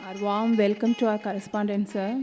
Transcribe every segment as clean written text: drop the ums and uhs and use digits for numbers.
Our warm welcome to our correspondent, sir.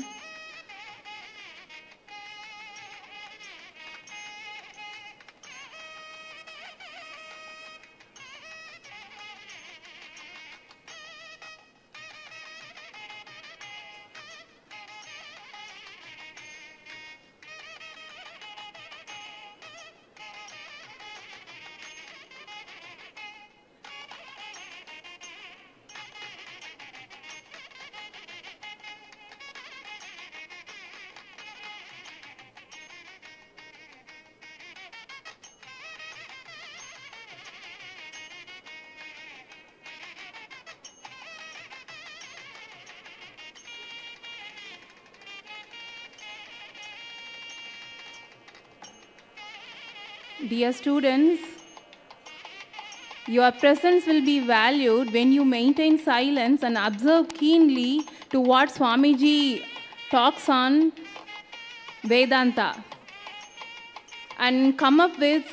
Dear students, your presence will be valued when you maintain silence and observe keenly to what Swamiji talks on Vedanta and come up with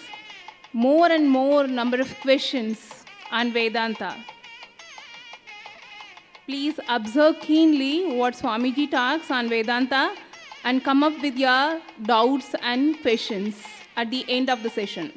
more and more number of questions on Vedanta. Please observe keenly what Swamiji talks on Vedanta and come up with your doubts and questions at the end of the session.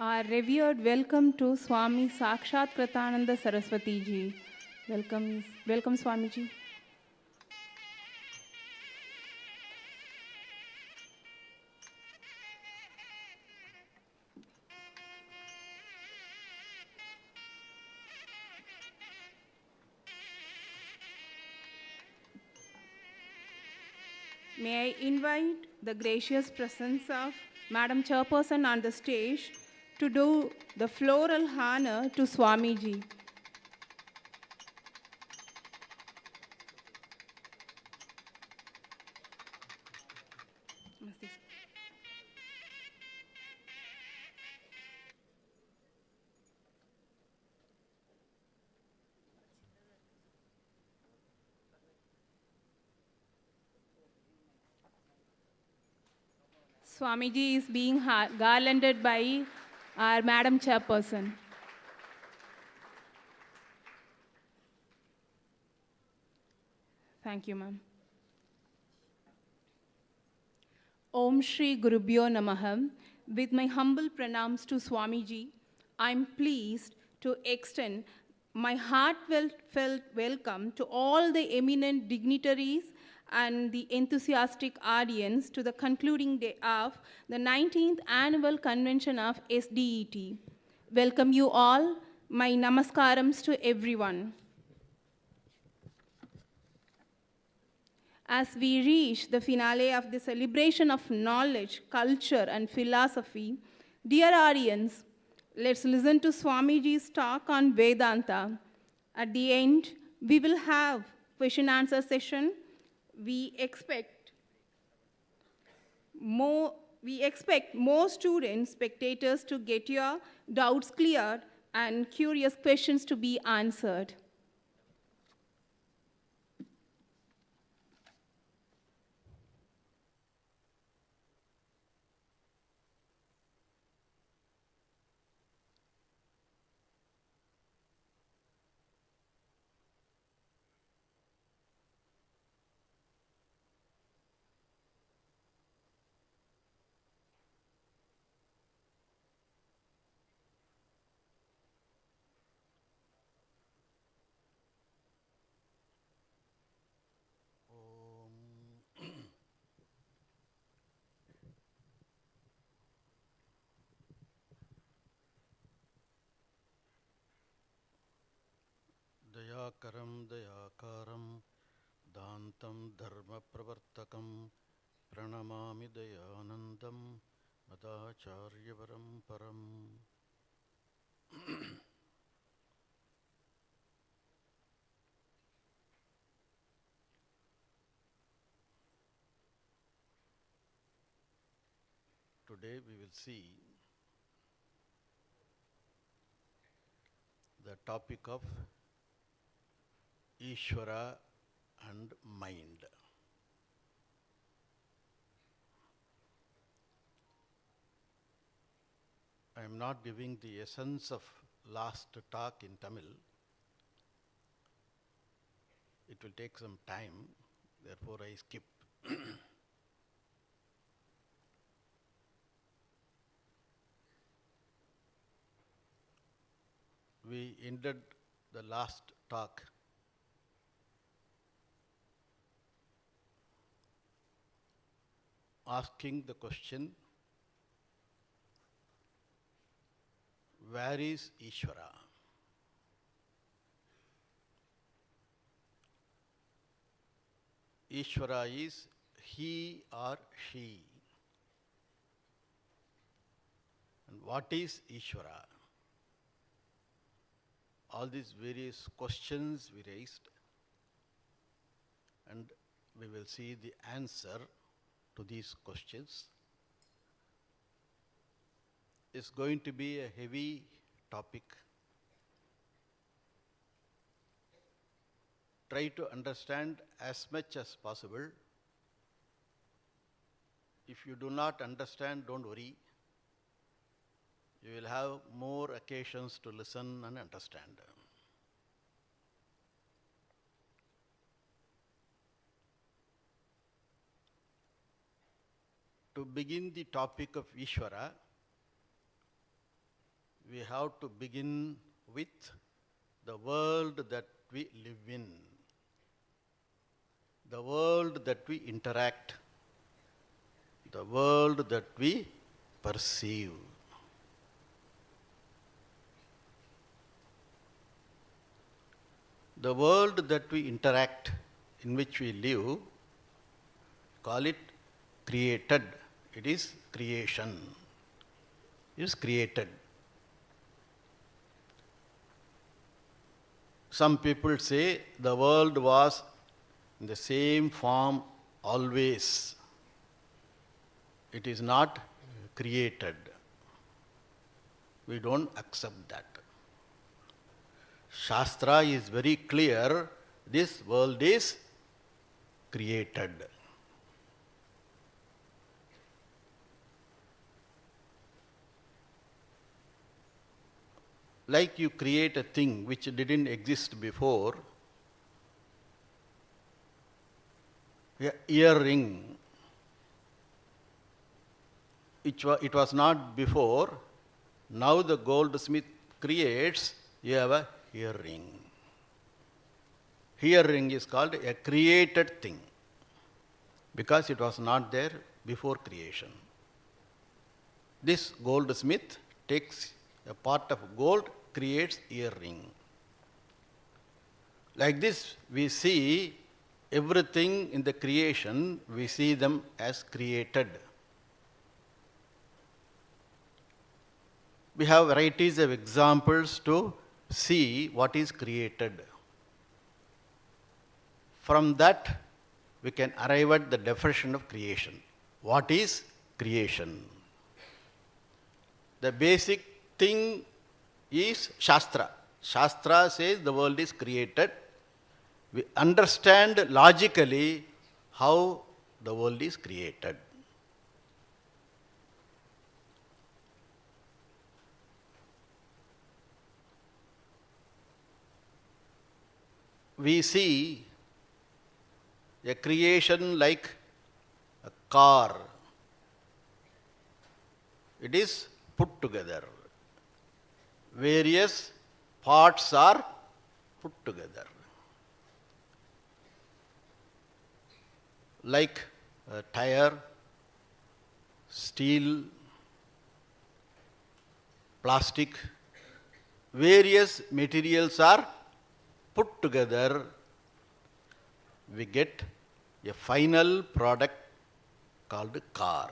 Our revered welcome to Swami Sakshatkrtananda Saraswati ji. Welcome Swami ji. May I invite the gracious presence of Madam Chairperson on the stage to do the floral honor to Swamiji. Swamiji is being garlanded by our Madam Chairperson. Thank you, ma'am. Om Shri Gurubhyo Namaha. With my humble pranams to Swamiji, I am pleased to extend my heartfelt welcome to all the eminent dignitaries and the enthusiastic audience to the concluding day of the 19th Annual Convention of SDET. Welcome you all. My namaskarams to everyone. As we reach the finale of the celebration of knowledge, culture, and philosophy, dear audience, let's listen to Swamiji's talk on Vedanta. At the end, we will have question-answer session. We expect more students, spectators to get your doubts cleared and curious questions to be answered. Dayakaram Dayakaram Dantam Dharma Pravartakam Pranamami Dayanandam Madacharya Param. Today we will see the topic of Ishwara and mind. I am not giving the essence of last talk in Tamil. It will take some time, therefore I skip. We ended the last talk asking the question, where is Ishwara? Ishwara is he or she. And what is Ishwara? All these various questions we raised, and we will see the answer to these questions. It's going to be a heavy topic. Try to understand as much as possible. If you do not understand, don't worry. You will have more occasions to listen and understand. To begin the topic of Ishwara, we have to begin with the world that we live in, the world that we interact, the world that we perceive. The world that we interact, in which we live, call it created. It is creation. It is created. Some people say the world was in the same form always. It is not created. We don't accept that. Shastra is very clear, this world is created. Like you create a thing which didn't exist before, an earring, it was not before, now the goldsmith creates, you have a earring. Earring is called a created thing because it was not there before creation. This goldsmith takes a part of gold, creates earring. Like this, we see everything in the creation, we see them as created. We have varieties of examples to see what is created. From that, we can arrive at the definition of creation. What is creation? The basic thing is Shastra. Shastra says the world is created. We understand logically how the world is created. We see a creation like a car. It is put together. Various parts are put together. Like a tire, steel, plastic, various materials are put together, we get a final product called car.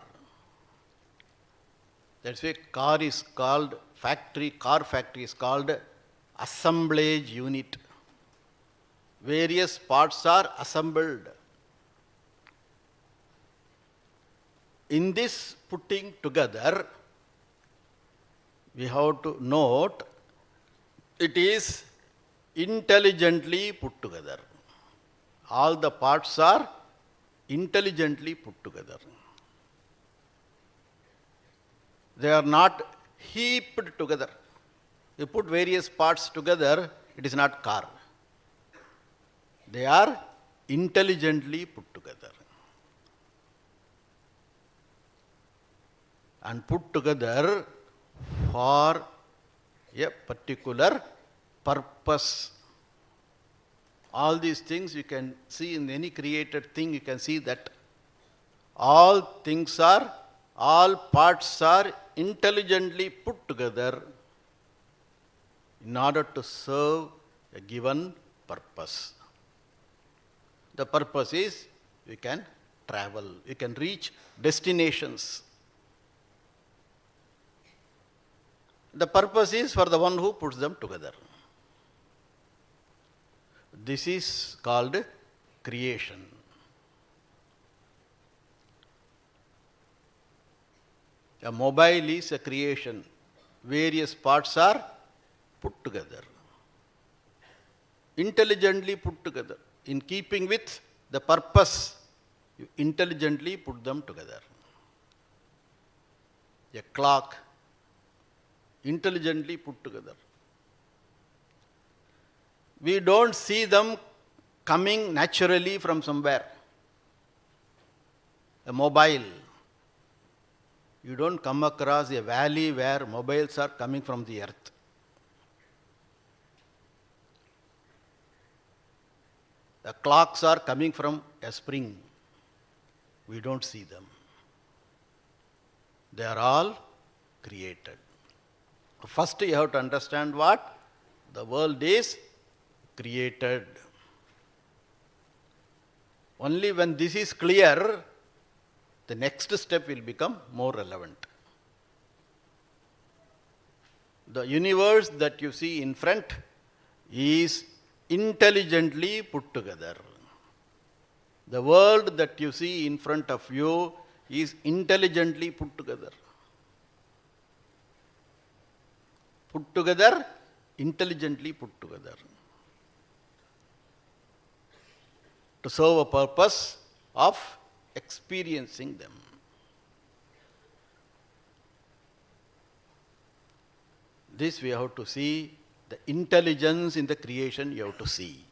That's why car factory is called assemblage unit. Various parts are assembled. In this putting together, we have to note it is intelligently put together. All the parts are intelligently put together. They are not heaped together. You put various parts together, it is not car. They are intelligently put together. And put together for a particular purpose. All these things you can see in any created thing, you can see that all parts are intelligently put together in order to serve a given purpose. The purpose is you can travel, you can reach destinations. The purpose is for the one who puts them together. This is called creation. A mobile is a creation. Various parts are put together. Intelligently put together. In keeping with the purpose, you intelligently put them together. A clock, intelligently put together. We don't see them coming naturally from somewhere. A mobile, You don't come across a valley where mobiles are coming from the earth. The clocks are coming from a spring. We don't see them. They are all created. First you have to understand what? The world is created. Only when this is clear, the next step will become more relevant. The universe that you see in front is intelligently put together. The world that you see in front of you is intelligently put together. Put together, intelligently put together. To serve a purpose of experiencing them. This we have to see, the intelligence in the creation you have to see.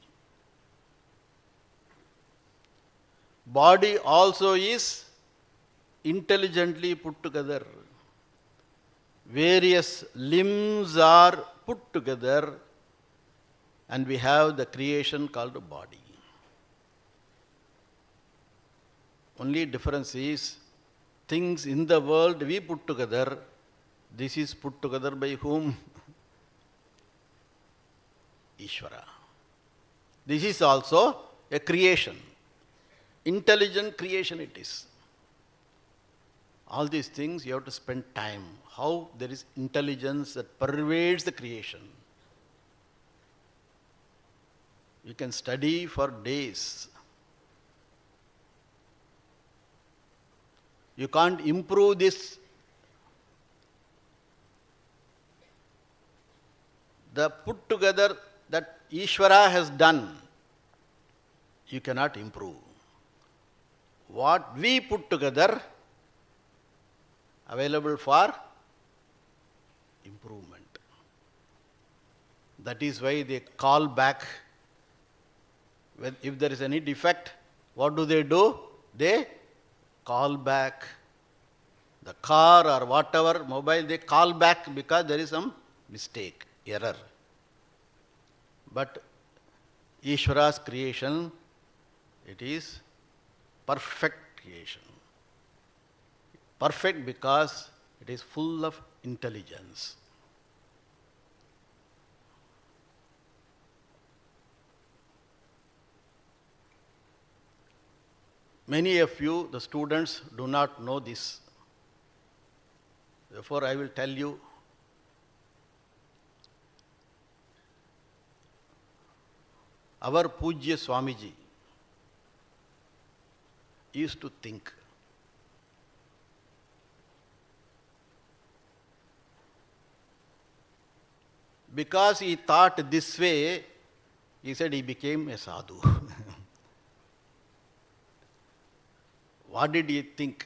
Body also is intelligently put together. Various limbs are put together and we have the creation called a body. Only difference is, things in the world we put together, this is put together by whom? Ishwara. This is also a creation. Intelligent creation it is. All these things you have to spend time. How there is intelligence that pervades the creation. You can study for days. You can't improve this. The put together that Ishwara has done, you cannot improve. What we put together, available for improvement. That is why they call back. If there is any defect, what do? They call back. The car or whatever, mobile, they call back because there is some mistake, error. But Ishwara's creation, it is perfect creation. Perfect because it is full of intelligence. Many of you, the students, do not know this. Therefore, I will tell you. Our Pujya Swamiji used to think. Because he thought this way, he said he became a sadhu. What did he think?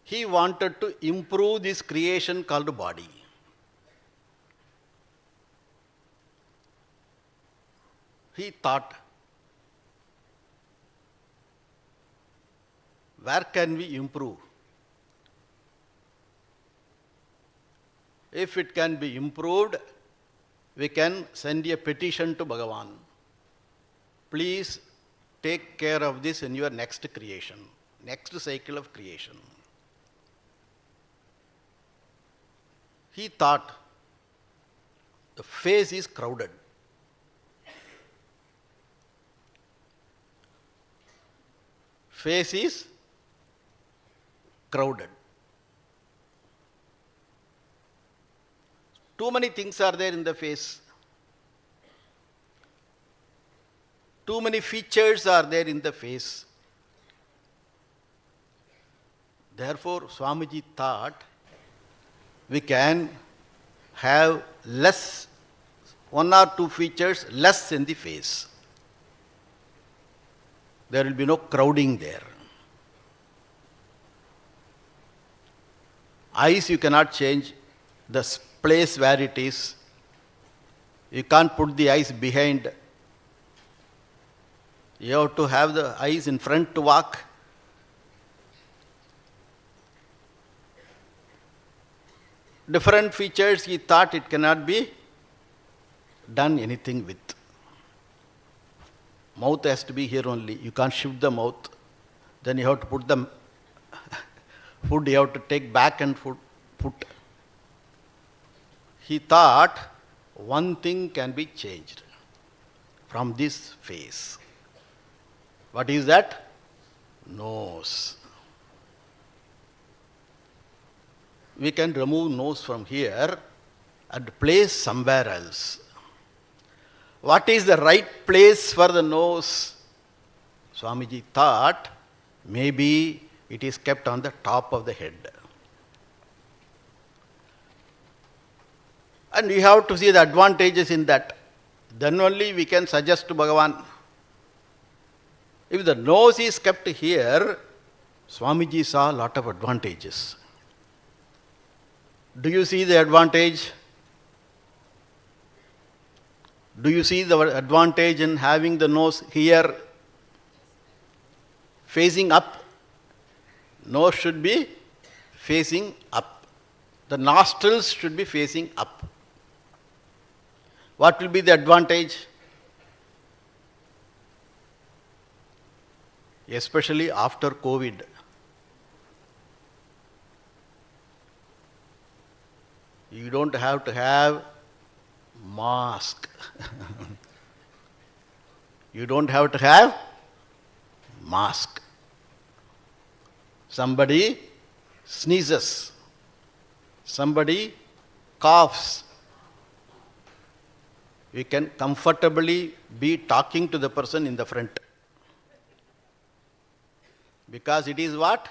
He wanted to improve this creation called body. He thought, where can we improve? If it can be improved, we can send a petition to Bhagavan. Please take care of this in your next creation, next cycle of creation. He thought the face is crowded. Face is crowded. Too many things are there in the face. Too many features are there in the face. Therefore, Swamiji thought we can have less, one or two features less in the face. There will be no crowding there. Eyes you cannot change the place where it is. You can't put the eyes behind. You have to have the eyes in front to walk. different features he thought it cannot be done anything with. Mouth has to be here only. You can't shift the mouth. Then you have to put the food, you have to take back and put. He thought one thing can be changed from this face. What is that? Nose. We can remove nose from here and place somewhere else. What is the right place for the nose? Swamiji thought maybe it is kept on the top of the head. And we have to see the advantages in that. Then only we can suggest to Bhagavan. If the nose is kept here, Swamiji saw a lot of advantages. Do you see the advantage? Do you see the advantage in having the nose here, facing up? Nose should be facing up. The nostrils should be facing up. What will be the advantage? Especially after COVID. You don't have to have mask. You don't have to have mask. Somebody sneezes. Somebody coughs. We can comfortably be talking to the person in the front. Because it is what?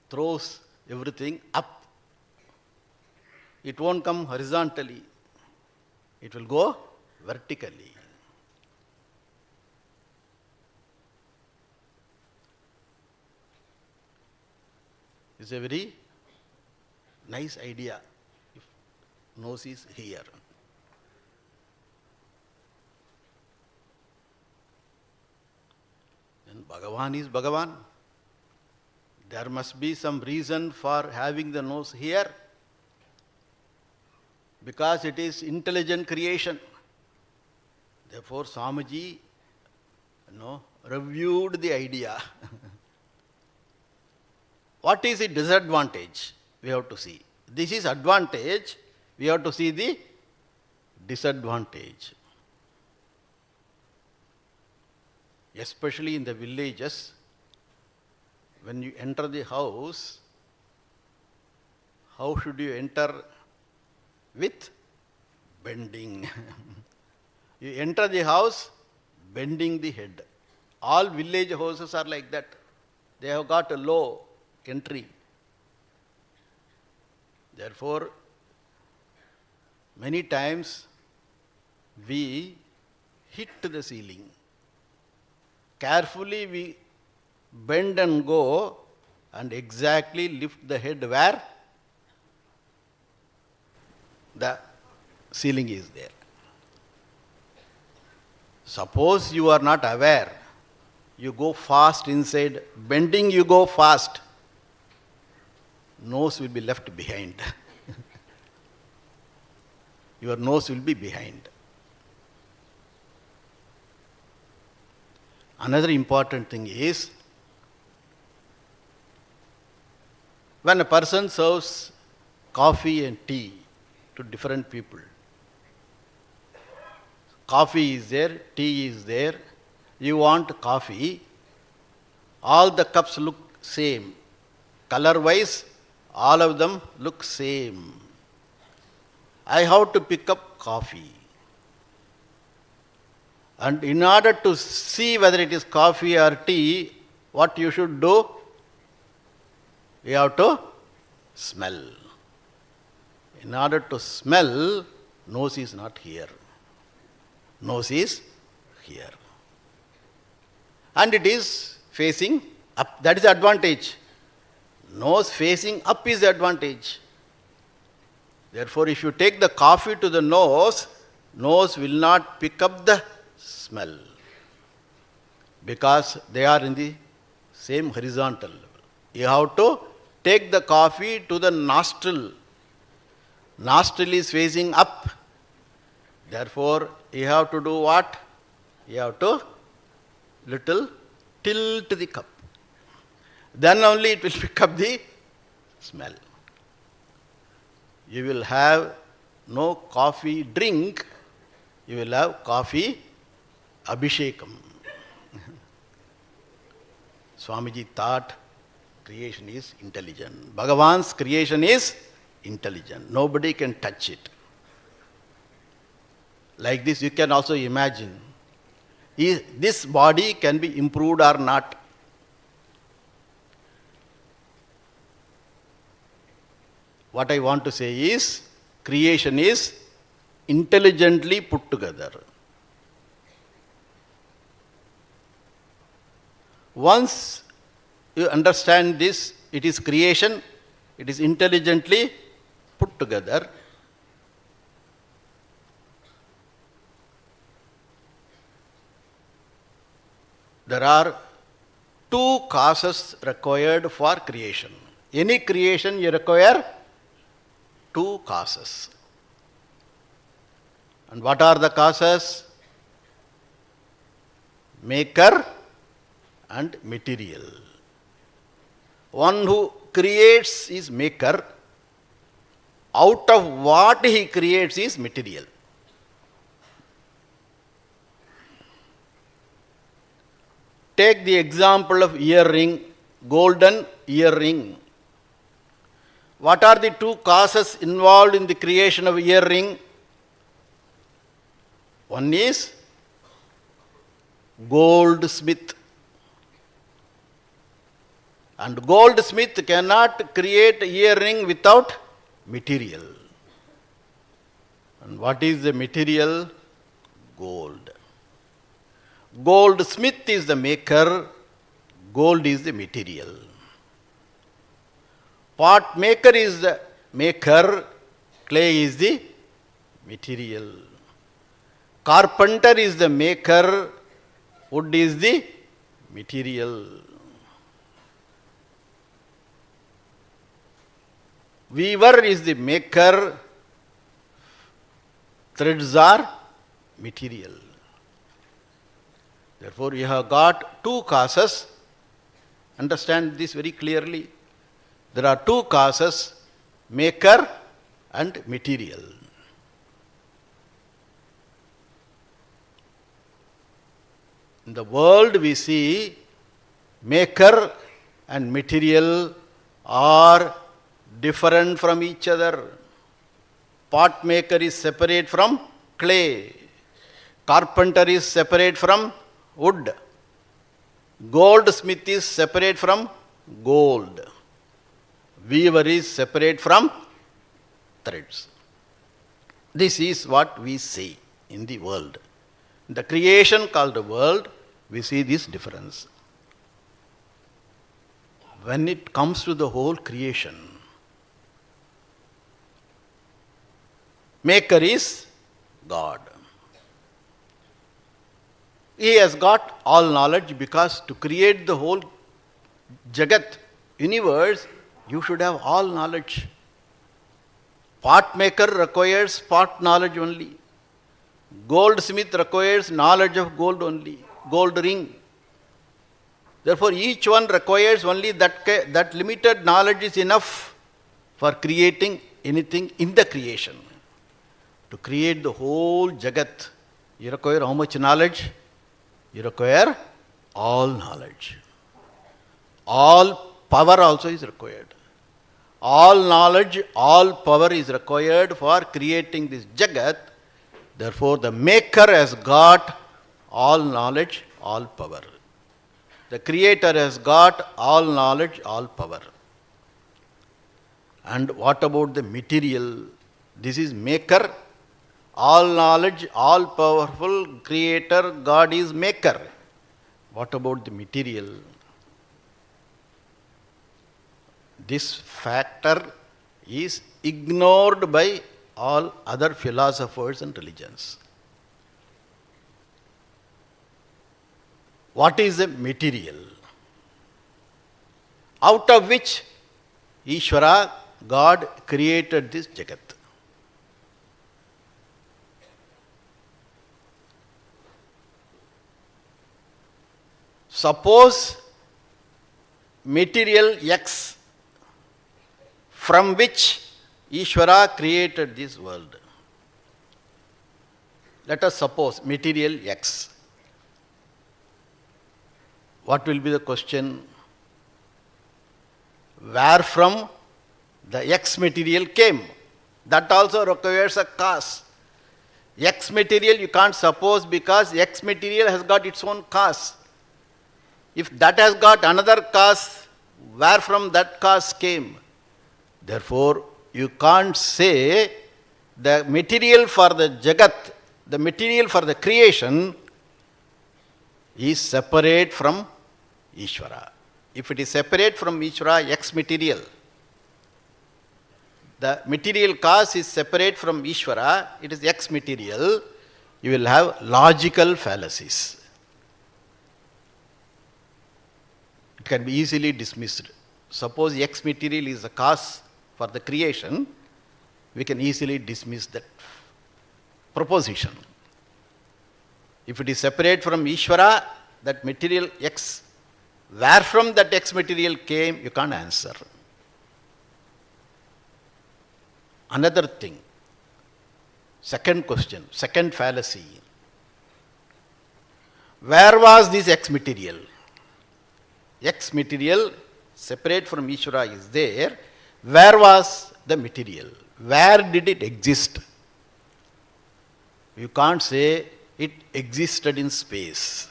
Throws everything up. It won't come horizontally. It will go vertically. It's a very nice idea if nose is here. Then Bhagavan is Bhagavan. There must be some reason for having the nose here. Because it is intelligent creation. Therefore, Swamiji, reviewed the idea. What is the disadvantage? We have to see. This is advantage. We have to see the disadvantage. Especially in the villages, when you enter the house, how should you enter? With bending. You enter the house, bending the head. All village houses are like that. They have got a low entry. Therefore, many times we hit the ceiling. Carefully we bend and go and exactly lift the head where the ceiling is there. Suppose you are not aware, you go fast inside, bending you go fast, nose will be left behind. Your nose will be behind. Another important thing is, when a person serves coffee and tea to different people, coffee is there, tea is there, you want coffee, all the cups look same. Color-wise, all of them look same. I have to pick up coffee. And in order to see whether it is coffee or tea, what you should do? You have to smell. In order to smell, nose is not here. Nose is here. And it is facing up. That is the advantage. Nose facing up is the advantage. Therefore, if you take the coffee to the nose, nose will not pick up the smell. Because they are in the same horizontal level. You have to take the coffee to the nostril. Nostril is facing up. Therefore, you have to do what? You have to little tilt the cup. Then only it will pick up the smell. You will have no coffee drink, you will have coffee abhishekam. Swamiji thought creation is intelligent. Bhagavan's creation is intelligent. Nobody can touch it. Like this, you can also imagine. This body can be improved or not. What I want to say is, creation is intelligently put together. Once you understand this, it is creation, it is intelligently put together. There are two causes required for creation. Any creation you require two causes. And what are the causes? Maker and material. One who creates is maker. Out of what he creates is material. Take the example of earring, golden earring. What are the two causes involved in the creation of earring? One is goldsmith. And goldsmith cannot create earring without material. And what is the material? Gold. Goldsmith is the maker, gold is the material. Pot maker is the maker, clay is the material. Carpenter is the maker, wood is the material. Weaver is the maker, threads are material. Therefore, you have got two causes. Understand this very clearly. There are two causes, maker and material. In the world we see maker and material are different from each other. Pot maker is separate from clay. Carpenter is separate from wood. Goldsmith is separate from gold. Weaver is separate from threads. This is what we see in the world. In the creation called the world, we see this difference. When it comes to the whole creation, maker is God. He has got all knowledge, because to create the whole Jagat, universe, you should have all knowledge. Pot maker requires pot knowledge only. Goldsmith requires knowledge of gold only, gold ring. Therefore, each one requires only that limited knowledge is enough for creating anything in the creation. To create the whole Jagat, you require how much knowledge? You require all knowledge. All power also is required. All knowledge, all power is required for creating this Jagat. Therefore, the maker has got all knowledge, all power. The creator has got all knowledge, all power. And what about the material? This is maker, all knowledge, all powerful creator, God is maker. What about the material? This factor is ignored by all other philosophers and religions. What is the material? Out of which Ishwara, God, created this Jagat. Suppose material X from which Ishwara created this world. Let us suppose material X. What will be the question? Where from the X material came? That also requires a cause. X material you can't suppose because X material has got its own cause. If that has got another cause, where from that cause came? Therefore, you can't say the material for the Jagat, the material for the creation is separate from Ishwara. If it is separate from Ishwara, X material, the material cause is separate from Ishwara, it is X material, you will have logical fallacies. It can be easily dismissed. Suppose X material is the cause for the creation, we can easily dismiss that proposition. If it is separate from Ishwara, that material X, where from that X material came, you can't answer. Another thing, second question, second fallacy. Where was this X material? X material separate from Ishvara is there. Where was the material? Where did it exist? You can't say it existed in space.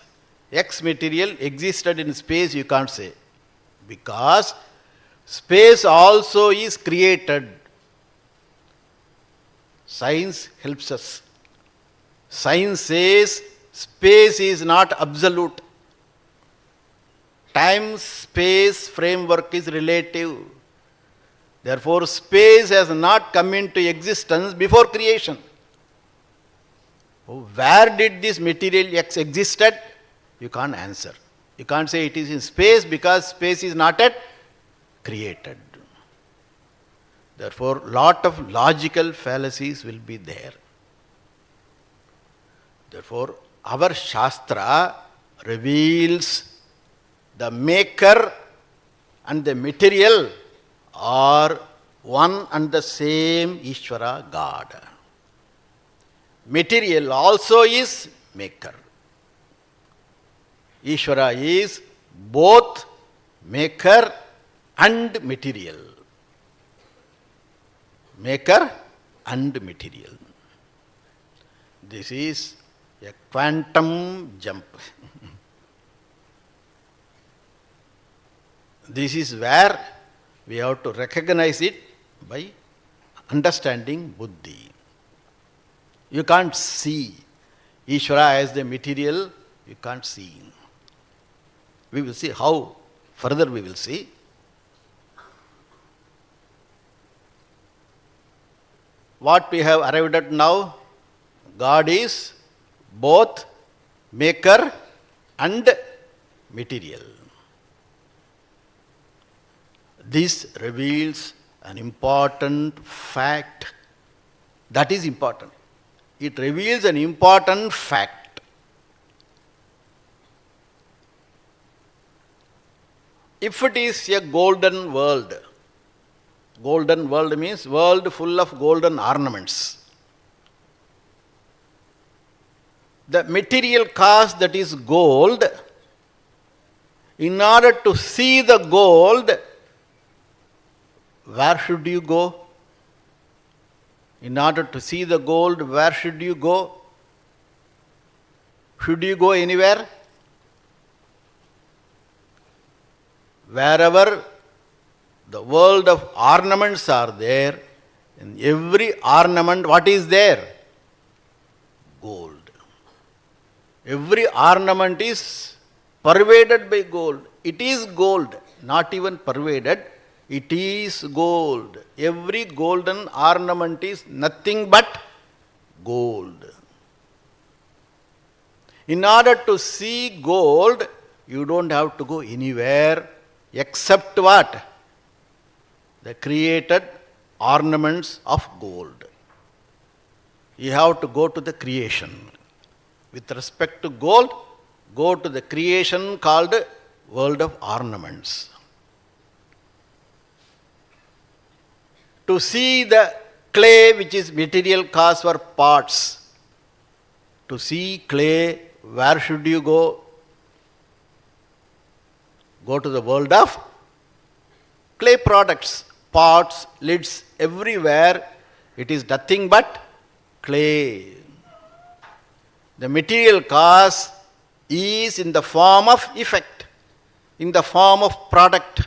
X material existed in space, you can't say. Because space also is created. Science helps us. Science says space is not absolute. Time-space framework is relative. Therefore, space has not come into existence before creation. Where did this material X existed? You can't answer. You can't say it is in space because space is not yet created. Therefore, lot of logical fallacies will be there. Therefore, our Shastra reveals the maker and the material are one and the same Ishvara God. Material also is maker. Ishvara is both maker and material. Maker and material. This is a quantum jump. This is where we have to recognize it by understanding buddhi. You can't see Ishvara as the material, you can't see. We will see how, further we will see. What we have arrived at now, God is both maker and material. This reveals an important fact. That is important. It reveals an important fact. If it is a golden world means world full of golden ornaments. The material cause that is gold, in order to see the gold, where should you go? In order to see the gold, where should you go? Should you go anywhere? Wherever the world of ornaments are there, in every ornament, what is there? Gold. Every ornament is pervaded by gold. It is gold, not even pervaded. It is gold. Every golden ornament is nothing but gold. In order to see gold, you don't have to go anywhere except what? The created ornaments of gold. You have to go to the creation. With respect to gold, go to the creation called world of ornaments. To see the clay, which is material cause for pots. To see clay, where should you go? Go to the world of clay products, pots, lids, everywhere. It is nothing but clay. The material cause is in the form of effect, in the form of product.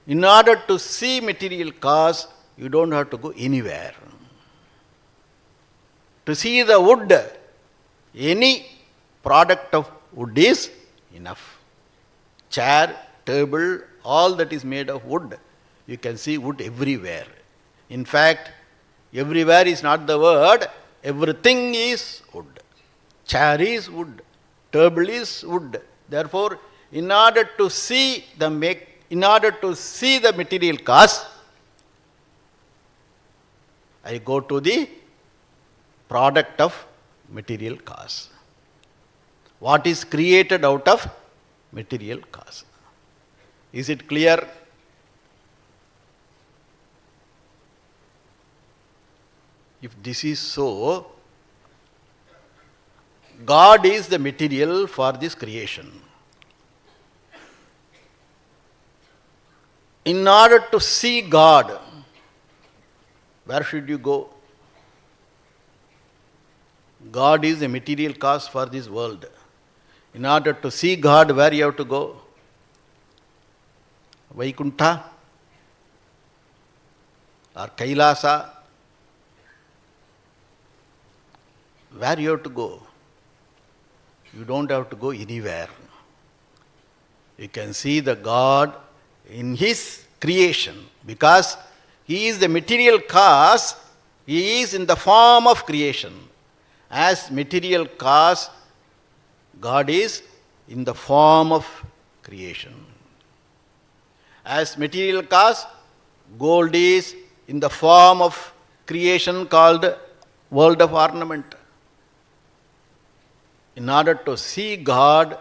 In order to see material cause, you don't have to go anywhere. To see the wood, any product of wood is enough. Chair, table, all that is made of wood. You can see wood everywhere. In fact, everywhere is not the word, everything is wood. Chair is wood, table is wood. Therefore, in order to see the material cause, I go to the product of material cause. What is created out of material cause? Is it clear? If this is so, God is the material for this creation. In order to see God, where should you go? God is the material cause for this world. In order to see God, where you have to go? Vaikuntha or Kailasa? Where you have to go? You don't have to go anywhere. You can see the God in His creation because He is the material cause. He is in the form of creation. As material cause, God is in the form of creation. As material cause, gold is in the form of creation called world of ornament. In order to see God,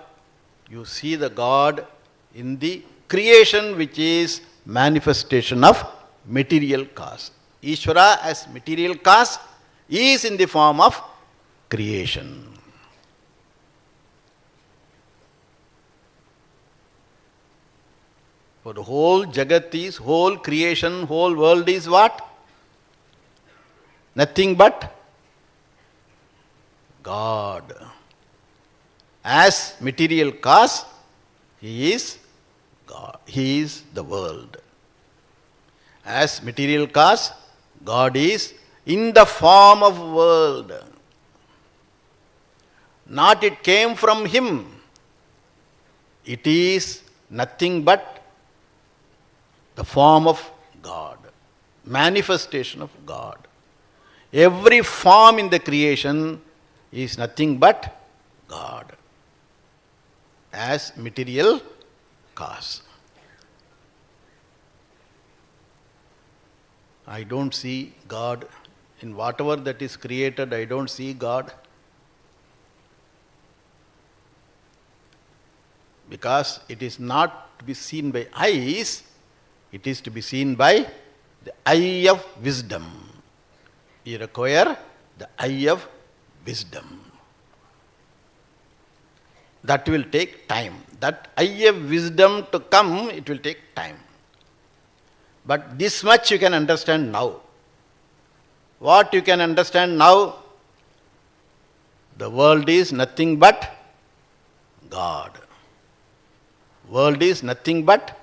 you see the God in the creation which is manifestation of material cause. Ishwara as material cause is in the form of creation. For the whole Jagat is, whole creation, whole world is what? Nothing but God. As material cause, He is God. He is the world. As material cause, God is in the form of world. Not it came from Him. It is nothing but the form of God. Manifestation of God. Every form in the creation is nothing but God. As material cause. I don't see God. In whatever that is created, I don't see God. Because it is not to be seen by eyes, it is to be seen by the eye of wisdom. You require the eye of wisdom. That will take time. That eye of wisdom to come, it will take time. But this much you can understand now. What you can understand now? The world is nothing but God. World is nothing but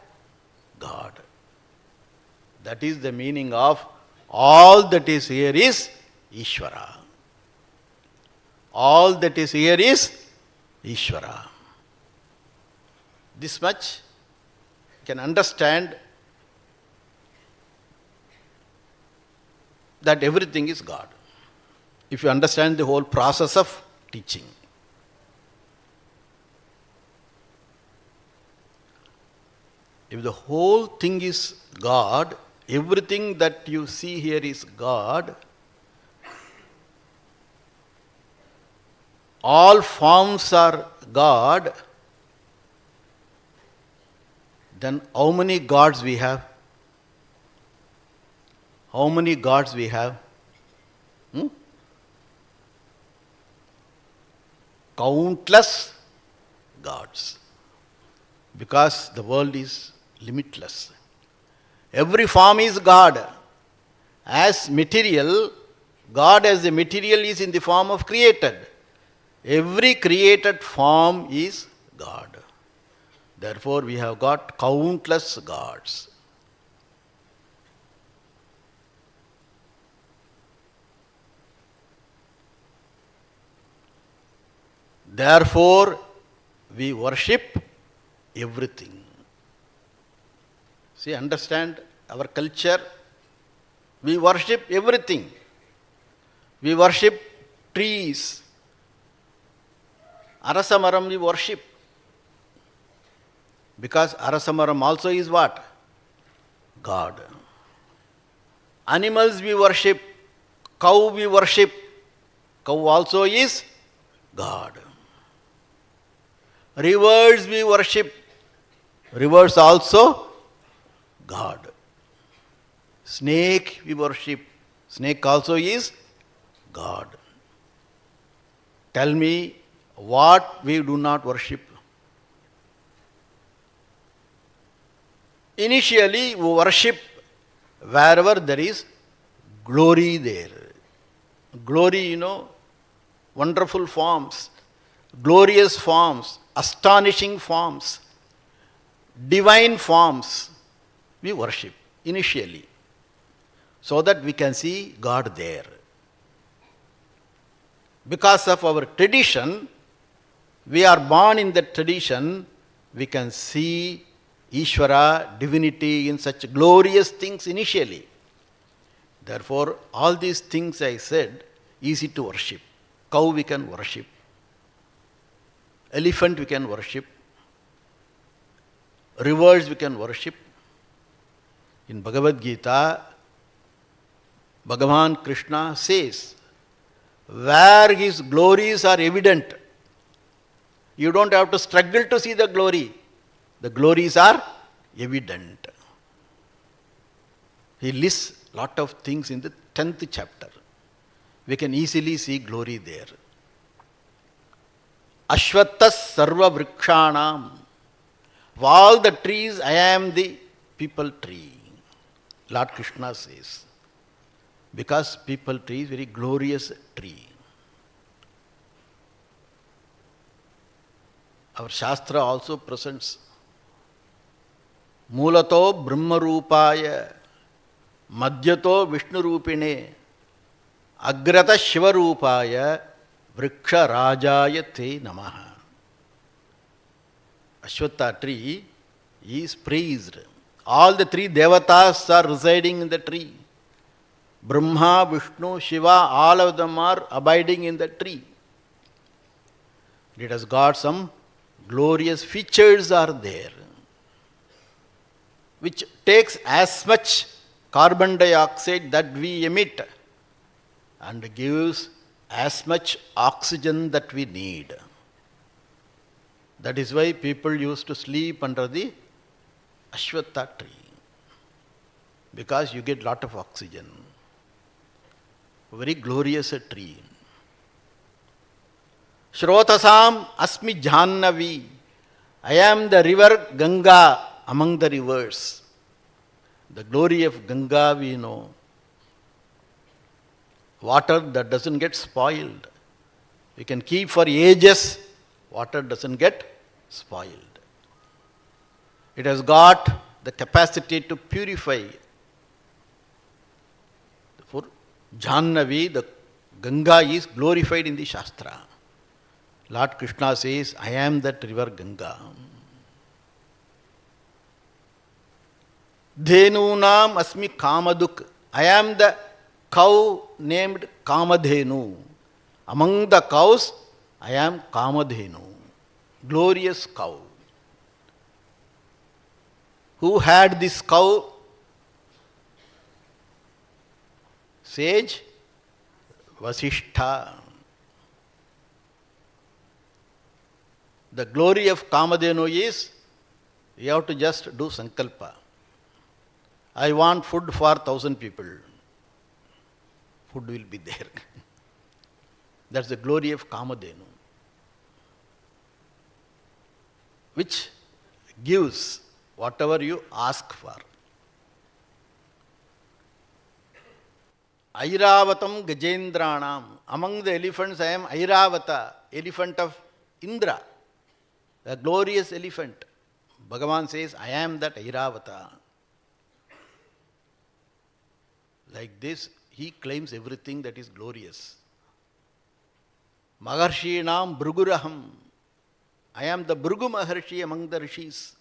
God. That is the meaning of all that is here is Ishwara. All that is here is Ishwara. This much can understand that everything is God. If you understand the whole process of teaching. If the whole thing is God, everything that you see here is God, all forms are God, then how many gods we have? How many gods we have? Countless gods. Because the world is limitless. Every form is God. As material, God as a material is in the form of created. Every created form is God. Therefore, we have got countless gods. Therefore, we worship everything. See, understand our culture. We worship everything. We worship trees. Arasamaram we worship. Because Arasamaram also is what? God. Animals we worship. Cow we worship. Cow also is God. Rivers we worship. Rivers also God. Snake we worship. Snake also is God. Tell me what we do not worship. Initially, we worship wherever there is glory there. Glory, wonderful forms, glorious forms, astonishing forms, divine forms. We worship initially so that we can see God there. Because of our tradition, we are born in that tradition, we can see Ishwara, divinity in such glorious things initially. Therefore, all these things I said, easy to worship. Cow we can worship. Elephant we can worship. Rivers we can worship. In Bhagavad Gita, Bhagavan Krishna says, where his glories are evident, you don't have to struggle to see the glory. The glories are evident. He lists a lot of things in the 10th chapter. We can easily see glory there. Ashvattas sarva vrikshanam. Of all the trees, I am the people tree. Lord Krishna says. Because people tree is very glorious tree. Our Shastra also presents Mulato Brahma Rupaya Madhyato Vishnu Rupine Agrata Shiva Rupaya Vriksha Rajaya Te Namaha. Ashwatha tree is praised. All the three devatas are residing in the tree. Brahma, Vishnu, Shiva, all of them are abiding in the tree. It has got some glorious features are there, which takes as much carbon dioxide that we emit and gives as much oxygen that we need. That is why people used to sleep under the Ashwatha tree, because you get lot of oxygen. Very glorious tree. Shrotasam asmi Jhannavi. I am the river Ganga among the rivers. The glory of Ganga we know. Water that doesn't get spoiled. We can keep for ages, water doesn't get spoiled. It has got the capacity to purify. For Jhannavi, the Ganga is glorified in the Shastra. Lord Krishna says, I am that river Ganga. Dhenunam asmi Kamaduk. I am the cow named Kamadhenu. Among the cows, I am Kamadhenu. Glorious cow. Who had this cow? Sage Vasishtha. The glory of Kamadhenu is, you have to just do sankalpa. I want food for 1,000 people. Food will be there. That's the glory of Kamadhenu, which gives whatever you ask for. Airavatam Gajendranam. Among the elephants, I am Airavata, elephant of Indra, a glorious elephant. Bhagavan says, I am that Airavata. Like this, he claims everything that is glorious. Maharshinam Bruguraham. I am the Bhrugu Maharshi among the rishis.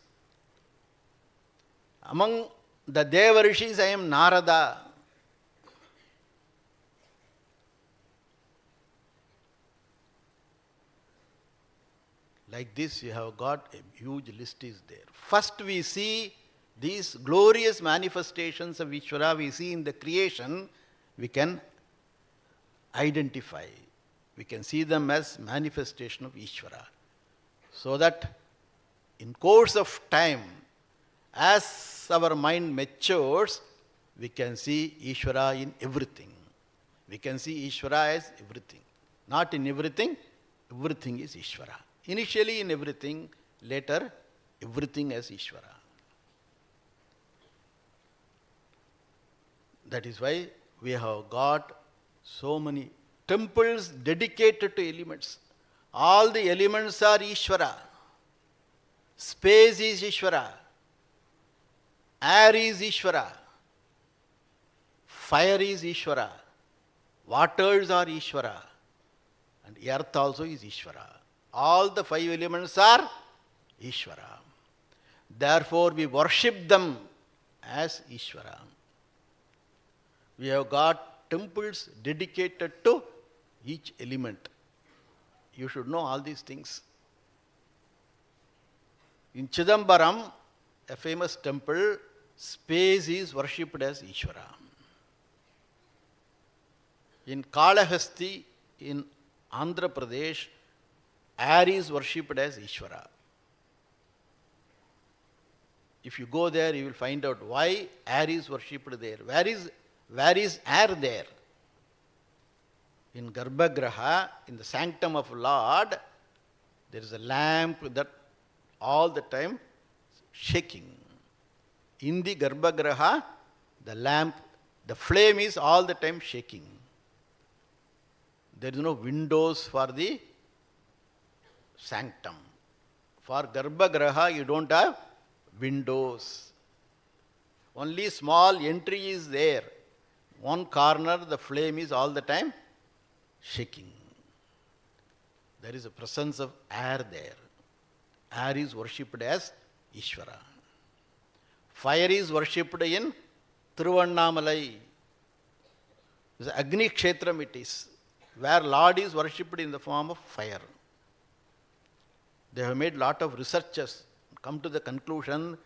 Among the Deva rishis, I am Narada. Like this, you have got a huge list is there. First we see these glorious manifestations of Ishwara, we see in the creation, we can identify. We can see them as manifestation of Ishwara. So that in course of time, as our mind matures, we can see Ishwara in everything. We can see Ishwara as everything. Not in everything, everything is Ishwara. Initially in everything, later everything as Ishwara. That is why we have got so many temples dedicated to elements. All the elements are Ishwara. Space is Ishwara. Air is Ishwara. Fire is Ishwara. Waters are Ishwara. And earth also is Ishwara. All the 5 elements are Ishwara. Therefore, we worship them as Ishwara. We have got temples dedicated to each element. You should know all these things. In Chidambaram, a famous temple, space is worshipped as Ishvara. In Kalahasti, in Andhra Pradesh, air is worshipped as Ishvara. If you go there, you will find out why air is worshipped there. Where is air there? In Garbhagraha, in the sanctum of Lord, there is a lamp that all the time shaking. In the Garbhagraha, the lamp, the flame is all the time shaking. There is no windows for the sanctum. For Garbhagraha, you don't have windows. Only small entry is there. One corner, the flame is all the time shaking. There is a presence of air there. Air is worshipped as Ishvara. Fire is worshipped in Thiruvannamalai. It's Agni Kshetram it is, where Lord is worshipped in the form of fire. They have made lot of researches, come to the conclusion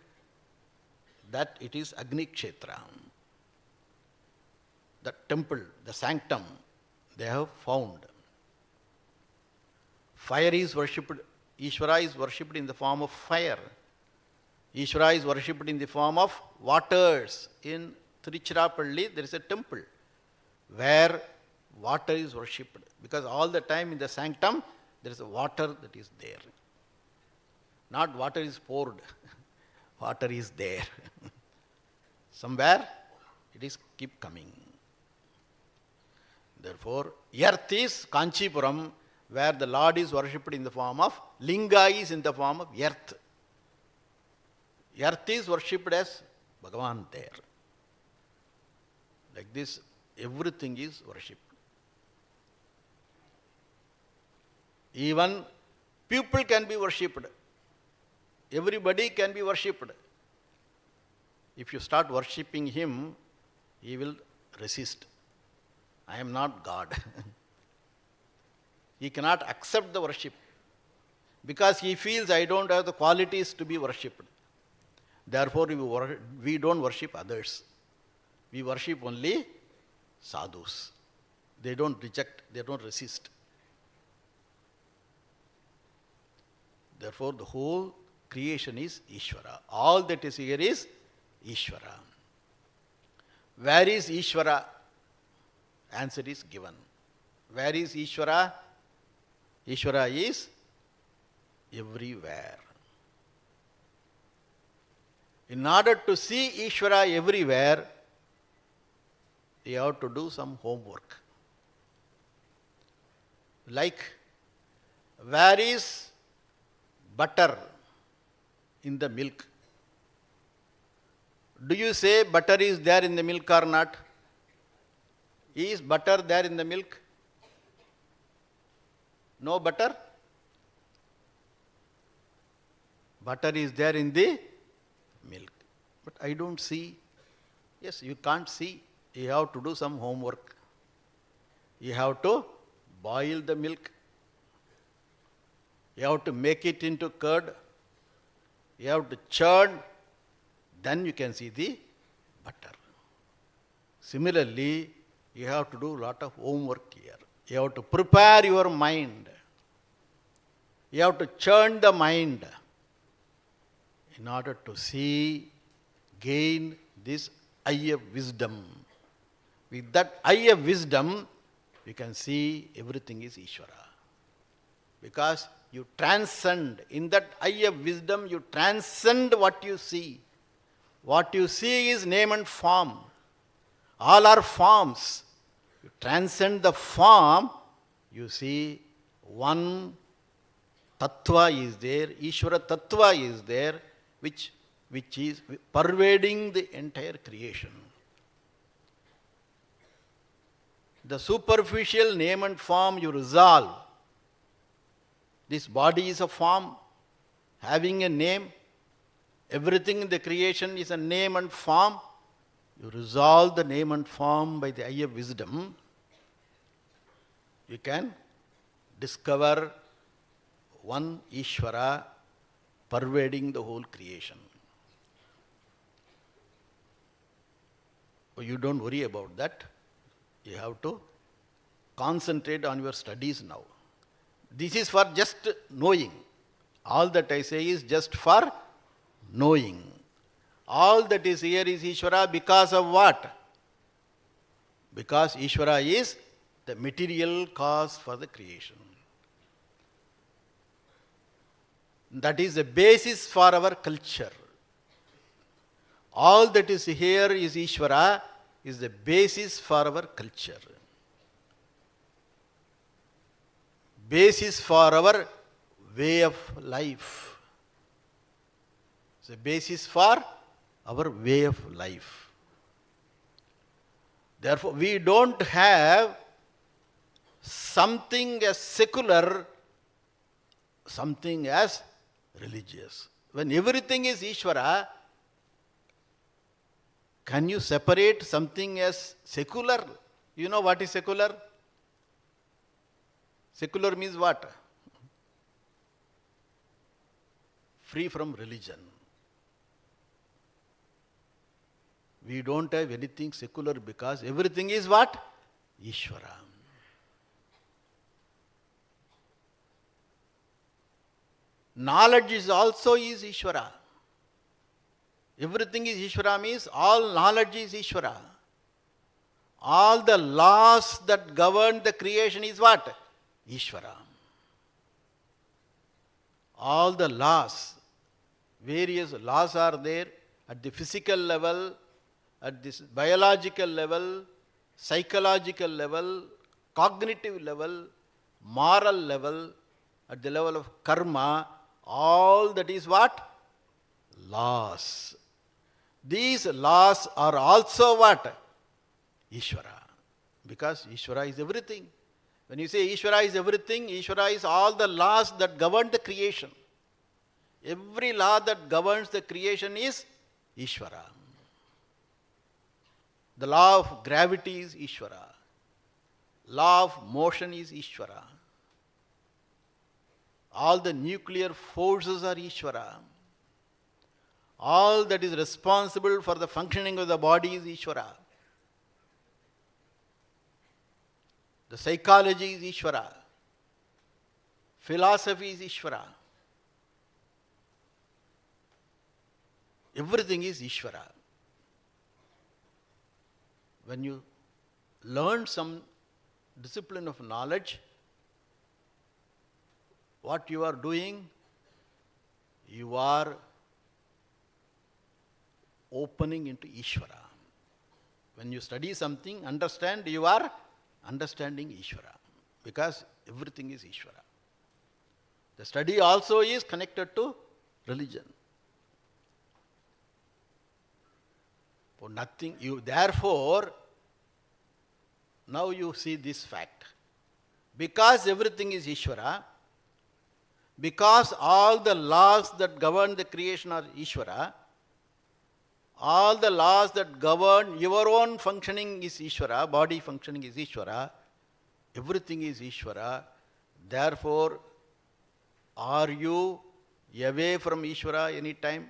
that it is Agni Kshetra. The temple, the sanctum, they have found. Fire is worshipped, Ishvara is worshipped in the form of fire. Ishvara is worshipped in the form of waters. In Tiruchirappalli, there is a temple where water is worshipped. Because all the time in the sanctum, there is a water that is there. Not water is poured. Water is there. Somewhere it is keep coming. Therefore, earth is Kanchipuram, where the Lord is worshipped in the form of, Linga is in the form of earth. Earth is worshipped as Bhagavan there. Like this, everything is worshipped. Even people can be worshipped. Everybody can be worshipped. If you start worshipping him, he will resist. I am not God. He cannot accept the worship because he feels I don't have the qualities to be worshipped. Therefore, we don't worship others. We worship only sadhus. They don't reject, they don't resist. Therefore, the whole creation is Ishwara. All that is here is Ishwara. Where is Ishwara? Answer is given. Where is Ishwara? Ishwara is everywhere. In order to see Ishwara everywhere, you have to do some homework. Like, where is butter in the milk? Do you say butter is there in the milk or not? Is butter there in the milk? No butter? Butter is there in the milk. But I don't see. Yes, you can't see. You have to do some homework. You have to boil the milk. You have to make it into curd. You have to churn. Then you can see the butter. Similarly, you have to do a lot of homework here. You have to prepare your mind. You have to churn the mind in order to see, gain this eye of wisdom. With that eye of wisdom, you can see everything is Ishwara. Because you transcend. In that eye of wisdom, you transcend what you see. What you see is name and form. All are forms. You transcend the form, you see one tattva is there, Ishwara tattva is there, which is pervading the entire creation. The superficial name and form you resolve. This body is a form, having a name. Everything in the creation is a name and form. You resolve the name and form by the eye of wisdom. You can discover one Ishwara pervading the whole creation. You don't worry about that. You have to concentrate on your studies now. This is for just knowing. All that I say is just for knowing. All that is here is Ishwara because of what? Because Ishwara is the material cause for the creation. That is the basis for our culture. All that is here is Ishwara is the basis for our culture. Basis for our way of life. It's a basis for our way of life. Therefore, we don't have something as secular, something as religious. When everything is Ishwara, can you separate something as secular? You know what is secular? Secular means what? Free from religion. We don't have anything secular because everything is what? Ishwara. Knowledge is also is Ishwara. Everything is Ishwara means all knowledge is Ishwara. All the laws that govern the creation is what? Ishwara. All the laws, various laws are there at the physical level, at this biological level, psychological level, cognitive level, moral level, at the level of karma, all that is what? Laws. These laws are also what? Ishwara. Because Ishwara is everything. When you say Ishwara is everything, Ishwara is all the laws that govern the creation. Every law that governs the creation is Ishwara. The law of gravity is Ishwara. Law of motion is Ishwara. All the nuclear forces are Ishwara. All that is responsible for the functioning of the body is Ishwara. The psychology is Ishwara. Philosophy is Ishwara. Everything is Ishvara. When you learn some discipline of knowledge, what you are doing, you are opening into Ishvara. When you study something, understand, you are understanding Ishvara. Because everything is Ishvara. The study also is connected to religion. For nothing, therefore, now you see this fact. Because everything is Ishvara, because all the laws that govern the creation are Ishvara, all the laws that govern your own functioning is Ishvara, body functioning is Ishvara, everything is Ishvara. Therefore, are you away from Ishvara any time?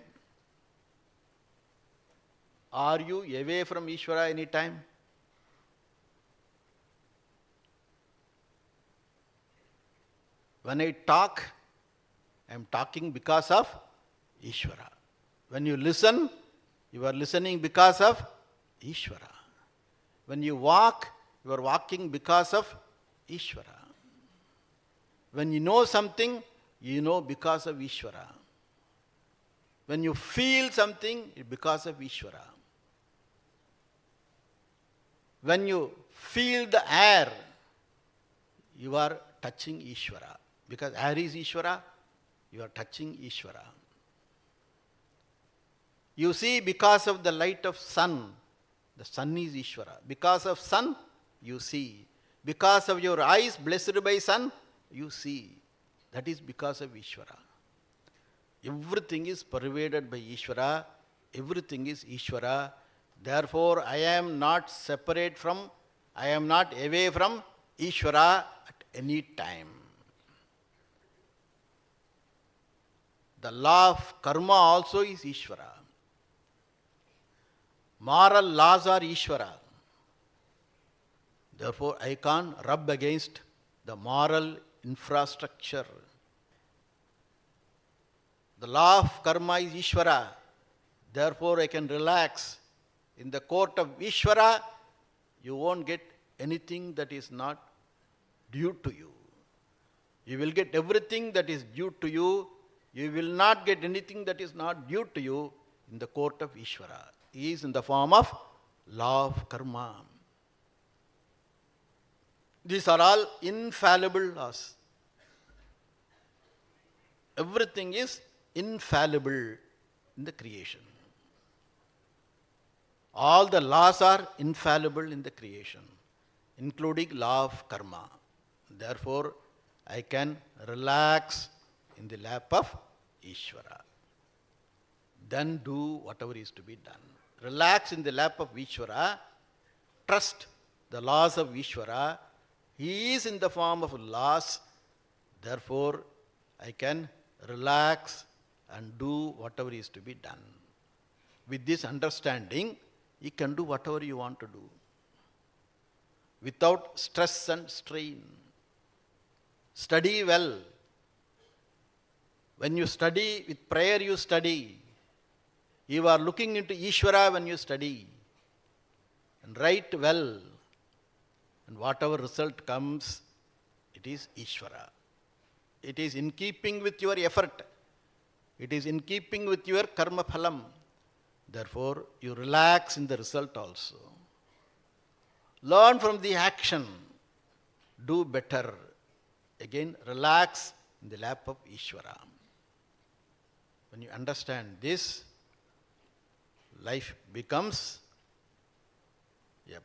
Are you away from Ishvara any time? When I talk, I am talking because of Ishvara. When you listen, you are listening because of Ishvara. When you walk, you are walking because of Ishvara. When you know something, you know because of Ishvara. When you feel something, it's because of Ishvara. When you feel the air, you are touching Ishvara. Because air is Ishvara, you are touching Ishvara. You see, because of the light of sun, the sun is Ishvara. Because of sun, you see. Because of your eyes blessed by sun, you see. That is because of Ishvara. Everything is pervaded by Ishvara. Everything is Ishvara. Therefore, I am not separate from, I am not away from Ishvara at any time. The law of karma also is Ishvara. Moral laws are Ishvara. Therefore, I can't rub against the moral infrastructure. The law of karma is Ishvara. Therefore, I can relax. In the court of Ishvara, you won't get anything that is not due to you. You will get everything that is due to you. You will not get anything that is not due to you in the court of Ishvara. He is in the form of law of karma. These are all infallible laws. Everything is infallible in the creation. All the laws are infallible in the creation, including law of karma. Therefore, I can relax in the lap of Ishvara. Then do whatever is to be done. Relax in the lap of Ishvara. Trust the laws of Ishvara. He is in the form of laws. Therefore, I can relax and do whatever is to be done. With this understanding, you can do whatever you want to do without stress and strain. Study well. When you study, with prayer you study. You are looking into Ishvara when you study. And write well. And whatever result comes, it is Ishvara. It is in keeping with your effort. It is in keeping with your karma phalam. Therefore, you relax in the result also. Learn from the action. Do better. Again, relax in the lap of Ishvara. When you understand this, life becomes a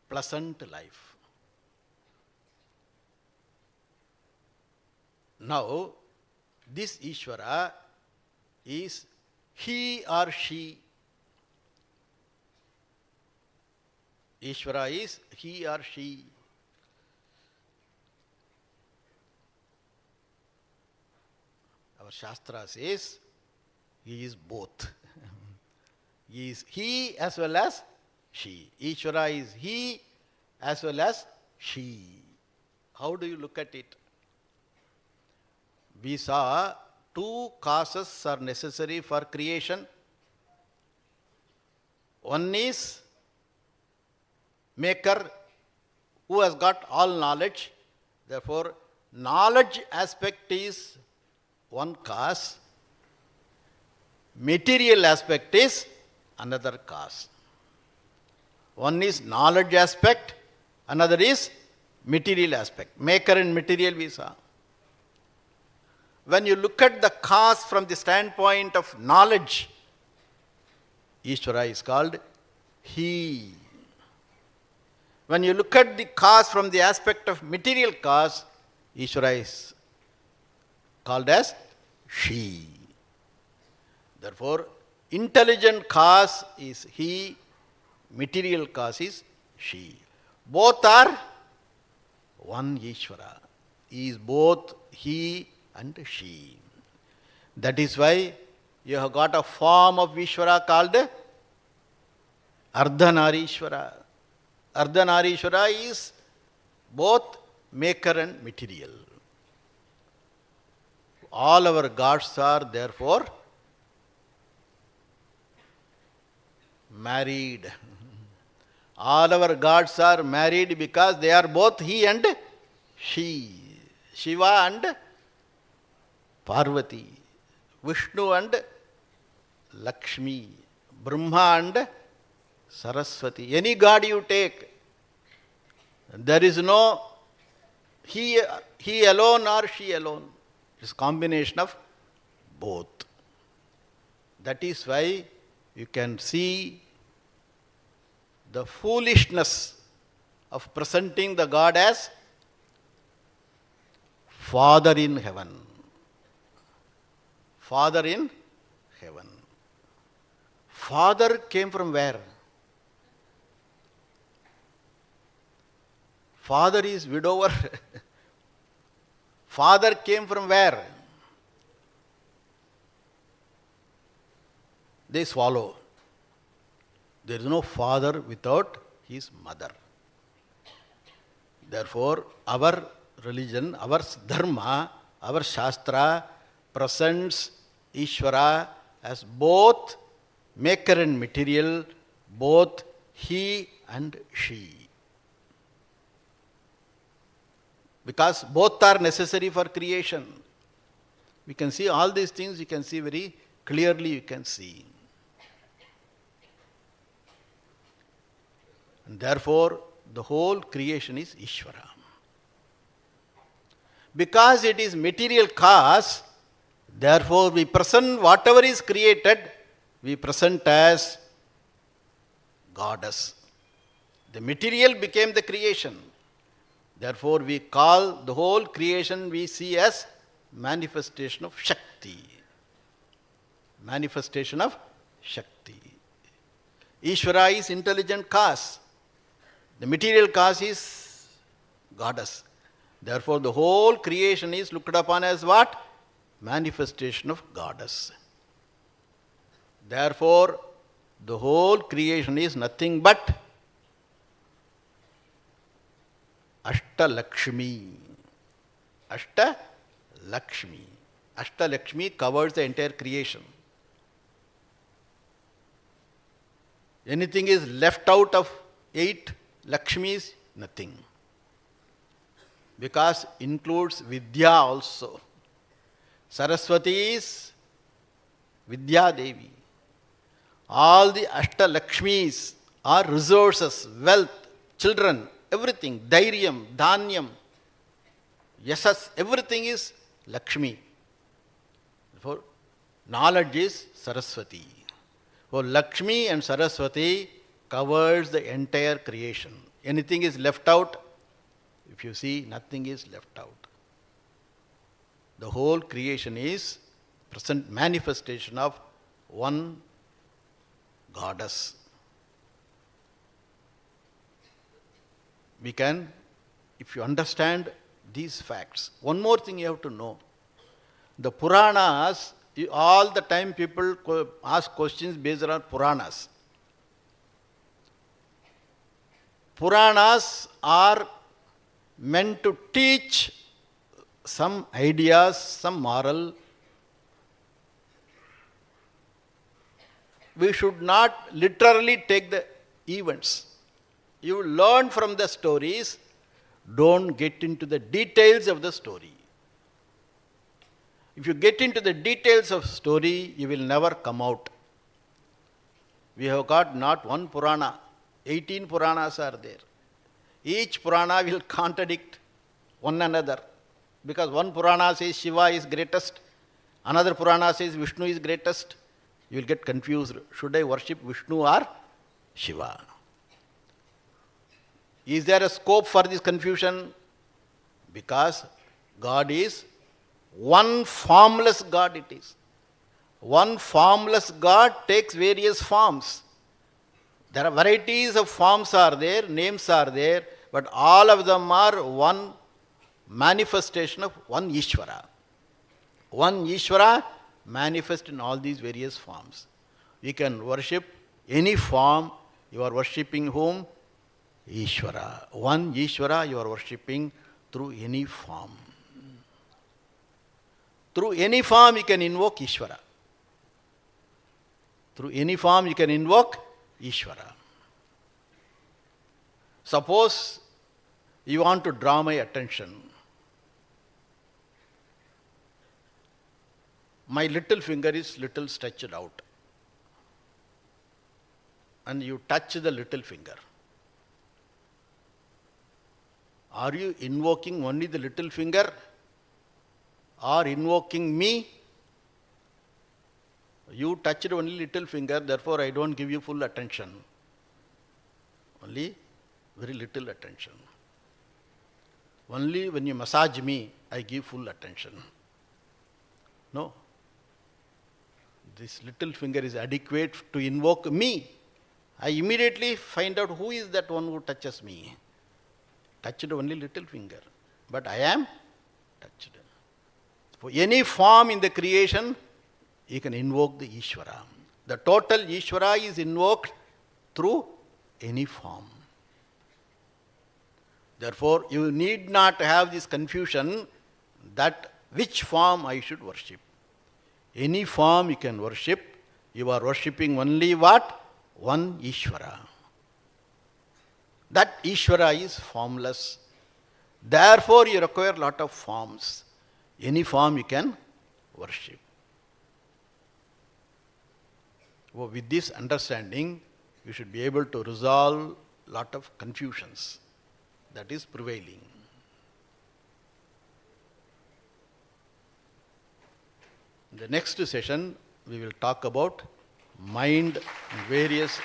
pleasant life. Now, this Ishvara is he or she. Ishvara is he or she. Our Shastra says he is both. He is he as well as she. Ishvara is he as well as she. How do you look at it? We saw two causes are necessary for creation. One is maker who has got all knowledge. Therefore, knowledge aspect is one cause. Material aspect is another cause. One is knowledge aspect, another is material aspect. Maker and material we saw. When you look at the cause from the standpoint of knowledge, Ishwara is called He. When you look at the cause from the aspect of material cause, Ishwara is called as She. Therefore, intelligent cause is He, material cause is She. Both are one Ishwara. He is both He and She. That is why you have got a form of Ishwara called Ardhanarishwara. Ardhanarishwara is both maker and material. All our gods are therefore married. All our gods are married because they are both He and She. Shiva and Parvati. Vishnu and Lakshmi. Brahma and Saraswati. Any god you take, there is no he alone or she alone. It's a combination of both. That is why you can see the foolishness of presenting the God as Father in heaven. Father in heaven. Father came from where? Father is widower. Father came from where? They swallow. There is no father without his mother. Therefore, our religion, our dharma, our shastra presents Ishwara as both maker and material, both he and she. Because both are necessary for creation. We can see all these things, you can see very clearly, you can see. And therefore, the whole creation is Ishwara. Because it is material cause, therefore we present whatever is created, we present as goddess. The material became the creation. Therefore we call the whole creation we see as manifestation of Shakti. Manifestation of Shakti. Ishvara is intelligent cause. The material cause is goddess. Therefore the whole creation is looked upon as what? Manifestation of goddess. Therefore the whole creation is nothing but Ashtalakshmi. Ashtalakshmi. Ashtalakshmi covers the entire creation. Anything is left out of 8 Lakshmis, nothing. Because includes Vidya also. Saraswati is Vidya Devi. All the Ashtalakshmis are resources, wealth, children, everything, Dhairyam, Dhanyam, Yasas, everything is Lakshmi. Therefore, knowledge is Saraswati. For Lakshmi and Saraswati covers the entire creation. Anything is left out, if you see, nothing is left out. The whole creation is present manifestation of one goddess. We can, if you understand these facts, one more thing you have to know. The Puranas, all the time people ask questions based on Puranas. Puranas are meant to teach some ideas, some moral we should not literally take the events. You learn from the stories, don't get into the details of the story. If you get into the details of story, you will never come out. We have got not one Purana, 18 Puranas are there. Each Purana will contradict one another. Because one Purana says Shiva is greatest, another Purana says Vishnu is greatest. You will get confused. Should I worship Vishnu or Shiva? Is there a scope for this confusion? Because God is one formless God it is. One formless God takes various forms. There are varieties of forms are there, names are there, but all of them are one manifestation of one Ishwara. One Ishwara manifest in all these various forms. You can worship any form, you are worshipping whom? Ishwara. One Ishwara you are worshipping through any form. Through any form you can invoke Ishwara. Through any form you can invoke Ishwara. Suppose you want to draw my attention. My little finger is little stretched out. And you touch the little finger. Are you invoking only the little finger or invoking me? You touched only little finger, therefore I don't give you full attention. Only very little attention. Only when you massage me, I give full attention. No. This little finger is adequate to invoke me. I immediately find out who is that one who touches me. Touched only little finger, but I am touched. For any form in the creation, you can invoke the Ishwara. The total Ishwara is invoked through any form. Therefore, you need not have this confusion that which form I should worship. Any form you can worship, you are worshipping only what? One Ishwara. That Ishwara is formless. Therefore, you require a lot of forms. Any form you can worship. With this understanding, you should be able to resolve a lot of confusions that is prevailing. In the next session, we will talk about mind and various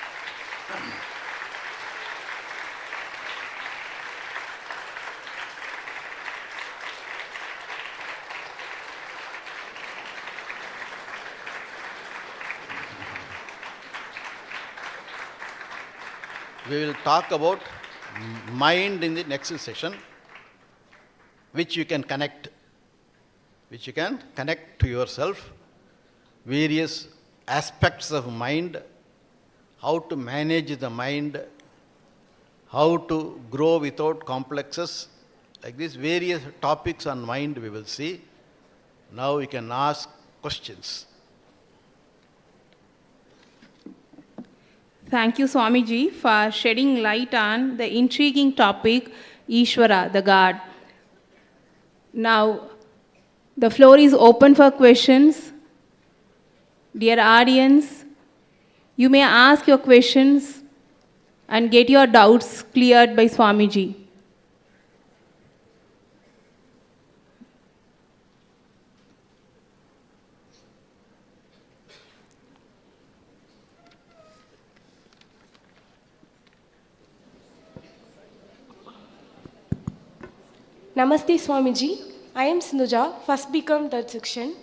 we will talk about mind in the next session, which you can connect to yourself, various aspects of mind, how to manage the mind, how to grow without complexes. Like this, various topics on mind we will see. Now we can ask questions. Thank you, Swamiji, for shedding light on the intriguing topic, Ishwara, the God. Now, the floor is open for questions. Dear audience, you may ask your questions and get your doubts cleared by Swamiji. Namaste Swamiji, I am Sinuja, first become third section.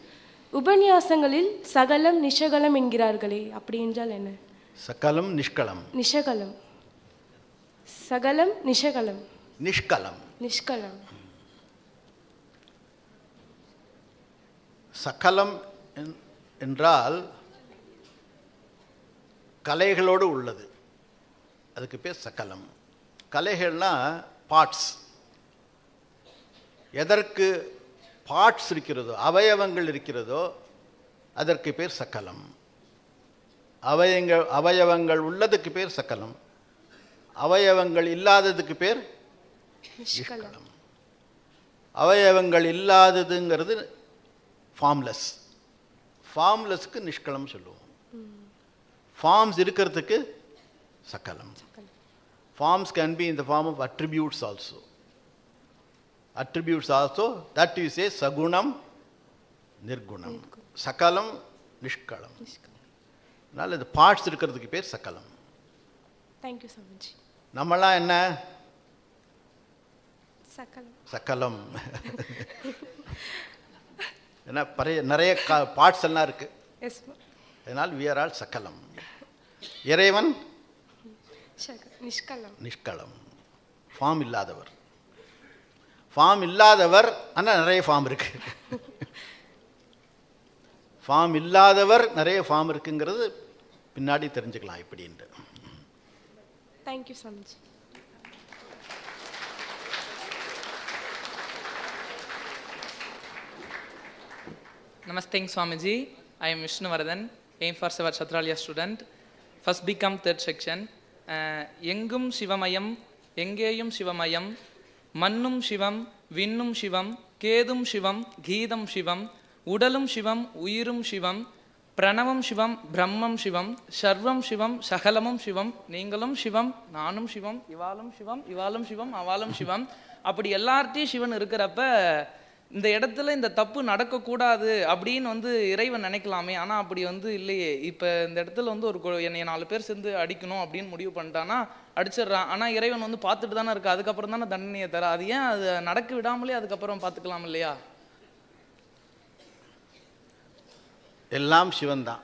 உபன்யாசங்களில் சகலம் நிஷகலம் என்கிறார்களே, அப்படி என்றால் என்ன? சகலம் நிஷ்கலம். நிஷகலம். சகலம் நிஷகலம். நிஷ்கலம். நிஷ்கலம். சகலம் என்றால் கலைகளோடு உள்ளது. அதுக்கு பேர் சகலம். கலைகள்னா பார்ட்ஸ். எதற்கு பார்ட்ஸ் இருக்கிறதோ, அவயவங்கள் இருக்கிறதோ, அதற்கு பேர் சகலம். அவயவங்கள் உள்ளதுக்கு பேர் சகலம், அவயவங்கள் இல்லாததுக்கு பேர் நிஷ்கலம். அவயவங்கள் இல்லாததுங்கிறது ஃபார்ம்லெஸ், ஃபார்ம்லெஸ்க்கு நிஷ்கலம் சொல்லுவோம். ஃபார்ம்ஸ் இருக்கிறதுக்கு சகலம். Forms can be in the form of attributes also. Attributes also, that you say sagunam nirgunam, sakalam nishkalam. அதனால் இந்த பார்ட்ஸ் இருக்கிறதுக்கு பேர் சகலம். தேங்க்யூ சாமிஜி. நம்மளாம் என்ன சகலம் சகலம் ஏன்னா நிறைய பார்ட்ஸ் எல்லாம் இருக்கு. அதனால் we are all சகலம். இறைவன் நிஷ்கலம், நிஷ்கலம், ஃபார்ம் இல்லாதவர். ஃபார்ம் இல்லாதவர் ஆனால் நிறைய ஃபார்ம் இருக்கு. ஃபார்ம் இல்லாதவர் நிறைய ஃபார்ம் இருக்குங்கிறது பின்னாடி தெரிஞ்சுக்கலாம் இப்படின்ட்டு. Thank you Swamiji. Namaste Swamiji, I am Ishwara, aim for Seva Kshatralya student. First become third section. Engum Shivamayam, Engeyum Shivamayam, Mannum Shivam, Vinnum Shivam, Kedum Shivam, Geedam Shivam, Udalum Shivam, Uyirum Shivam, Pranavam Shivam, Brahmam Shivam, Sharvam Shivam, Sakalamam Shivam, Ningalam Shivam, Nanum Shivam, Ivalam Shivam, Ivalam Shivam, Avalam Shivam. அப்படி எல்லார்ட்டையும் சிவன் இருக்கிறப்ப இந்த இடத்துல இந்த தப்பு நடக்கக்கூடாது அப்படின்னு வந்து இறைவன் நினைக்கலாமே. ஆனால் அப்படி வந்து இல்லையே. இப்போ இந்த இடத்துல வந்து என்னை 4 பேர் சேர்ந்து அடிக்கணும் அப்படின்னு முடிவு பண்ணிட்டான்னா அடிச்சிடுறான். ஆனால் இறைவன் வந்து பார்த்துட்டு தானே இருக்கு, அதுக்கப்புறம் தானே தண்டனையை தர. அது ஏன் அது நடக்க விடாமலே அதுக்கப்புறம் பார்த்துக்கலாம் இல்லையா? எல்லாம் சிவன் தான்,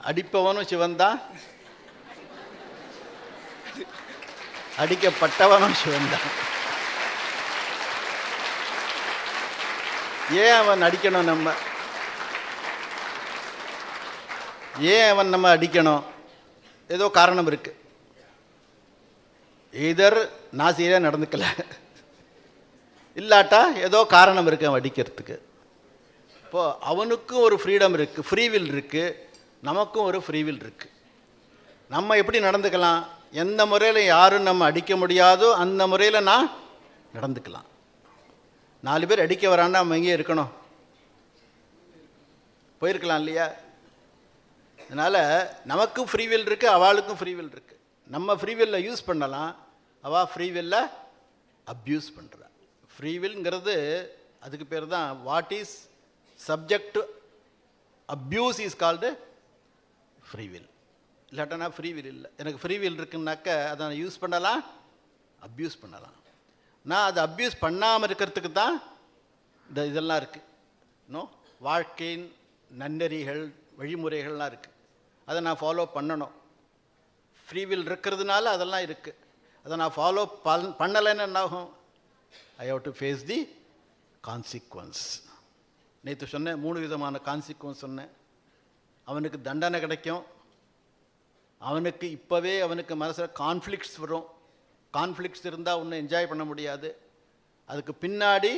அடிப்பவனும் சிவன் தான், அடிக்கப்பட்டவனும் சிவன் தான். ஏன் அவன் அடிக்கணும்? ஏன் அவன் நம்ம அடிக்கணும்? ஏதோ காரணம் இருக்கு. எதர் நான் சரியாக நடந்துக்கல, இல்லாட்டா ஏதோ காரணம் இருக்கு அவன் அடிக்கிறதுக்கு. இப்போ அவனுக்கும் ஒரு ஃப்ரீடம் இருக்கு, ஃப்ரீவில் இருக்கு, நமக்கும் ஒரு ஃப்ரீவில் இருக்கு. நம்ம எப்படி நடந்துக்கலாம்? எந்த முறையில் யாரும் நம்ம அடிக்க முடியாதோ அந்த முறையில் நான் நடந்துக்கலாம். 4 பேர் அடிக்க வரான்னா நம்ம எங்கேயே இருக்கணும், போயிருக்கலாம் இல்லையா? அதனால் நமக்கும் ஃப்ரீவில் இருக்குது, அவளுக்கும் ஃப்ரீவில் இருக்குது. நம்ம ஃப்ரீவில்லை யூஸ் பண்ணலாம், அவள் ஃப்ரீவில்லை அப்யூஸ் பண்ணுறா. ஃப்ரீவில்ங்கிறது அதுக்கு பேர் தான் what is subject to abuse is called free will. இல்லாட்டனா ஃப்ரீவில் இல்லை. எனக்கு ஃப்ரீவில் இருக்குன்னாக்க அதை நான் யூஸ் பண்ணலாம், அப்யூஸ் பண்ணலாம். நான் அதை அப்யூஸ் பண்ணாமல் இருக்கிறதுக்கு தான் இந்த இதெல்லாம் இருக்குது. இன்னும் வாழ்க்கையின் நன்னெறிகள் வழிமுறைகள்லாம் இருக்குது, அதை நான் ஃபாலோ பண்ணணும். ஃப்ரீவில் இருக்கிறதுனால அதெல்லாம் இருக்குது. அதை நான் ஃபாலோ பண்ணலைன்னு என்ன ஆகும்? I have to face the consequence. நேற்று சொன்னேன் 3 விதமான கான்சிக்வன்ஸ் சொன்னேன். அவனுக்கு தண்டனை கிடைக்கும், அவனுக்கு இப்போவே அவனுக்கு மனசில் கான்ஃப்ளிக்ட்ஸ் வரும். கான்ஃப்ளிக்ட்ஸ் இருந்தால் ஒன்றும் என்ஜாய் பண்ண முடியாது. அதுக்கு பின்னாடி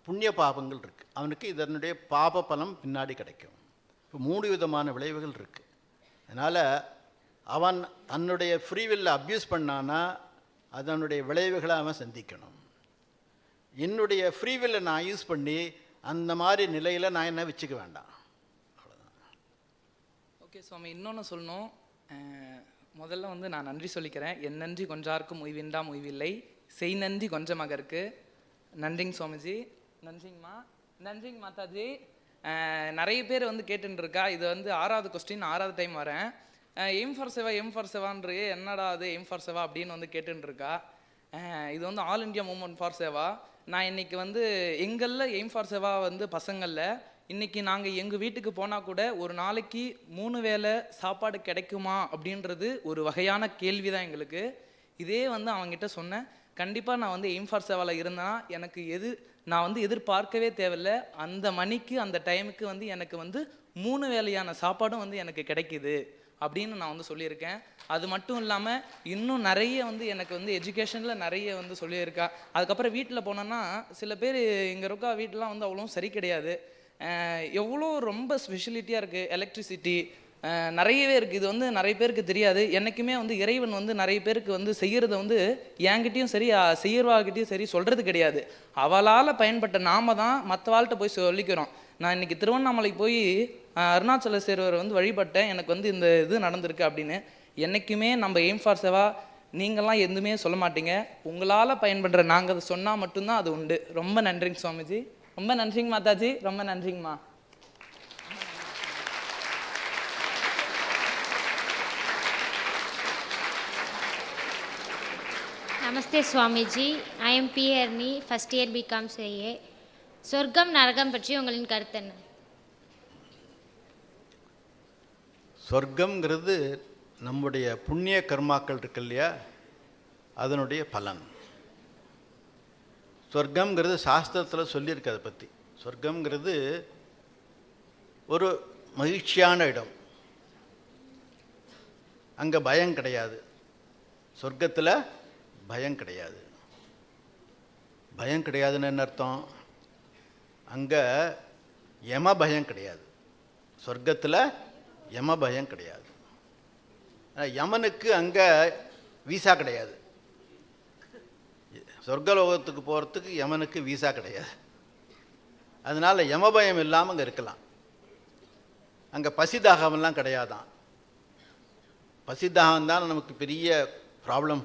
புண்ணிய பாபங்கள் இருக்குது, அவனுக்கு இதனுடைய பாப பலம் பின்னாடி கிடைக்கும். இப்போ 3 விதமான விளைவுகள் இருக்குது. அதனால் அவன் தன்னுடைய ஃப்ரீவில்லை அப்யூஸ் பண்ணானா அதனுடைய விளைவுகளை அவன் சந்திக்கணும். என்னுடைய ஃப்ரீவில்லை நான் யூஸ் பண்ணி அந்த மாதிரி நிலையில் நான் என்ன வச்சுக்க வேண்டாம். அவ்வளோதான். ஓகே சுவாமி, இன்னொன்று சொல்லணும். முதல்ல வந்து நான் நன்றி சொல்லிக்கிறேன். என் நன்றி கொஞ்சாருக்கும் உய்வின்றாம் உய்வில்லை, செய் நன்றி கொஞ்சமாக இருக்கு. நன்றிங்க சுவாமிஜி. நன்றிங்கம்மா. நன்றிங்க மாதாஜி. நிறைய பேர் வந்து கேட்டுன்னு இருக்கா. இது வந்து 6வது கொஸ்டின், 6வது டைம் வரேன். Aim for seven aim for செவான்று என்னடா அது எய்ம் ஃபார் செவா அப்படின்னு வந்து கேட்டுன்னு இருக்கா. இது வந்து all India movement for schwa. நான் இன்னைக்கு வந்து எங்களில் எய்ம் ஃபார் செவா வந்து பசங்களில் இன்றைக்கி நாங்கள் எங்கள் வீட்டுக்கு போனால் கூட ஒரு நாளைக்கு 3 வேளை சாப்பாடு கிடைக்குமா அப்படின்றது ஒரு வகையான கேள்வி தான் எங்களுக்கு. இதே வந்து அவங்ககிட்ட சொன்னேன், கண்டிப்பாக நான் வந்து எய்ம் ஃபார் செவாவில் இருந்தேன்னா எனக்கு நான் வந்து எதிர்பார்க்கவே தேவையில்லை, அந்த மணிக்கு அந்த டைமுக்கு வந்து எனக்கு வந்து 3 வேளையான சாப்பாடும் வந்து எனக்கு கிடைக்கிது அப்படின்னு நான் வந்து சொல்லியிருக்கேன். அது மட்டும் இல்லாமல் இன்னும் நிறைய வந்து எனக்கு வந்து எஜுகேஷனில் நிறைய வந்து சொல்லியிருக்கா. அதுக்கப்புறம் வீட்டில் போனோன்னா சில பேர் இங்கே இருக்கா வீட்டிலாம் வந்து அவ்வளோ சரி கிடையாது. எவ்வளோ ரொம்ப ஸ்பெஷலிட்டியாக இருக்குது. எலக்ட்ரிசிட்டி நிறையவே இருக்குது. இது வந்து நிறைய பேருக்கு தெரியாது. என்றைக்குமே வந்து இறைவன் வந்து நிறைய பேருக்கு வந்து செய்கிறத வந்து என்கிட்டையும் சரி செய்கிறவாகிட்டையும் சரி சொல்கிறது கிடையாது. அவளால் பயன்பட்ட நாம தான் மற்றவாள்கிட்ட போய் சொல்லிக்கிறோம். நான் இன்றைக்கி திருவண்ணாமலைக்கு போய் அருணாச்சலேஸ்வரர் வந்து வழிபட்டேன், எனக்கு வந்து இந்த இது நடந்திருக்கு அப்படின்னு. என்றைக்குமே நம்ம எய்ம் ஃபார் செவா நீங்கள்லாம் எதுவுமே சொல்ல மாட்டீங்க. உங்களால் பயன்படுற நாங்கள் அதை சொன்னால் மட்டும்தான் அது உண்டு. ரொம்ப நன்றிங்க சுவாமிஜி. ரொம்ப நன்றிங்க மாதாஜி. ரொம்ப நன்றிங்கம்மா. நமஸ்தே Swamiji. I am B Harni, first year BCom செய்ய. சொர்க்கம் நரகம் பற்றி உங்களின் கருத்து என்ன? சொர்க்கம்ங்கிறது நம்முடைய புண்ணிய கர்மாக்கள் இருக்கு இல்லையா, அதனுடைய பலன். சொர்க்கம்ங்கிறது சாஸ்திரத்தில் சொல்லியிருக்கு. அதை பற்றி சொர்க்கம்ங்கிறது ஒரு மகிழ்ச்சியான இடம். அங்கே பயம் கிடையாது. சொர்க்கத்தில் பயம் கிடையாது. பயம் கிடையாதுன்னு என்ன அர்த்தம்? அங்கே யம பயம் கிடையாது. சொர்க்கத்தில் யம பயம் கிடையாது. யமனுக்கு அங்கே வீசா கிடையாது. சொர்க்கலோகத்துக்கு போகிறதுக்கு யமனுக்கு வீசா கிடையாது. அதனால் யம பயம் இல்லாமல் அங்கே இருக்கலாம். அங்கே பசிதாகமெல்லாம் கிடையாதான். பசிதாகம் தான் நமக்கு பெரிய ப்ராப்ளம்.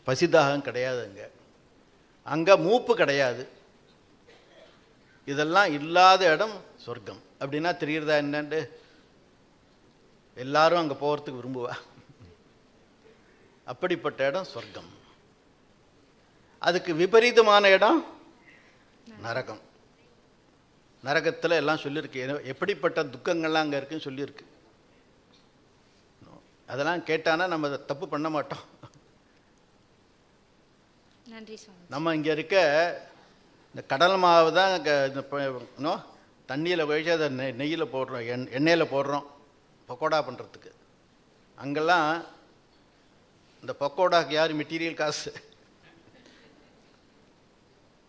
பசிதாகம் கிடையாது அங்கே. அங்கே மூப்பு கிடையாது. இதெல்லாம் இல்லாத இடம் சொர்க்கம். அப்படின்னா தெரிகிறதா என்னண்டு? எல்லாரும் அங்கே போகிறதுக்கு விரும்புவா. அப்படிப்பட்ட இடம் சொர்க்கம். அதுக்கு விபரீதமான இடம் நரகம். நரகத்தில் எல்லாம் சொல்லியிருக்கு. எப்படிப்பட்ட துக்கங்கள்லாம் அங்கே இருக்குன்னு சொல்லியிருக்கு. அதெல்லாம் கேட்டானா நம்ம தப்பு பண்ண மாட்டோம். நன்றி சுவாமி. நம்ம இங்கே இருக்க இந்த கடல் மாவு தான் தண்ணியில் கழிச்சு அதை நெய்யில் போடுறோம், எண்ணெயில் போடுறோம் பக்கோடா பண்ணுறதுக்கு. அங்கெல்லாம் இந்த பக்கோடாக்கு யார் மெட்டீரியல் காசு?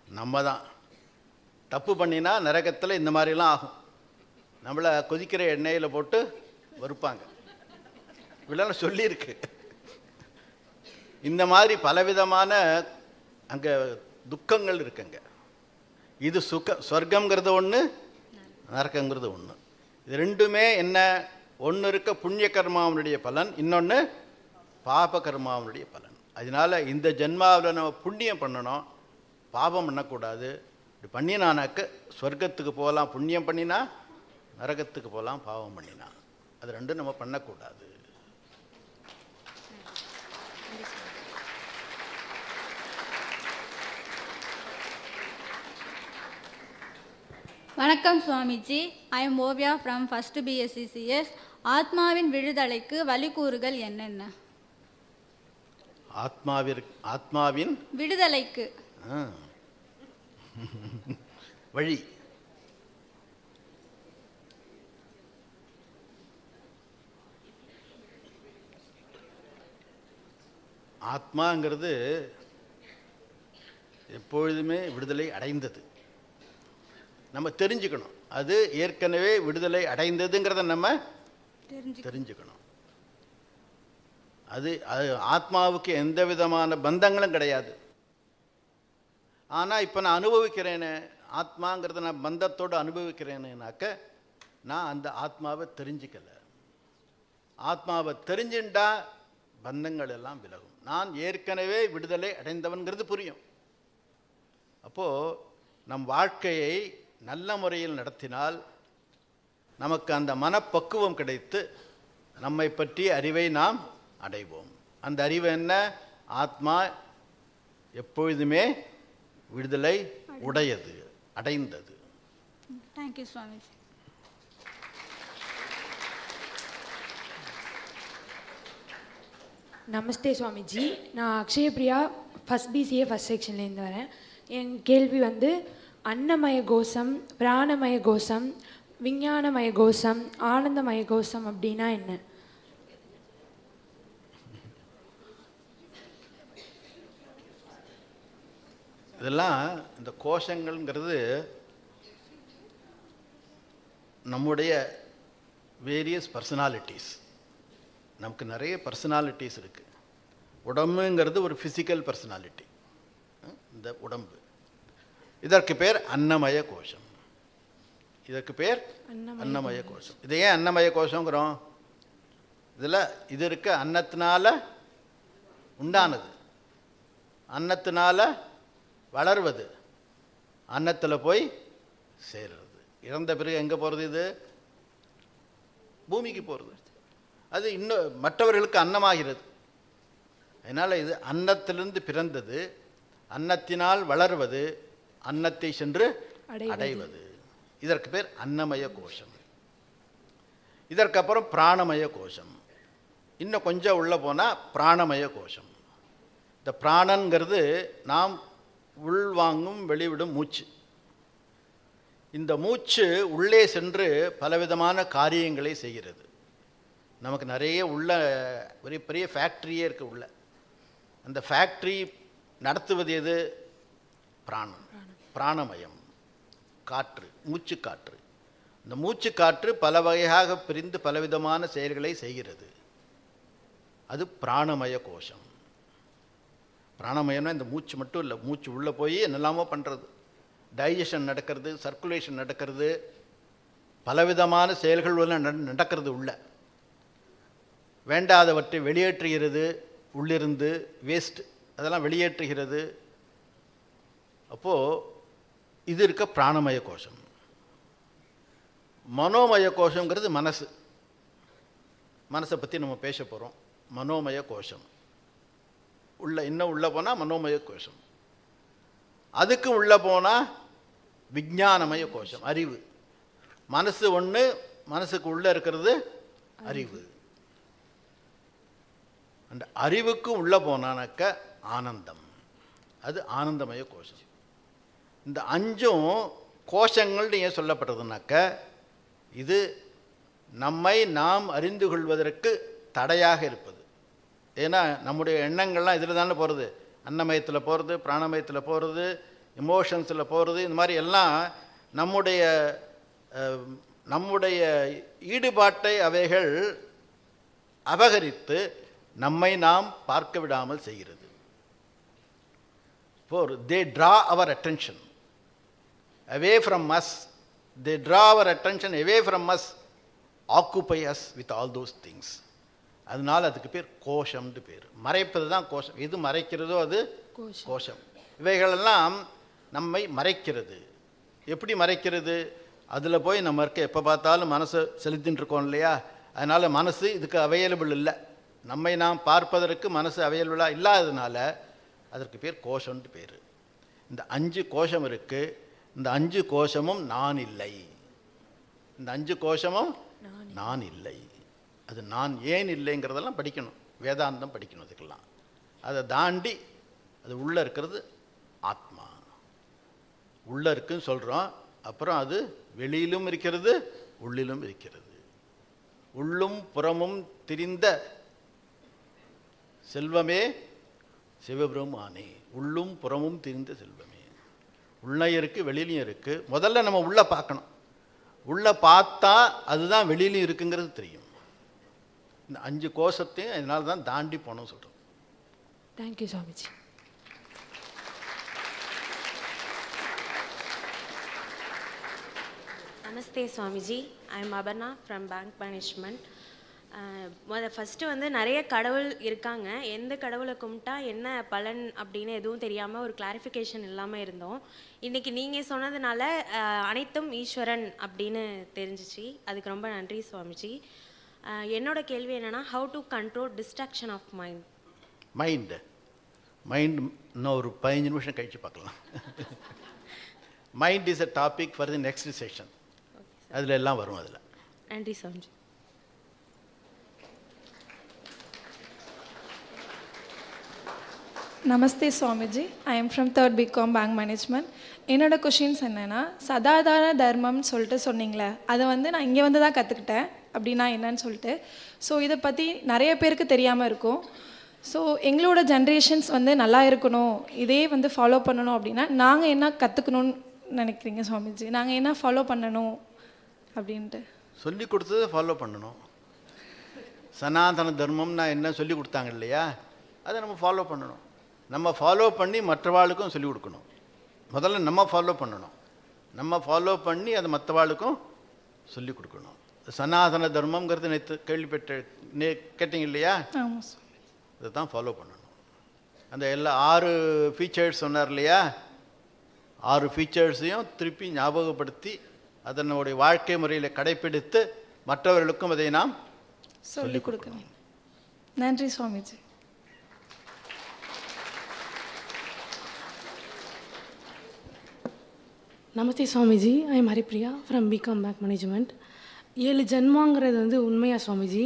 நம்ம தான். தப்பு பண்ணினா நரகத்தில் இந்த மாதிரிலாம் ஆகும். நம்மளை கொதிக்கிற எண்ணெயில் போட்டு வறுப்பாங்க. இப்படிலாம் சொல்லியிருக்கு. இந்த மாதிரி பலவிதமான அங்கே துக்கங்கள் இருக்குங்க. இது சொர்க்கங்கிறது ஒன்று, நரக்கங்கிறது ஒன்று. இது ரெண்டுமே என்ன? ஒன்று இருக்க புண்ணிய கர்மாவனுடைய பலன், இன்னொன்று பாப கர்மாவனுடைய பலன். அதனால் இந்த ஜென்மாவில் நம்ம புண்ணியம் பண்ணணும், பாபம் பண்ணக்கூடாது. இப்படி பண்ணினானாக்க சொர்க்கத்துக்கு போகலாம். புண்ணியம் பண்ணினா நரகத்துக்கு போகலாம், பாவம் பண்ணினா. அது ரெண்டும் நம்ம பண்ணக்கூடாது. வணக்கம் Swamiji. I M Oviya from first BSc-CS. ஆத்மாவின் விடுதலைக்கு வழிகூறுகள் என்னென்ன? ஆத்மாவின் விடுதலைக்கு வழி. ஆத்மாங்கிறது எப்பொழுதுமே விடுதலை அடைந்தது. நம்ம தெரிஞ்சுக்கணும். அது ஏற்கனவே விடுதலை அடைந்ததுங்கிறத நம்ம தெரிஞ்சுக்கணும். அது ஆத்மாவுக்கு எந்த விதமான பந்தங்களும் கிடையாது. ஆனால் இப்போ நான் அனுபவிக்கிறேன்னு, ஆத்மாங்கிறத நான் பந்தத்தோடு அனுபவிக்கிறேன்னாக்க நான் அந்த ஆத்மாவை தெரிஞ்சிக்கலை. ஆத்மாவை தெரிஞ்சுட்டா பந்தங்கள் எல்லாம் விலகும். நான் ஏற்கனவே விடுதலை அடைந்தவன்கிறது புரியும். அப்போது நம் வாழ்க்கையை நல்ல முறையில் நடத்தினால் நமக்கு அந்த மனப்பக்குவம் கிடைத்து நம்மை பற்றிய அறிவை நாம் அடைவோம். அந்த அறிவு என்ன? ஆத்மா எப்பொழுதுமே விடுதலை உடையது, அடைந்தது. தேங்க்யூ சுவாமிஜி. நமஸ்தே சுவாமிஜி. நான் அக்ஷயபிரியா ஃபஸ்ட் BCA ஃபஸ்ட் செக்ஷன்லேருந்து வரேன். என் கேள்வி வந்து அன்னமய கோஷம், பிராணமய கோஷம், விஞ்ஞானமய கோஷம், ஆனந்தமய கோஷம் அப்படின்னா என்ன? இதெல்லாம் இந்த கோஷங்கள்ங்கிறது நம்முடைய வேரியஸ் பர்சனாலிட்டிஸ், நமக்கு நிறைய பர்சனாலிட்டிஸ் இருக்குது. உடம்புங்கிறது ஒரு ஃபிசிக்கல் பர்சனாலிட்டி, இந்த உடம்பு. இதற்கு பேர் அன்னமய கோஷம். இதற்கு பேர் அன்னமய கோஷம். இது ஏன் அன்னமய கோஷங்கிறோம்? இதில் இது இருக்க அன்னத்தினால உண்டானது, அன்னத்தினால வளர்வது, அன்னத்தில் போய் சேர்றது. இறந்த பிறகு எங்கே போகிறது? இது பூமிக்கு போகிறது. அது இன்னும் மற்றவர்களுக்கு அன்னமாகிறது. அதனால் இது அன்னத்திலிருந்து பிறந்தது, அன்னத்தினால் வளர்வது, அன்னத்தை சென்று அடைவது. இதற்கு பேர் அன்னமய கோஷம். இதற்கப்புறம் பிராணமய கோஷம். இன்னும் கொஞ்சம் உள்ளே போனால் பிராணமய கோஷம். இந்த பிராணங்கிறது நாம் உள்வாங்கும் வெளிவிடும் மூச்சு. இந்த மூச்சு உள்ளே சென்று பலவிதமான காரியங்களை செய்கிறது. நமக்கு நிறைய உள்ள ஒரு பெரிய ஃபேக்ட்ரியே இருக்குது உள்ள. அந்த ஃபேக்ட்ரி நடத்துவது எது? பிராணம், பிராணமயம், காற்று, மூச்சு காற்று. இந்த மூச்சு காற்று பல வகையாக பிரிந்து பலவிதமான செயல்களை செய்கிறது. அது பிராணமய கோஷம். பிராணமயம்னா இந்த மூச்சு மட்டும் இல்லை, மூச்சு உள்ளே போய் என்னெல்லாமோ பண்ணுறது. டைஜஷன் நடக்கிறது, சர்க்குலேஷன் நடக்கிறது, பலவிதமான செயல்கள் நடக்கிறது உள்ள. வேண்டாதவற்றை வெளியேற்றுகிறது, உள்ளிருந்து வேஸ்ட் அதெல்லாம் வெளியேற்றுகிறது. அப்போது இது இருக்க பிராணமய கோஷம். மனோமய கோஷங்கிறது மனசு. மனசை பற்றி நம்ம பேச போகிறோம். மனோமய கோஷம் இன்னும் உள்ளே போனால் மனோமய கோஷம். அதுக்கு உள்ளே போனால் விஞ்ஞானமய கோஷம், அறிவு. மனசு ஒன்று, மனசுக்கு உள்ளே இருக்கிறது அறிவு. அந்த அறிவுக்கு உள்ளே போனானாக்க ஆனந்தம், அது ஆனந்தமய கோஷம். இந்த அஞ்சும் கோஷங்கள்னு ஏன் சொல்லப்படுறதுனாக்க, இது நம்மை நாம் அறிந்து கொள்வதற்கு தடையாக இருப்பது. ஏன்னா நம்முடைய எண்ணங்கள்லாம் இதில் தானே போகிறது. அன்னமயத்தில் போகிறது, பிராணமயத்தில் போகிறது, எமோஷன்ஸில் போகிறது. இந்த மாதிரி எல்லாம் நம்முடைய ஈடுபாட்டை அவைகள் அபகரித்து நம்மை நாம் பார்க்க விடாமல் செய்கிறது. They draw our attention away from us. They draw our attention away from us, occupy us with all those things. அதனால் அதுக்கு பேர் கோஷம்னு பேர். மறைப்பது தான் கோஷம். எது மறைக்கிறதோ அது கோஷம். இவைகளெல்லாம் நம்மை மறைக்கிறது. எப்படி மறைக்கிறது? அதில் போய் நம்ம இருக்க எப்போ பார்த்தாலும் மனசை செலுத்தின்னு இருக்கோம் இல்லையா? அதனால் மனசு இதுக்கு அவைலபிள் இல்லை. நம்மை நாம் பார்ப்பதற்கு மனசு அவைலபிளாக இல்லாததுனால அதற்கு பேர் கோஷம்னு பேர். இந்த 5 கோஷம் இருக்குது. இந்த 5 கோஷமும் நான் இல்லை. இந்த 5 கோஷமும் நான் இல்லை. அது நான் ஏன் இல்லைங்கிறதெல்லாம் படிக்கணும், வேதாந்தம் படிக்கணும். அதுக்கெல்லாம் அதை தாண்டி அது உள்ளே இருக்கிறது ஆத்மா. உள்ளே இருக்குன்னு சொல்கிறோம். அப்புறம் அது வெளியிலும் இருக்கிறது, உள்ளிலும் இருக்கிறது. உள்ளும் புறமும் திரிந்த செல்வமே சிவபெருமானே. உள்ளும் புறமும் திரிந்த செல்வமே. உள்ளே இருக்குது, வெளியிலையும் இருக்குது. முதல்ல நம்ம உள்ளே பார்க்கணும். உள்ளே பார்த்தா அதுதான் வெளியிலையும் இருக்குங்கிறது தெரியும். இந்த 5 கோஷத்தையும் அதனால தான் தாண்டி போனோம் சொல்கிறோம். தேங்க்யூ சுவாமிஜி. நமஸ்தே Swamiji. I M Aparna from bank management. First வந்து நிறைய கடவுள் இருக்காங்க. எந்த கடவுளை கும்பிட்டா என்ன பலன் அப்படின்னு எதுவும் தெரியாமல் ஒரு கிளாரிஃபிகேஷன் இல்லாமல் இருந்தோம். இன்றைக்கி நீங்கள் சொன்னதுனால அனைத்தும் ஈஸ்வரன் அப்படின்னு தெரிஞ்சிச்சு. அதுக்கு ரொம்ப நன்றி சுவாமிஜி. என்னோட கேள்வி என்னென்னா, how to control distraction of mind. இன்னும் ஒரு 15 நிமிஷம் கழித்து பார்க்கலாம். Mind is a topic for the next session. அதில் எல்லாம் வரும். அதில் நன்றி சுவாமிஜி. நமஸ்தே Swamiji. I am from 3rd BCom bank management. என்னோடய கொஷின்ஸ் என்னென்னா, சதாதார தர்மம்னு சொல்லிட்டு சொன்னீங்களே, அதை வந்து நான் இங்கே வந்து தான் கற்றுக்கிட்டேன் அப்படின்னா என்னன்னு சொல்லிட்டு. ஸோ இதை பற்றி நிறைய பேருக்கு தெரியாமல் இருக்கும். ஸோ எங்களோட ஜென்ரேஷன்ஸ் வந்து நல்லா இருக்கணும், இதே வந்து ஃபாலோ பண்ணணும் அப்படின்னா நாங்கள் என்ன கற்றுக்கணும்னு நினைக்கிறீங்க சுவாமிஜி? நாங்கள் என்ன ஃபாலோ பண்ணணும்? அப்படின்ட்டு. சொல்லி கொடுத்ததை ஃபாலோ பண்ணணும். சனாதன தர்மம்னா என்ன சொல்லி கொடுத்தாங்க இல்லையா, அதை நம்ம ஃபாலோ பண்ணணும். நம்ம ஃபாலோ பண்ணி மற்றவாளுக்கும் சொல்லிக் கொடுக்கணும். முதல்ல நம்ம ஃபாலோ பண்ணணும், நம்ம ஃபாலோ பண்ணி அதை மற்றவாளுக்கும் சொல்லிக் கொடுக்கணும். சனாதன தர்மங்கிறது நேற்று கேள்விப்பட்ட கேட்டிங்க இல்லையா, ஆமாம் சார். இதை தான் ஃபாலோ பண்ணணும். அந்த எல்லா 6 ஃபீச்சர்ஸ் சொன்னார் இல்லையா, 6 ஃபீச்சர்ஸையும் திருப்பி ஞாபகப்படுத்தி அதனுடைய வாழ்க்கை முறையில் கடைப்பிடித்து மற்றவர்களுக்கும் அதை நாம் சொல்லிக் கொடுக்கணும். நன்றி சுவாமிஜி. நமஸ்தே Swamiji, I am Haripriya from BCom bank management. 7 ஜென்மங்கிறது வந்து உண்மையா சுவாமிஜி?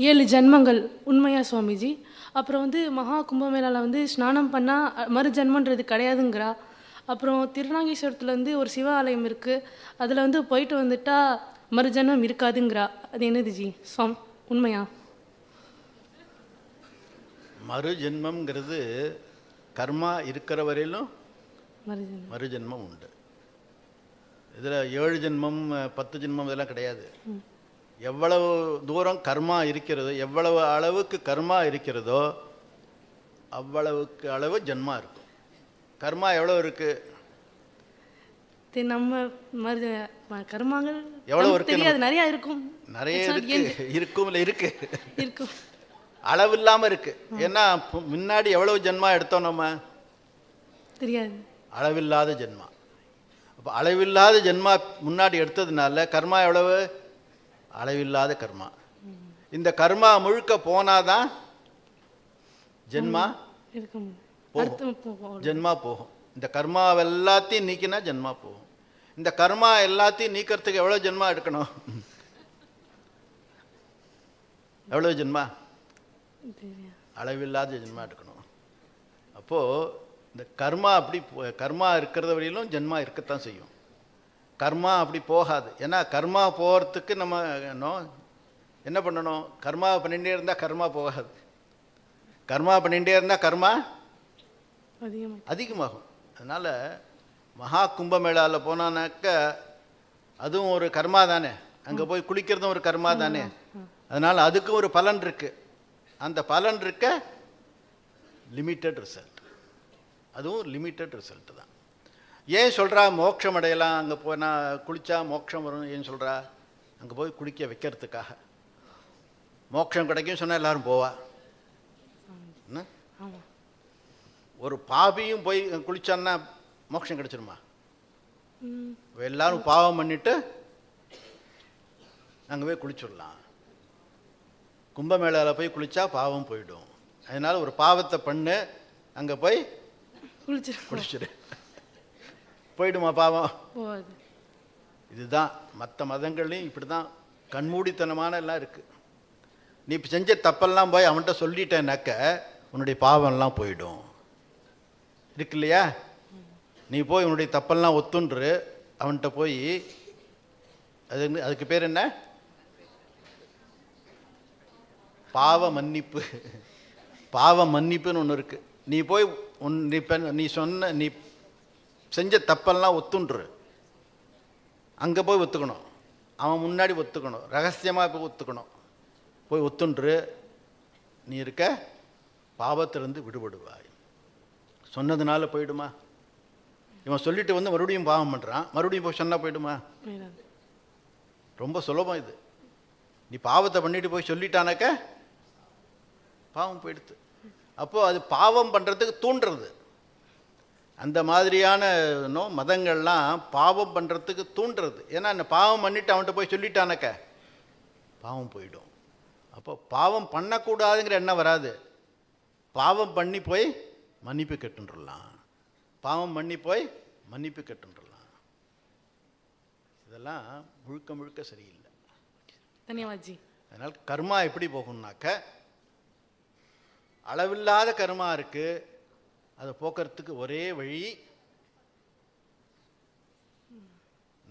7 ஜென்மங்கள் உண்மையா சுவாமிஜி? அப்புறம் வந்து மகா கும்பமேளாவில் வந்து ஸ்நானம் பண்ணால் மறு ஜென்மன்றது கிடையாதுங்கிறா. அப்புறம் திருநாகேஸ்வரத்தில் வந்து ஒரு சிவ ஆலயம் இருக்குது, அதில் வந்து போயிட்டு வந்துட்டா மறு ஜென்மம் இருக்காதுங்கிறா. அது என்னது ஜி உண்மையா? மறு ஜென்மங்கிறது கர்மா இருக்கிற வரையிலும் மறுஜென்மம் மறு ஜென்மம் உண்டு. இதில் 7 ஜென்மம் 10 ஜென்மம் இதெல்லாம் கிடையாது. எவ்வளவு தூரம் கர்மா இருக்கிறதோ, எவ்வளவு அளவுக்கு கர்மா இருக்கிறதோ அவ்வளவுக்கு அளவு ஜென்மா இருக்கும். கர்மா எவ்வளோ இருக்குது? நம்ம கர்மாங்கள் எவ்வளோ இருக்கு? தெரியாது, நிறையா இருக்கும். நிறைய இருக்கு, இருக்கும் இல்லை இருக்கு, இருக்கும், அளவு இல்லாமல் இருக்கு. ஏன்னா முன்னாடி எவ்வளவு ஜென்மா எடுத்தோம் நம்ம தெரியாது, அளவில்லாத ஜென்மா. அப்போ அளவில்லாத ஜென்மா முன்னாடி எடுத்ததுனால கர்மா எவ்வளவு? அளவில்லாத கர்மா. இந்த கர்மா முழுக்க போனாதான் ஜென்மா போகும், ஜென்மா போகும். இந்த கர்மா எல்லாத்தையும் நீக்கினா ஜென்மா போகும். இந்த கர்மா எல்லாத்தையும் நீக்கிறதுக்கு எவ்வளோ ஜென்மா எடுக்கணும்? எவ்வளோ ஜென்மா? அளவில்லாத ஜென்மா எடுக்கணும். அப்போது இந்த கர்மா அப்படி கர்மா இருக்கிறத வரையிலும் ஜென்மா இருக்கத்தான் செய்யும். கர்மா அப்படி போகாது. ஏன்னா கர்மா போகிறதுக்கு நம்ம என்ன பண்ணணும்? கர்மா பண்ணிகிட்டே இருந்தால் கர்மா போகாது. கர்மா பண்ணிகிட்டே இருந்தால் கர்மா அதிகமாகும். அதனால் மகா கும்பமேளாவில் போனானாக்க அதுவும் ஒரு கர்மா தானே, அங்கே போய் குளிக்கிறதும் ஒரு கர்மா தானே. அதனால் அதுக்கும் ஒரு பலன் இருக்குது. அந்த பலன் இருக்க லிமிட்டட் ரிசல்ட், அதுவும் லிமிட்டட் ரிசல்ட் தான். ஏன் சொல்கிறா மோட்சம் அடையலாம், அங்கே போனால் குளித்தா மோட்சம் வரும் ஏன் சொல்கிறா? அங்கே போய் குளிக்க வைக்கிறதுக்காக. மோட்சம் கிடைக்கும் சொன்னால் எல்லாரும் போவா. ஒரு பாபியும் போய் குளிச்சான்னா மோட்சம் கிடைச்சிருமா? எல்லாரும் பாவம் பண்ணிட்டு அங்கே போய் குளிச்சுடலாம். கும்பமேளாவில் போய் குளித்தா பாவம் போயிடும். அதனால் ஒரு பாவத்தை பண்ணு, அங்கே போய் குளிச்சிடு, போயிடுமா பாவம்? இதுதான் மற்ற மதங்கள்லையும் இப்படி தான் கண்மூடித்தனமான எல்லாம் இருக்குது. நீ இப்போ செஞ்ச தப்பெல்லாம் போய் அவன்கிட்ட சொல்லிட்டேனாக்க உன்னுடைய பாவம்லாம் போயிடும். இருக்கு இல்லையா? நீ போய் உன்னுடைய தப்பெல்லாம் ஒத்துன்று அவன்கிட்ட போய் அதுக்கு பேர் என்ன? பாவ மன்னிப்பு. பாவ மன்னிப்புன்னு ஒன்று இருக்குது. நீ போய் நீ செஞ்ச தப்பெல்லாம் ஒத்துன்று அங்கே போய் ஒத்துக்கணும். அவன் முன்னாடி ஒத்துக்கணும், ரகசியமாக போய் ஒத்துக்கணும். போய் ஒத்துன்று நீ இருக்க பாவத்திலிருந்து விடுபடுவாய். சொன்னதுனால போயிடுமா? இவன் சொல்லிட்டு வந்து மறுபடியும் பாவம் பண்ணுறான், மறுபடியும் போய் சொன்னால் போயிடுமா? ரொம்ப சுலபம் இது. நீ பாவத்தை பண்ணிட்டு போய் சொல்லிட்டானாக்க பாவம் போயிடுது. அப்போது அது பாவம் பண்ணுறதுக்கு தூண்டுறது. அந்த மாதிரியான மதங்கள்லாம் பாவம் பண்ணுறதுக்கு தூண்டுறது. ஏன்னா அந்த பாவம் பண்ணிவிட்டு அவன்கிட்ட போய் சொல்லிட்டானாக்க பாவம் போயிடும். அப்போ பாவம் பண்ணக்கூடாதுங்கிற எண்ணம் வராது. பாவம் பண்ணி போய் மன்னிப்பு கேட்டுடலாம், பாவம் பண்ணி போய் மன்னிப்பு கேட்டுடலாம். இதெல்லாம் முழுக்க முழுக்க சரியில்லை. தன்யவாத்ஜி. அதனால் கர்மா எப்படி போகும்னாக்க அளவில்லாத கர்மா இருக்குது. அதை போக்குறதுக்கு ஒரே வழி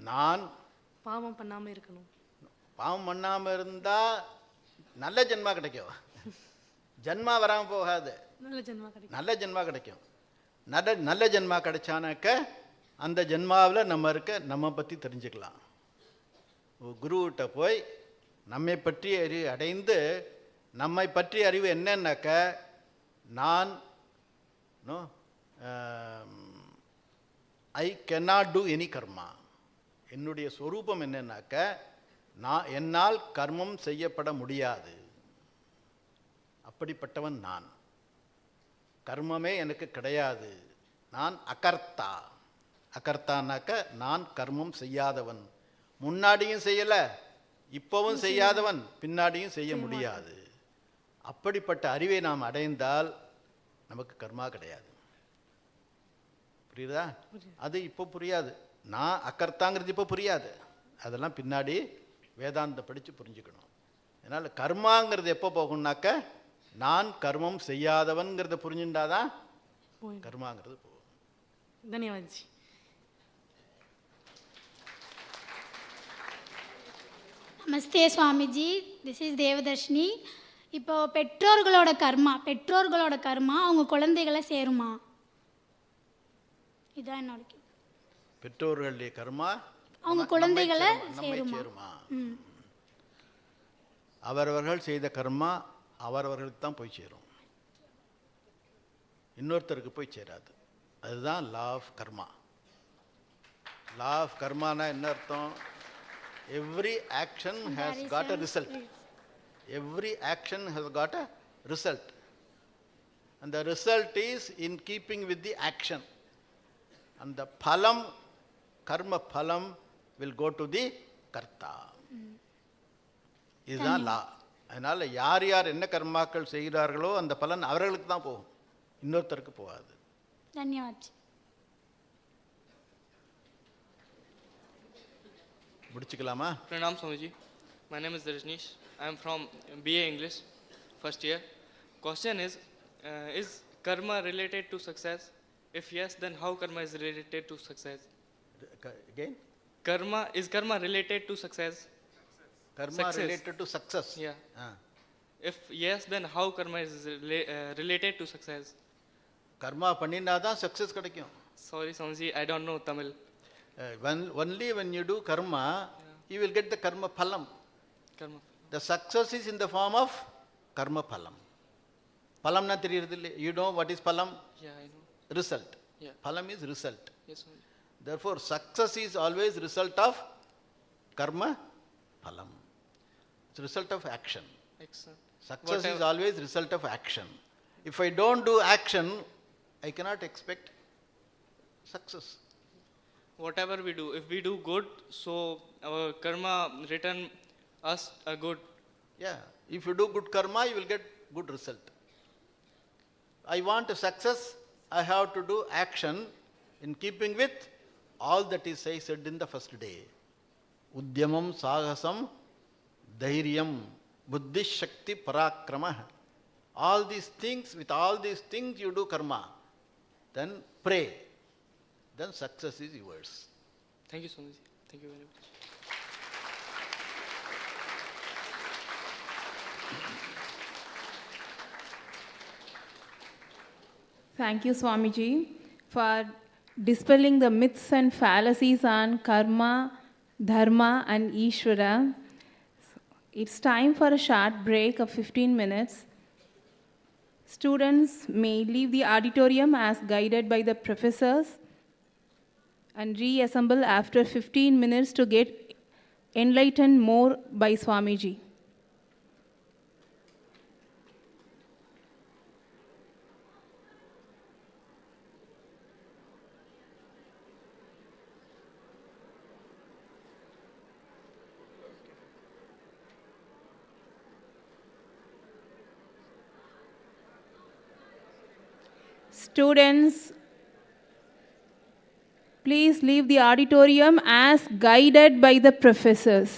நான் பாவம் பண்ணாமல் இருக்கணும். பாவம் பண்ணாமல் இருந்தால் நல்ல ஜென்மா கிடைக்கும். ஜென்மா வராமல் போகாது, நல்ல ஜென்மா கிடைக்கும். நல்ல ஜென்மா கிடைச்சானாக்க அந்த ஜென்மாவில் நம்ம பற்றி தெரிஞ்சுக்கலாம். குருக்கிட்ட போய் நம்மை பற்றிய அறிவு அடைந்து, நம்மை பற்றிய அறிவு என்னன்னாக்க, நான் ஐ cannot do any கர்மா. என்னுடைய ஸ்வரூபம் என்னன்னாக்க, என்னால் கர்மம் செய்யப்பட முடியாது, அப்படிப்பட்டவன் நான். கர்மமே எனக்கு கிடையாது, நான் அகர்த்தா. அகர்த்தானாக்க நான் கர்மம் செய்யாதவன், முன்னாடியும் செய்யல, இப்பவும் செய்யாதவன், பின்னாடியும் செய்ய முடியாது. அப்படிப்பட்ட அறிவை நாம் அடைந்தால் நமக்கு கர்மா கிடையாது. புரியுதா? அது இப்போ புரியாது. நான் அக்கர்த்தாங்கிறது இப்போ புரியாது, அதெல்லாம் பின்னாடி வேதாந்த படித்து புரிஞ்சுக்கணும். அதனால் கர்மாங்கிறது எப்போ போகணும்னாக்க, நான் கர்மம் செய்யாதவன்கிறத புரிஞ்சுட்டாதான் கர்மாங்கிறது போகும். தன்யவாத் ஜி. நமஸ்தே சுவாமிஜி, திஸ் இஸ் தேவதர்ஷினி. இப்போ பெற்றோர்களோட கர்மா அவங்க குழந்தைகளை சேருமா? இதான் என்னோட கேள்வி. பெற்றோர்களுடைய கர்மா அவங்க குழந்தைகளை சேருமா? அவரவர்கள் செய்த கர்மா அவரவர்களுக்கு தான் போய் சேரும், இன்னொருத்தருக்கு போய் சேராது. அதுதான் law of karma. Law of கர்மானா என்ன அர்த்தம்? Every action has got a result. Every action has got a result. And the result is in keeping with the action. And the phalam, karma phalam, will go to the karta. இதுதான் லா. அதனால் யார் யார் என்ன கர்மாக்கள் செய்கிறார்களோ அந்த பலன் அவர்களுக்கு தான் போகும், இன்னொருத்தருக்கு போகாது. தன்யவாத். முடிச்சுக்கலாமா? Pranam Swamiji. My name is Rajneesh. I am from BA English, first year. Question is karma related to success? If yes, then how karma is related to success? Again? Is karma related to success? Karma success. Related to success? Yeah. If yes, then how karma is related to success? கர்மா பண்ணினாதான் success கிடைக்கும். Sorry Swamiji, I don't know Tamil. Only when you do karma, you will get the karma phalam. The success is in the form of karma phalam. Phalam na theriyirudille. You know what is phalam? Yeah, I know. Result. Yeah. Phalam is result. Yes, Swamiji. Therefore, success is always result of karma phalam. It's result of action. Excellent. Success is always result of action. If I don't do action, I cannot expect success. Whatever we do, if we do good, so our karma return us a good. Yeah, if you do good karma, you will get good result. I want a success, I have to do action in keeping with all that is said in the first day. Udyamam, Sahasam, Dhairyam, Buddhi, Shakti, Parakramah. All these things, with all these things you do karma. Then pray. Then success is yours. Thank you, Swamiji. Thank you very much. Thank you, Swamiji, for dispelling the myths and fallacies on karma, dharma, and Ishwara. It's time for a short break of 15 minutes. Students may leave the auditorium as guided by the professors and reassemble after 15 minutes to get enlightened more by Swamiji. Students, please leave the auditorium as guided by the professors.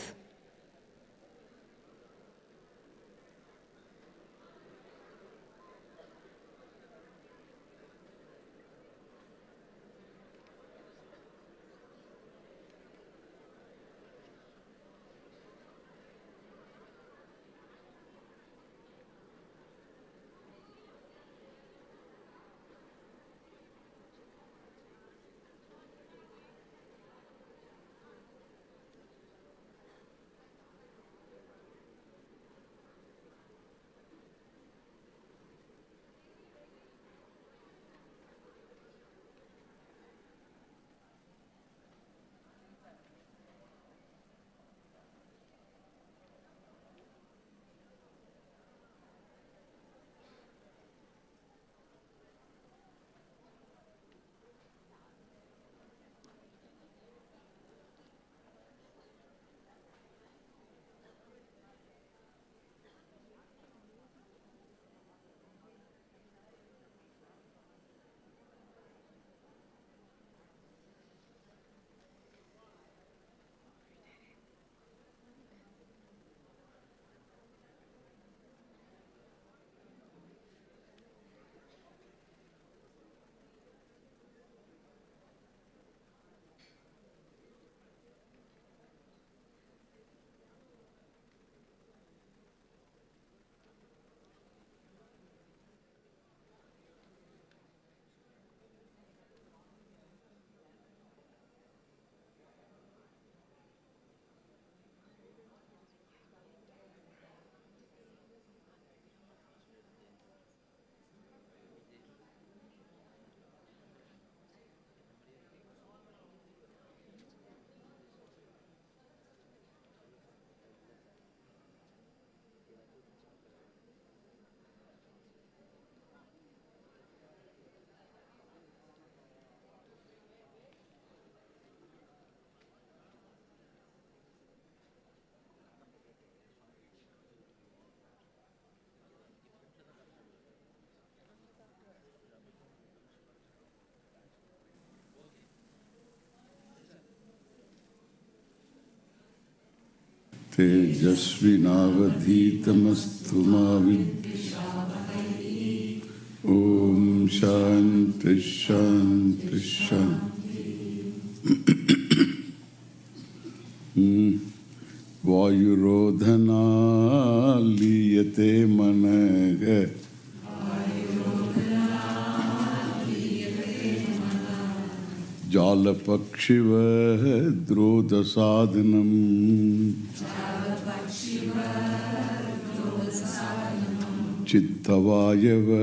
तेजस्विनावधीतमस्तु मा Om Shanti Shanti Shanti. Vayurodhana liyate managa. Jalapakshiva drodha sadhanam. Chittavayava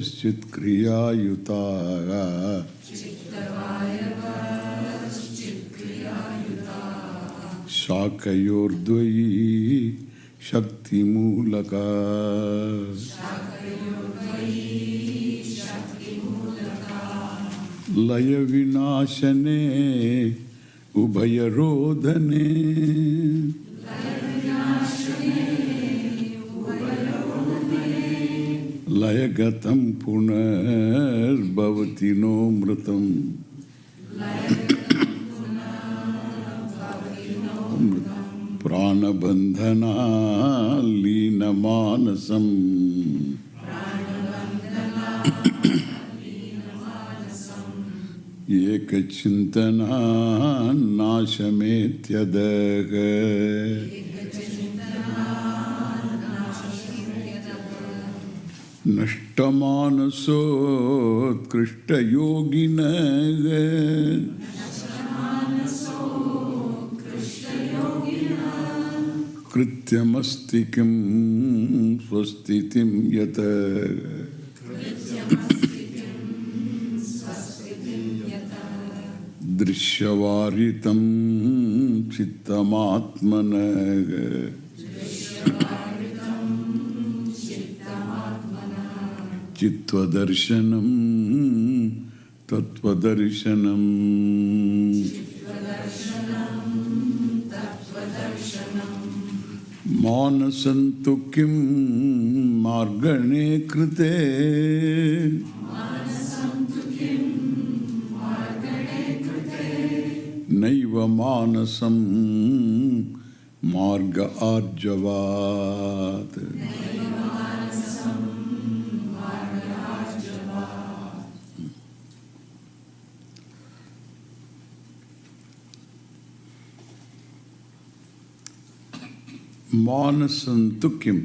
chitkriya-yutaha. Shakayordvayi shakti-mulaka. Laya-vinashane ubhayarodhane. Layagatam punar bhavati no mritam. Pranabandhana lina manasam. Ekachintana nashametyadaga. Nashtamanasot krishta yoginaga. Krityamastikam swastitim yata. Drishyavaritam chittamatmanaga. Chittva-darshanam, tattva-darshanam. Manasantu kim margane krite. Naiva manasam marga arjavat. Manasantu kim.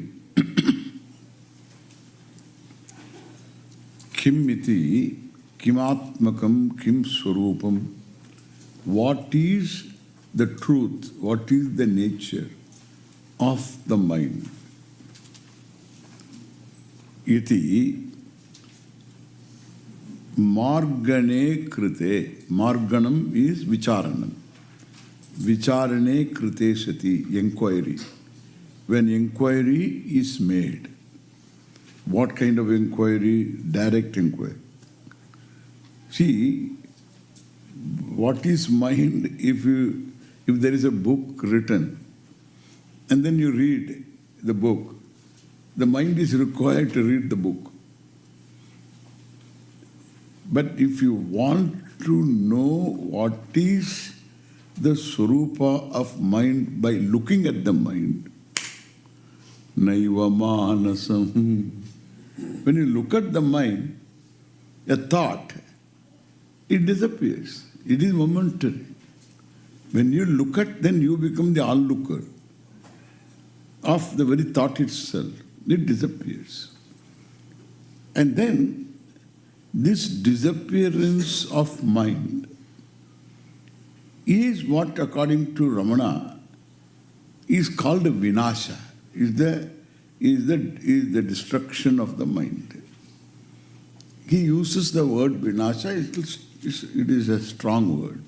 Kim iti kimatmakam kim swarupam. What is the truth? What is the nature of the mind? Iti margane krite. Marganam is vicharanam. Vicharane krite sati, inquiry. When inquiry is made, what kind of inquiry? Direct inquiry. See, what is mind? If there is a book written and then you read the book, the mind is required to read the book. But if you want to know what is the swarupa of mind by looking at the mind, Naiva manasam. When you look at the mind, a thought, it disappears. It is momentary. When you look at, then you become the onlooker of the very thought itself. It disappears. And then, this disappearance of mind is what, according to Ramana, is called a vinasha. Is the destruction of the mind. He uses the word vinasha, it is a strong word.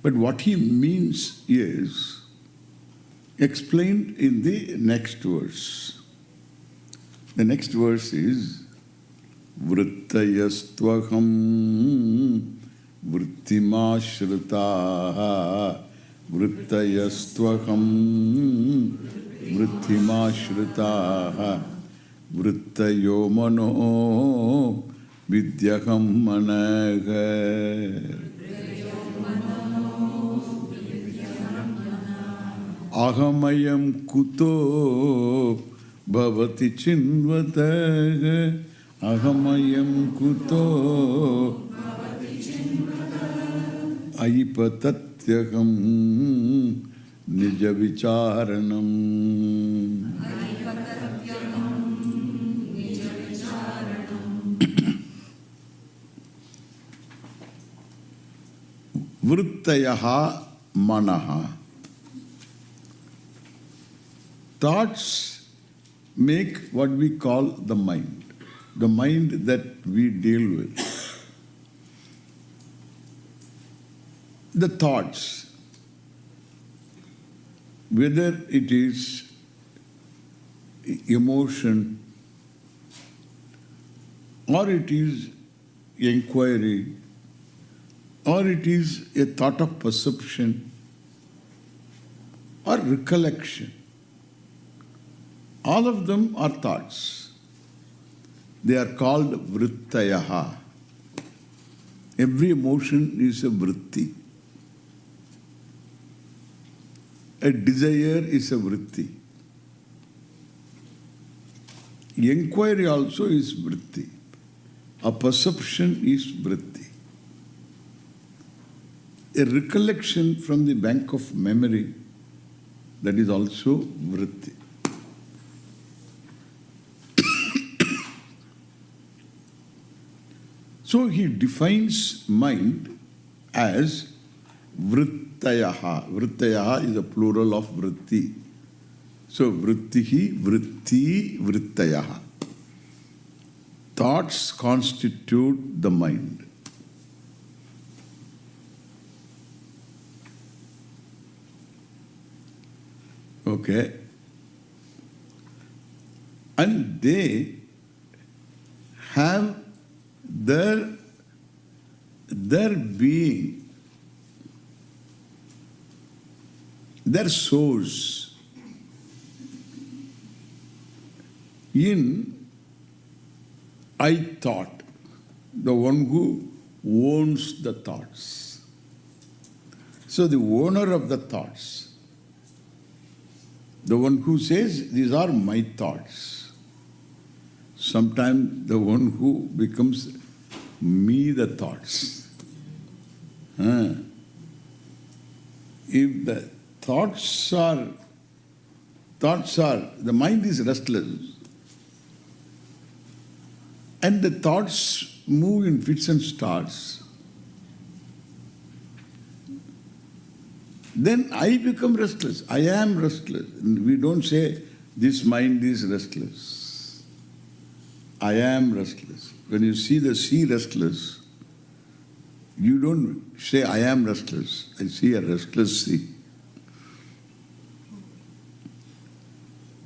But what he means is explained in the next verse. The next verse is Vrittayastvaham Vrittimashritaha Vrittayastvaham Vrittimashritaha Vrittayo mano vidyaham managa. ahamayam kuto bhavati chinvata. Ahamayam kuto aipatatyaham nija vicharanam. Vrittayaha manaha. Thoughts make what we call the mind that we deal with. The thoughts, whether it is emotion or it is inquiry or it is a thought of perception or recollection, all of them are thoughts. They are called vrittayaha. Every emotion is a vritti. A desire is a vritti. Inquiry also is vritti. A perception is vritti. A recollection from the bank of memory, that is also vritti. So he defines mind as vrittayaha. Vrittayaha is a plural of vritti. So vrittihi, vritti, vrittayaha. Thoughts constitute the mind. Okay. And they have their being, their source in I thought, the one who owns the thoughts. So the owner of the thoughts, the one who says, these are my thoughts. Sometimes the one who becomes me the thoughts. If the thoughts are, the mind is restless and the thoughts move in fits and starts, then I become restless. I am restless. We don't say, this mind is restless. I am restless. When you see the sea restless, you don't say, I am restless. I see a restless sea.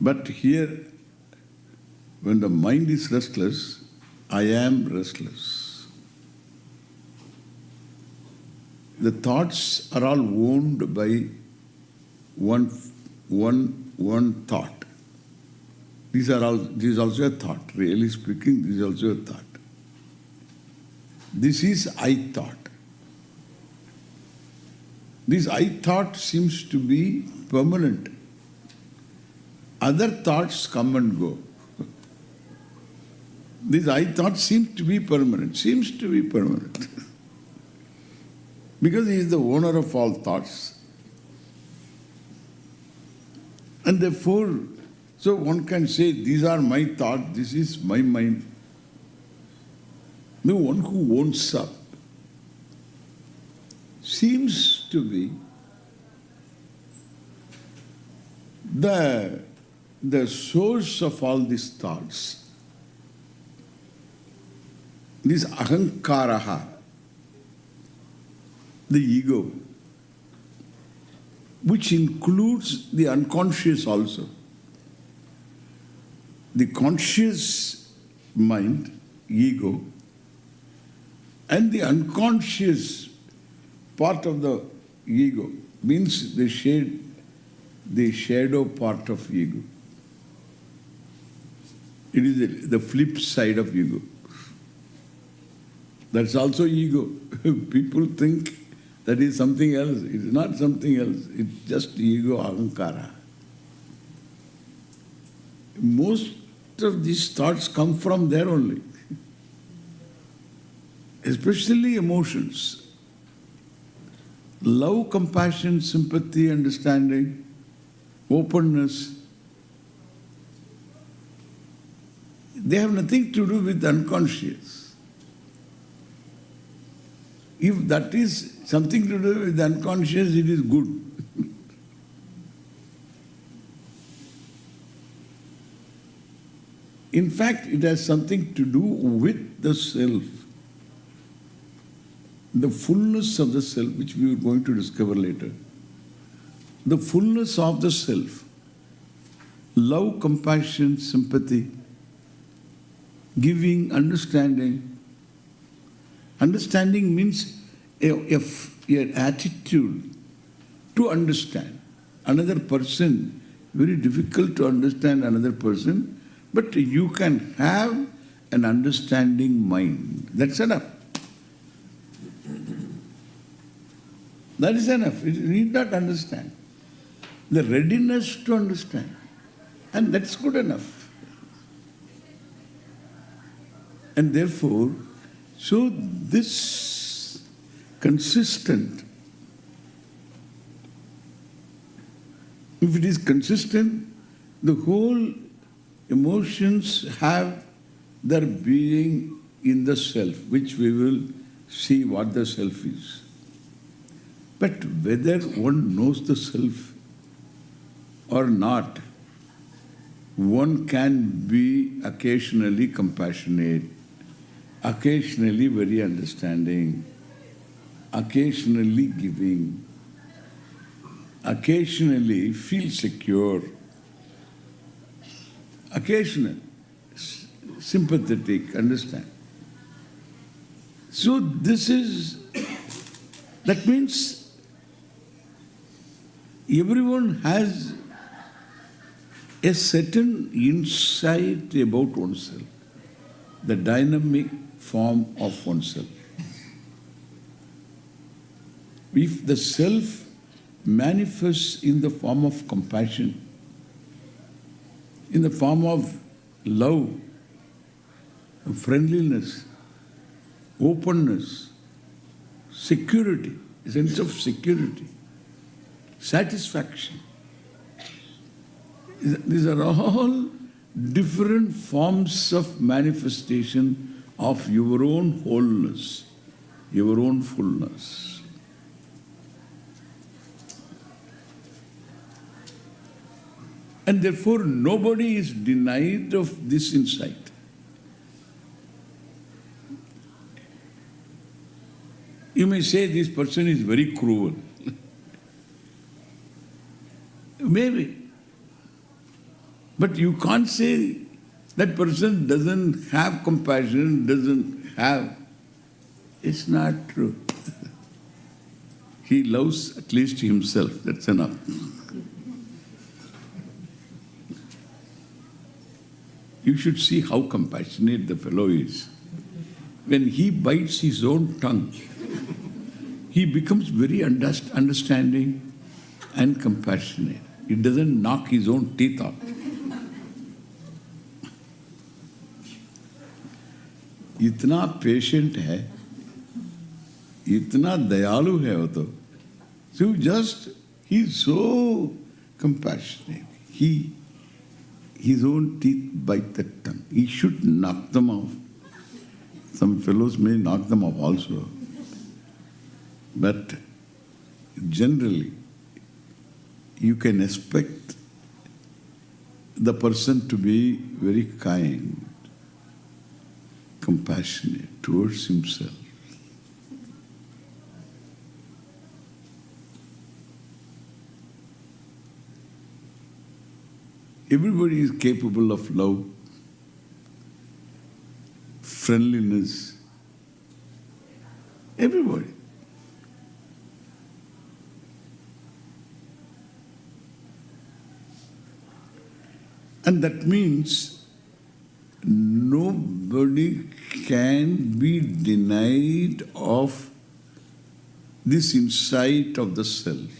But here, when the mind is restless, I am restless. The thoughts are all owned by one thought. This is also a thought. Really speaking, this is also a thought. This is I thought. This I thought seems to be permanent. Other thoughts come and go. This I thought seems to be permanent. Because he is the owner of all thoughts. And therefore, so one can say, these are my thoughts, this is my mind. The one who owns up seems to be the source of all these thoughts. This ahankaraha, the ego, which includes the unconscious also. The conscious mind, ego, and the unconscious part of the ego means the shadow part of ego. It is the flip side of ego. That's also ego. People think That is something else. It is not something else. It's just ego, ahankara. Most of these thoughts come from there only. Especially emotions. Love, compassion, sympathy, understanding, openness. They have nothing to do with the unconscious. If that is something to do with the unconscious, it is good. In fact, it has something to do with the self. The fullness of the self, which we are going to discover later. The fullness of the self. Love, compassion, sympathy, giving, understanding. Understanding means an attitude to understand. Another person, very difficult to understand another person, but you can have an understanding mind. That's enough. That is enough. You need not understand. The readiness to understand. And that's good enough. And therefore, so this consistent, if it is consistent, the whole emotions have their being in the self, which we will see what the self is. But whether one knows the self or not, one can be occasionally compassionate, occasionally very understanding, occasionally giving, occasionally feel secure, occasionally sympathetic, understand. So that means everyone has a certain insight about oneself, the dynamic form of oneself. If the self manifests in the form of compassion, in the form of love, friendliness, openness, security, a sense of security, satisfaction. These are all different forms of manifestation of your own wholeness, your own fullness. And therefore, nobody is denied of this insight. You may say this person is very cruel. Maybe. But you can't say that person doesn't have compassion, doesn't have. It's not true. He loves at least himself. That's enough. You should see how compassionate the fellow is. When he bites his own tongue, he becomes very understanding and compassionate. He doesn't knock his own teeth out. इतना patient है, इतना दयालु है वो तो. So he's so compassionate. His own teeth bite the tongue. He should knock them off. Some fellows may knock them off also. But generally, you can expect the person to be very kind, compassionate towards himself. Everybody is capable of love, friendliness. Everybody. And that means nobody can be denied of this insight of the self.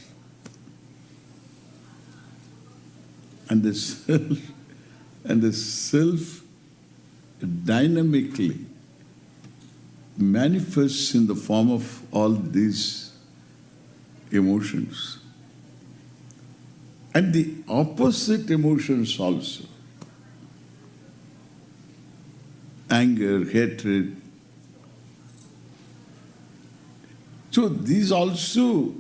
And the self dynamically manifests in the form of all these emotions. And the opposite emotions also. Anger, hatred. So these also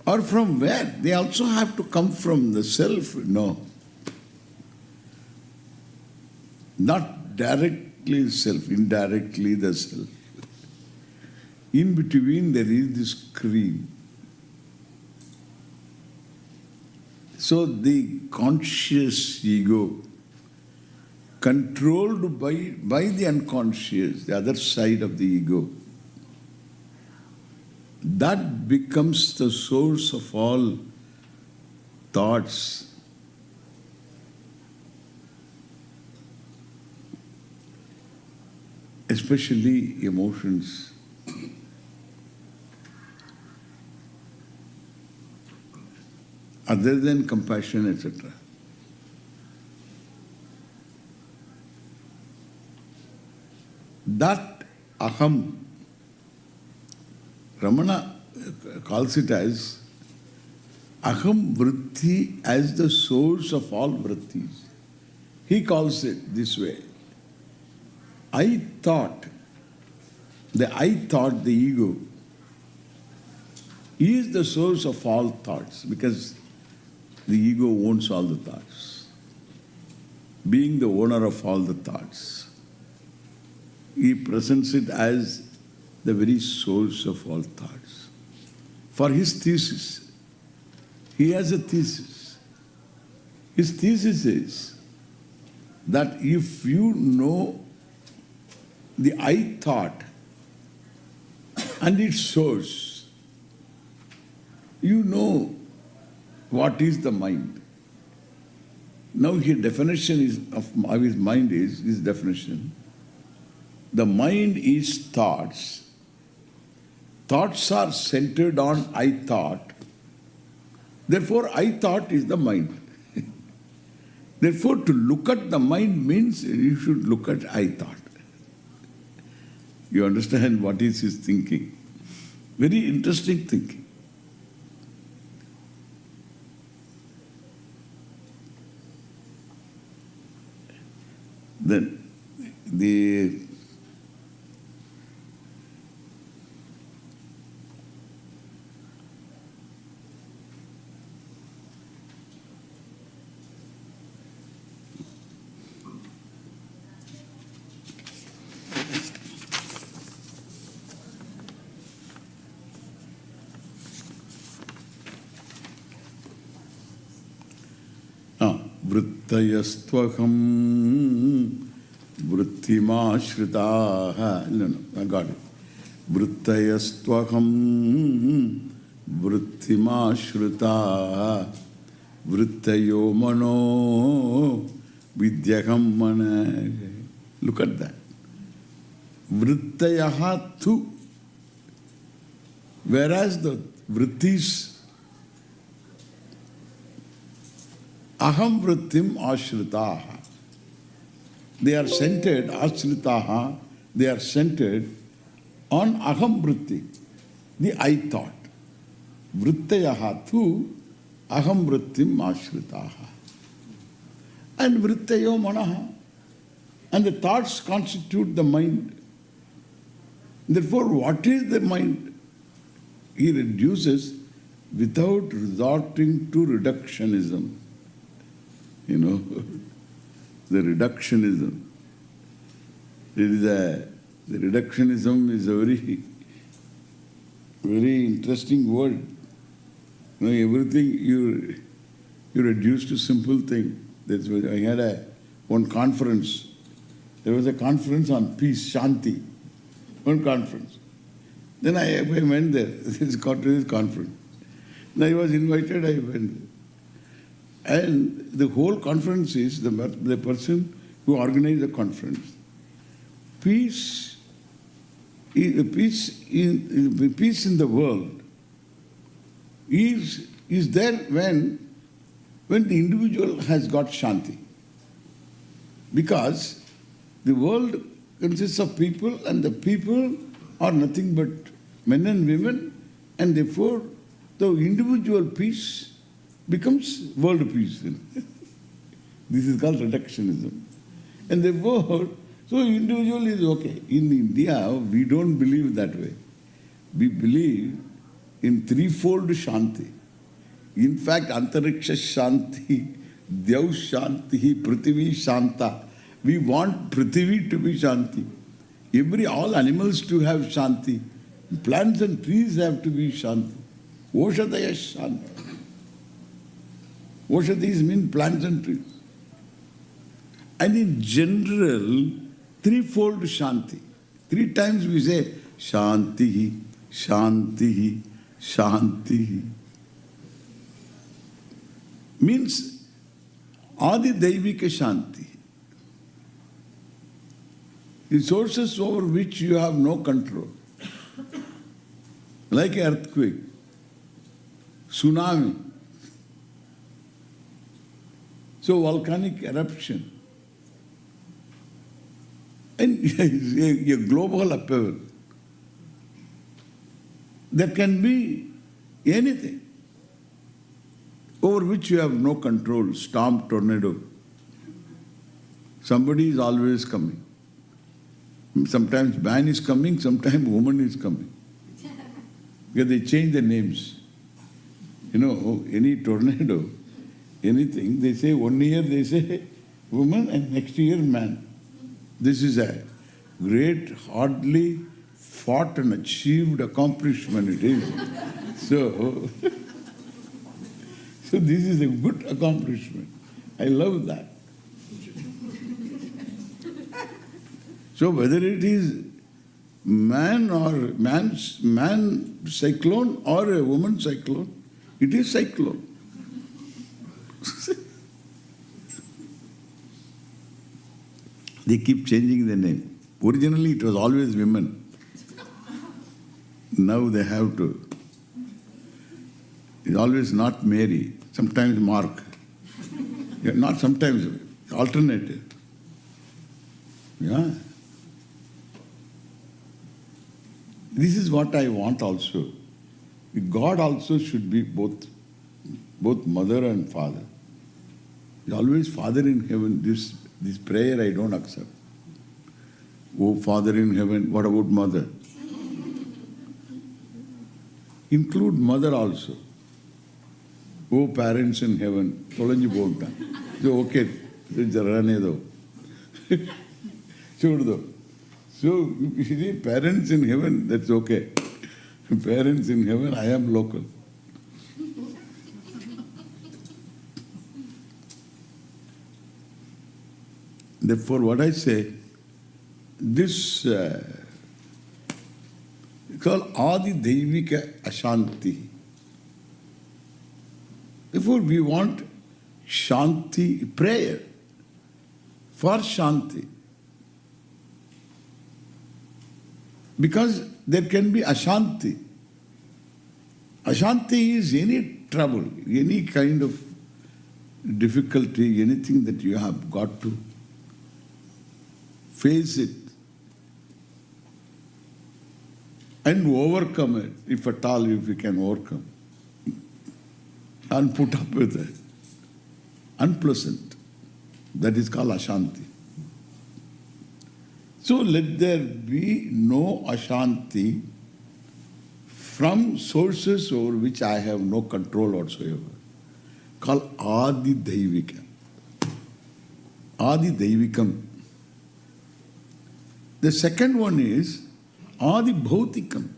are from where? They also have to come from the self. No. Not directly self, indirectly the self. In between there is this screen. So the conscious ego, controlled by the unconscious, the other side of the ego, that becomes the source of all thoughts. Especially emotions. Other than compassion, etc. That aham, Ramana calls it as aham vritti, as the source of all vrittis. He calls it this way. I thought, the ego, is the source of all thoughts, because the ego owns all the thoughts. Being the owner of all the thoughts, he presents it as the very source of all thoughts. For his thesis, he has a thesis. His thesis is that if you know the I thought and its source, you know what is the mind. Now his definition of his mind is, his definition, the mind is thoughts. Thoughts are centered on I thought. Therefore, I thought is the mind. Therefore, to look at the mind means you should look at I thought. You understand what is his thinking. Very interesting thinking. Then the vrittayastvaham vrittimashhritaha. No, I got it. Vrittayastvaham vrittimashhritaha vrittayo mano vidyaham mana. Look at that. Vrittayaha tu. Whereas the vrittis, aham vrittim ashritaha. They are centered, ashritaha, they are centered on aham vritti, the I thought. Vrittayaha tu aham vrittim ashritaha. And vrittayo manaha. And the thoughts constitute the mind. Therefore, what is the mind? He reduces without resorting to reductionism. You know, the reductionism. The reductionism is a very, very interesting word. You know, everything you reduce to simple thing. That's why I had one conference. There was a conference on peace, Shanti. One conference. Then I went there. This conference. And I was invited, I went. And the whole conference is the person who organized the conference. Peace peace in the world is there when the individual has got shanti. Because the world consists of people, and the people are nothing but men and women, and therefore the individual peace becomes world peace. This is called reductionism. And therefore, so individual is okay. In India, we don't believe that way. We believe in threefold shanti. In fact, antariksha shanti, Dev shanti, Prithvi shanta. We want Prithvi to be shanti. All animals to have shanti. Plants and trees have to be shanti. Oshadaya shanti. Oshadis mean plants and trees. And in general, threefold shanti. 3 times we say shanti, shanti, shanti. Means Adi Daivika Shanti. The sources over which you have no control. Like an earthquake, tsunami. So volcanic eruption. And a global upheaval. There can be anything over which you have no control. Storm, tornado. Somebody is always coming. Sometimes man is coming, sometimes woman is coming. Because they change the names. Any tornado, anything, they say 1 year they say woman and next year man. This is a great, hardly fought and achieved accomplishment it is. So this is a good accomplishment. I love that. So whether it is man cyclone or a woman cyclone, it is cyclone. They keep changing the name. Originally it was always women. Now they have to. It's always not Mary, sometimes Mark. Not sometimes, alternative. Yeah. This is what I want also. God also should be both mother and father. He's always Father in heaven. This prayer I don't accept. Oh, Father in heaven, what about mother? Include mother also. Oh, parents in heaven. Tolanji bolta. So, okay. So, you see, parents in heaven, that's okay. Parents in heaven, I am local. Therefore, what I say, this called Adi Daivika Ashanti. Therefore, we want Shanti, prayer for Shanti. Because there can be Ashanti. Ashanti is any trouble, any kind of difficulty, anything that you have got to face it and overcome it, if at all, if you can overcome. And put up with it. Unpleasant. That is called Ashanti. So let there be no Ashanti from sources over which I have no control whatsoever. Called Adi Daivika. Adi Daivikam. The second one is Adi Bhautikam.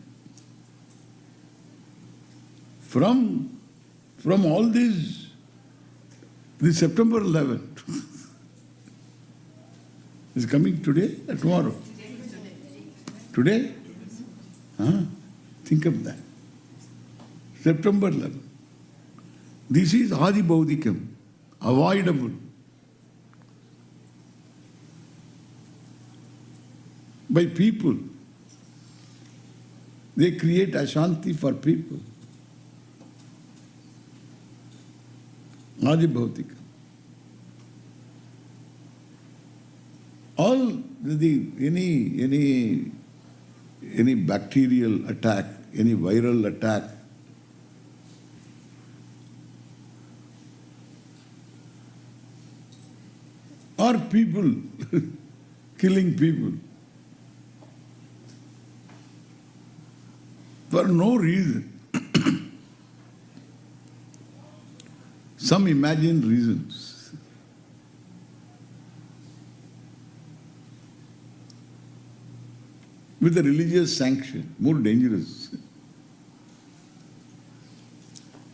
From all these, the September 11th is coming today or tomorrow? Today? Think of that. September 11th. This is Adi Bhautikam, avoidable. By people. They create Ashanti for people. Adi Bhautika. All any bacterial attack, any viral attack, or people killing people for no reason. Some imagined reasons. With a religious sanction, more dangerous.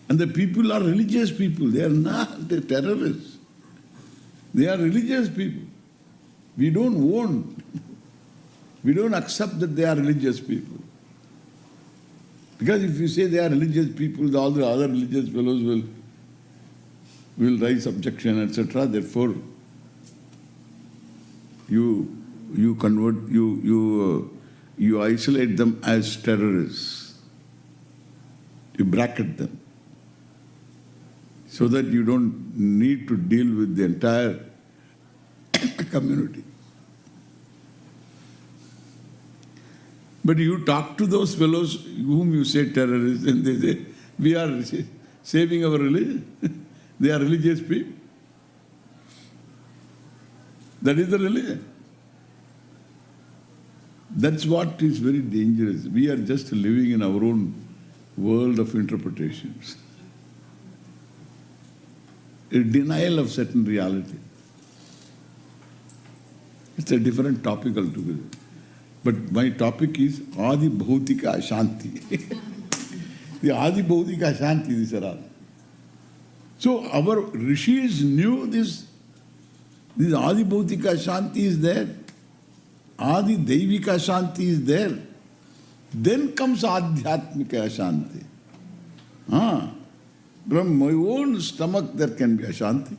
And the people are religious people, they are not the terrorists. They are religious people. We don't accept that they are religious people. Because if you say they are religious people, all the other religious fellows will raise objection, etc. Therefore, you isolate them as terrorists. You bracket them, so that you don't need to deal with the entire community. But you talk to those fellows whom you say terrorists, and they say, we are saving our religion. They are religious people. That is the religion. That's what is very dangerous. We are just living in our own world of interpretations. A denial of certain reality. It's a different topic altogether. But my topic is Adi Bhautika Ashanti. The Adi Bhautika Ashanti, these are all. So our rishis knew this. This Adi Bhautika Ashanti is there. Adi Devika Ashanti is there. Then comes Adhyatmika Ashanti. From my own stomach there can be Ashanti.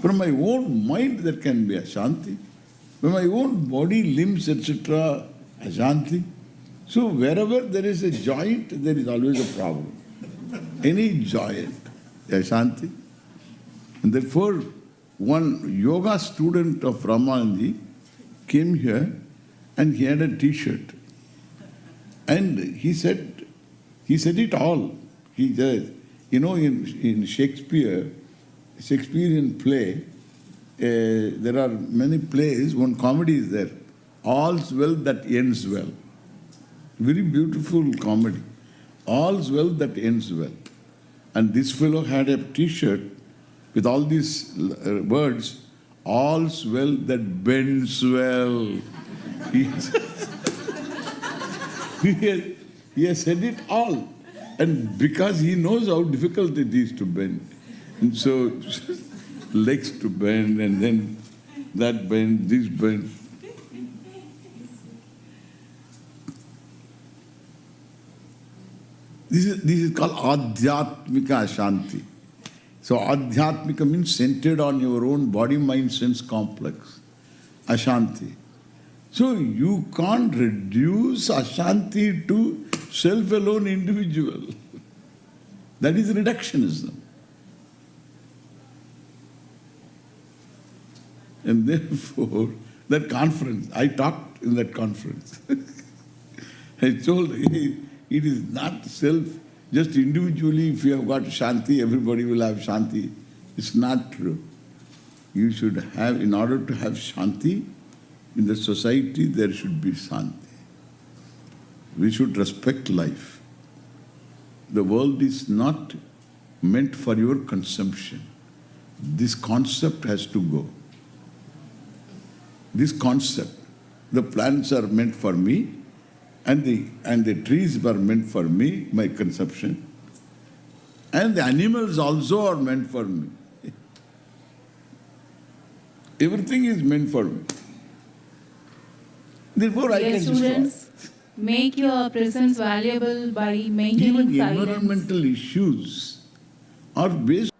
From my own mind there can be Ashanti. From my own body, limbs, etc., Ashanti. So wherever there is a joint, there is always a problem. Any joint, Ashanti. And therefore, one yoga student of Ramanji came here and he had a t-shirt. And he said it all. He said, in Shakespearean play, there are many plays, one comedy is there. All's well that ends well. Very beautiful comedy. All's well that ends well. And this fellow had a t-shirt with all these words, all's well that bends well. He has said it all. And because he knows how difficult it is to bend. And so, legs to bend, and then that bend, this bend. This is called Adhyatmika Ashanti. So Adhyatmika means centered on your own body, mind, sense complex. Ashanti. So you can't reduce Ashanti to self-alone individual. That is reductionism. And therefore, that conference, I talked in that conference. I told, it is not self, just individually, if you have got Shanti, everybody will have Shanti. It's not true. You should have, in order to have Shanti, in the society there should be Shanti. We should respect life. The world is not meant for your consumption. This concept has to go. This concept, the plants are meant for me, and the trees were meant for me, my consumption, and the animals also are meant for me. Everything is meant for me. Therefore, I can students, make your presence valuable by maintaining even silence. environmental issues are based.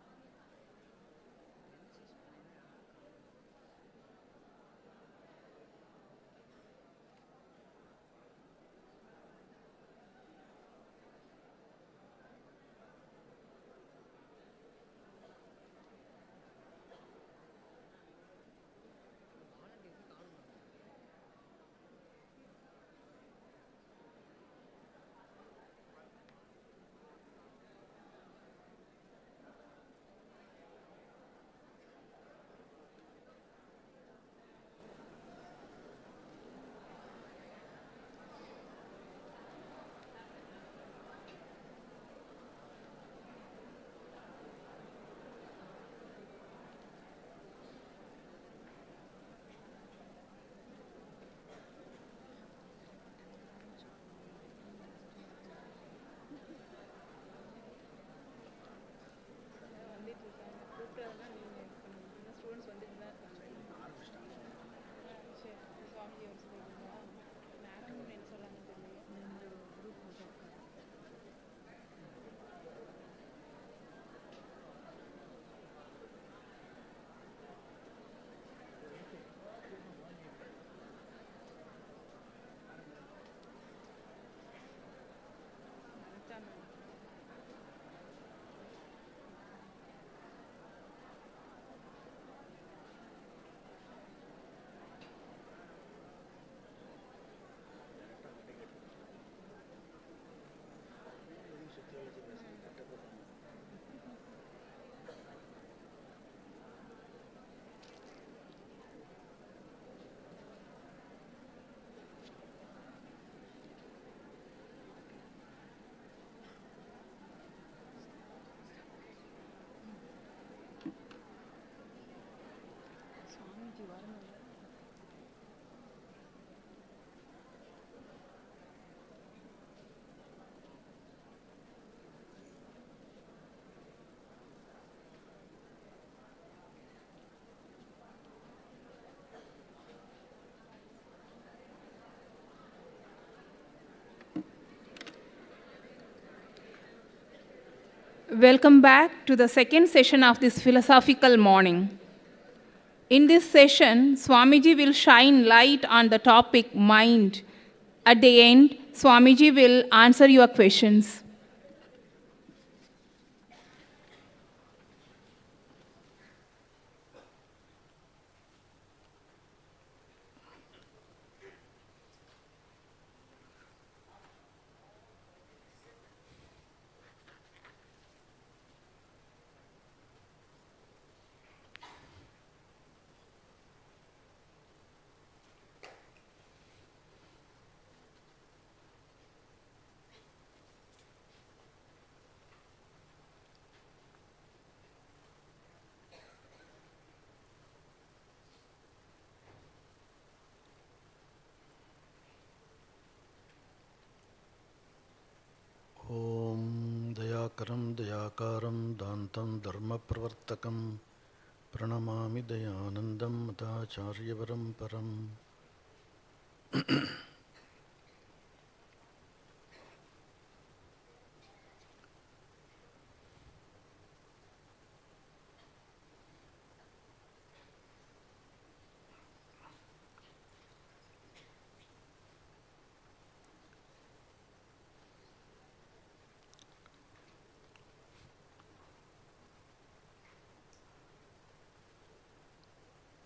Welcome back to the second session of this philosophical morning. In this session, Swamiji will shine light on the topic mind. At the end, Swamiji will answer your questions. Om Dayakaram Dayakaram Dantam Dharma Pravartakam Pranamami Dayanandam Madacharya Param.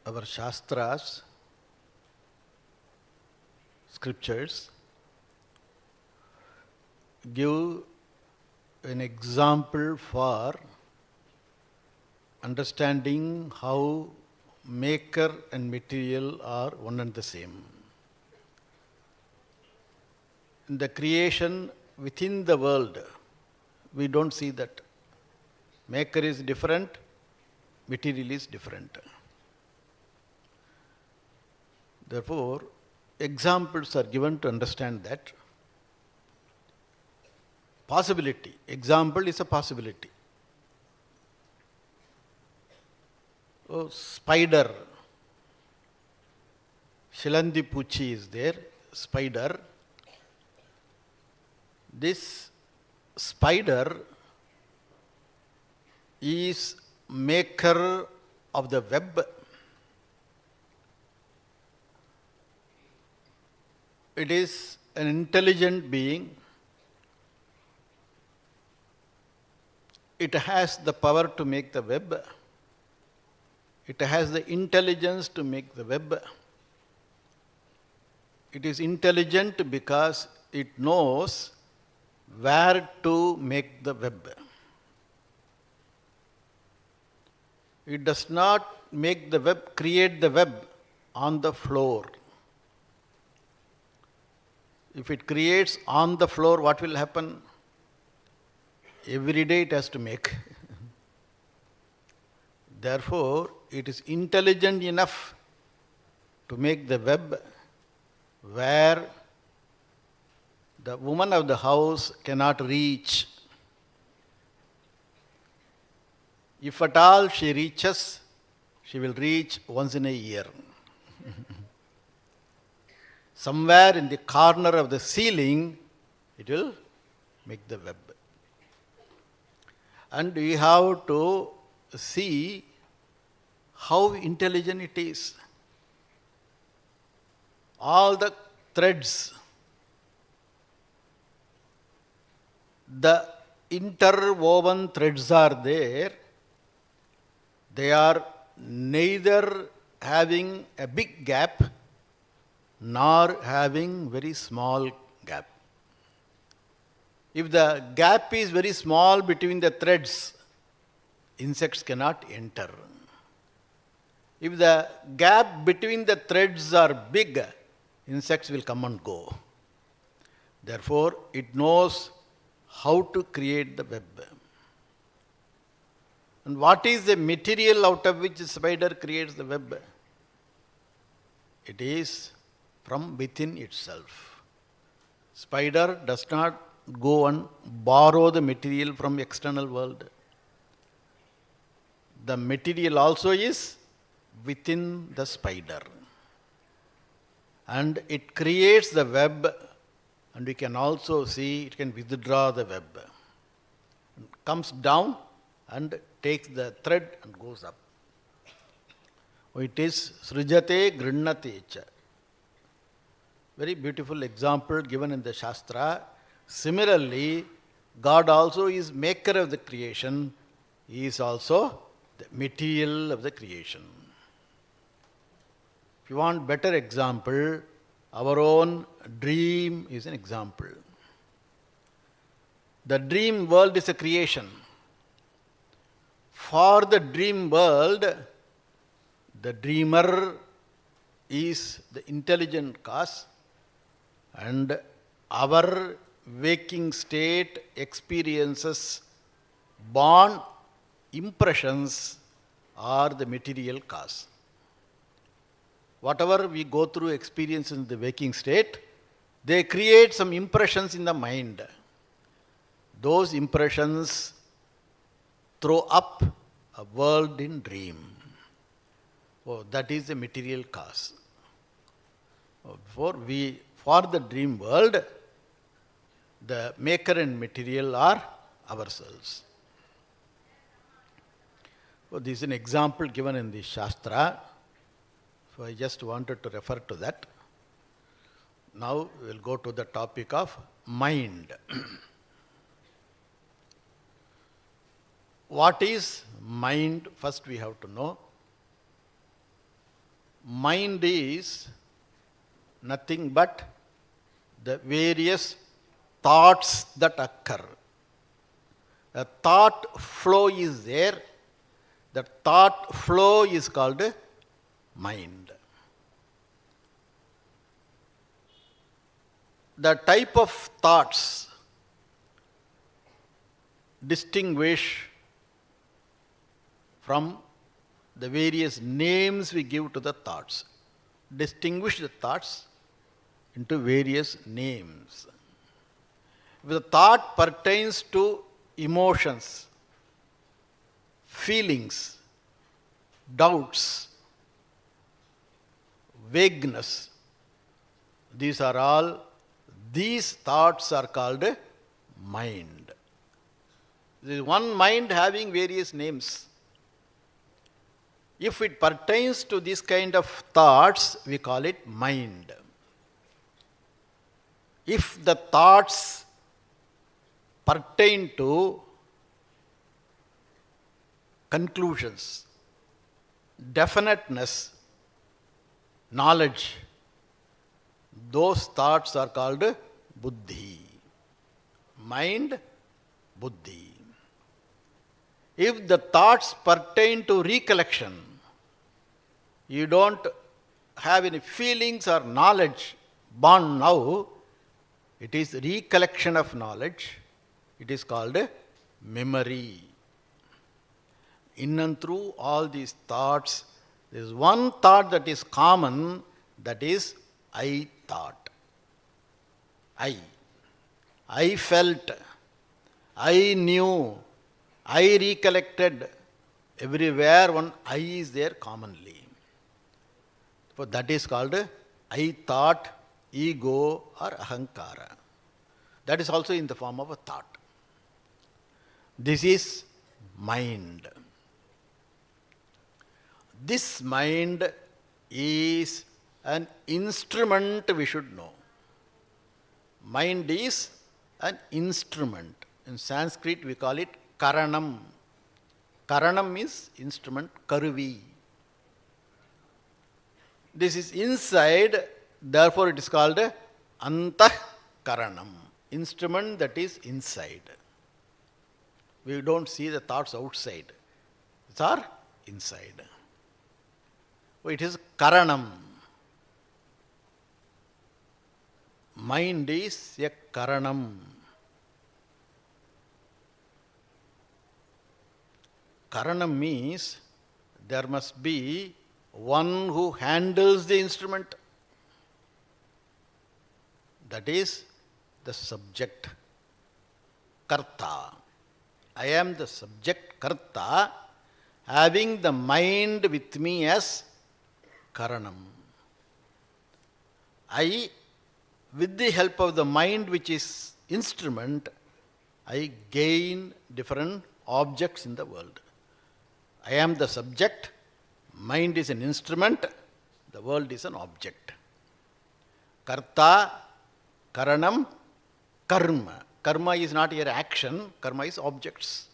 Our Shastras, scriptures, give an example for understanding how maker and material are one and the same. In the creation within the world, we don't see that. Maker is different, material is different. Therefore, examples are given to understand that. Possibility. Example is a possibility. Oh, spider. Shilandi Puchi is there. Spider. This spider is maker of the web. It is an intelligent being. It has the power to make the web. It has the intelligence to make the web. It is intelligent because it knows where to make the web. It does not make the web, create the web on the floor. If it creates on the floor, what will happen? Every day it has to make. Therefore, it is intelligent enough to make the web where the woman of the house cannot reach. If at all she reaches, she will reach once in a year. Somewhere in the corner of the ceiling, it will make the web. And we have to see how intelligent it is. All the threads, the interwoven threads are there. They are neither having a big gap nor having very small gap. If the gap is very small between the threads, insects cannot enter. If the gap between the threads are big, insects will come and go. Therefore, it knows how to create the web. And what is the material out of which the spider creates the web? It is from within itself. Spider does not go and borrow the material from external world. The material also is within the spider. And it creates the web, and we can also see it can withdraw the web. comes down and takes the thread and goes up. It is srijate grinnate cha. Very beautiful example given in the Shastra. Similarly, God also is maker of the creation. He is also the material of the creation. If you want better example, our own dream is an example. The dream world is a creation. For the dream world, the dreamer is the intelligent cause, and our waking state experiences, born impressions are the material cause. Whatever we go through experience in the waking state, they create some impressions in the mind. Those impressions throw up a world in dream. Oh, that is the material cause. For the dream world, the maker and material are ourselves. So this is an example given in the Shastra. So I just wanted to refer to that. Now we will go to the topic of mind. What is mind? First we have to know. Mind is nothing but the various thoughts that occur. A thought flow is there. That thought flow is called mind. The type of thoughts distinguish from the various names we give to the thoughts. Distinguish the thoughts into various names. If the thought pertains to emotions, feelings, doubts, vagueness, these thoughts are called mind. There is one mind having various names. If it pertains to this kind of thoughts, we call it mind. If the thoughts pertain to conclusions, definiteness, knowledge, those thoughts are called buddhi. Mind, buddhi. If the thoughts pertain to recollection, you don't have any feelings or knowledge born now, it is recollection of knowledge. It is called memory. In and through all these thoughts, there is one thought that is common, that is I thought. I felt, I knew, I recollected. Everywhere one I is there commonly. So that is called I thought, ego or ahankara. That is also in the form of a thought. This is mind. This mind is an instrument we should know. Mind is an instrument. In Sanskrit we call it karanam. Karanam means instrument, karuvi. This is inside, therefore it is called antah karanam. Instrument that is inside. We don't see the thoughts outside. These are inside. It is karanam. Mind is a karanam. Karanam means there must be one who handles the instrument. That is the subject, karta. I am the subject, karta, having the mind with me as karanam. I, with the help of the mind which is instrument, I gain different objects in the world. I am the subject, mind is an instrument, the world is an object. Karta, karanam, karma. Karma is not your action, karma is objects.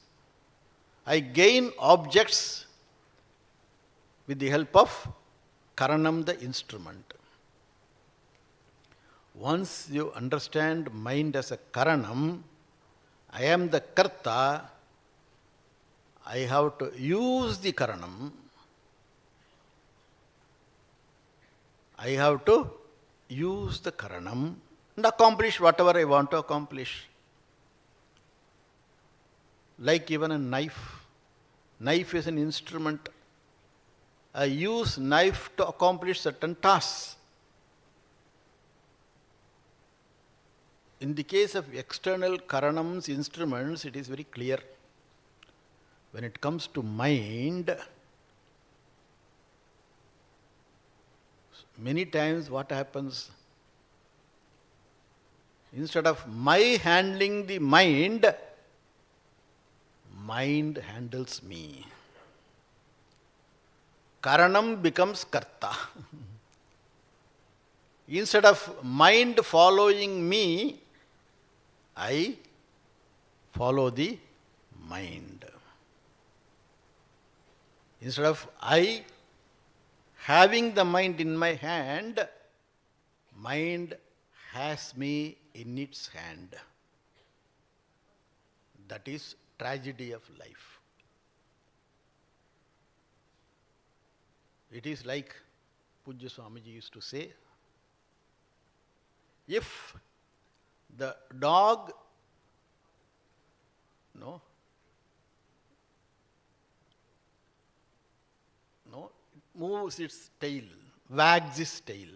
I gain objects with the help of karanam, the instrument. Once you understand mind as a karanam, I am the karta, I have to use the karanam. I have to use the karanam and accomplish whatever I want to accomplish. Like even a knife. Knife is an instrument. I use knife to accomplish certain tasks. In the case of external karanams, instruments, it is very clear. When it comes to mind, many times what happens? Instead of my handling the mind, mind handles me. Karanam becomes karta. Instead of mind following me, I follow the mind. Instead of I having the mind in my hand, mind has me in its hand. That is tragedy of life. It is like Pujya Swamiji used to say, if the dog moves its tail, wags its tail.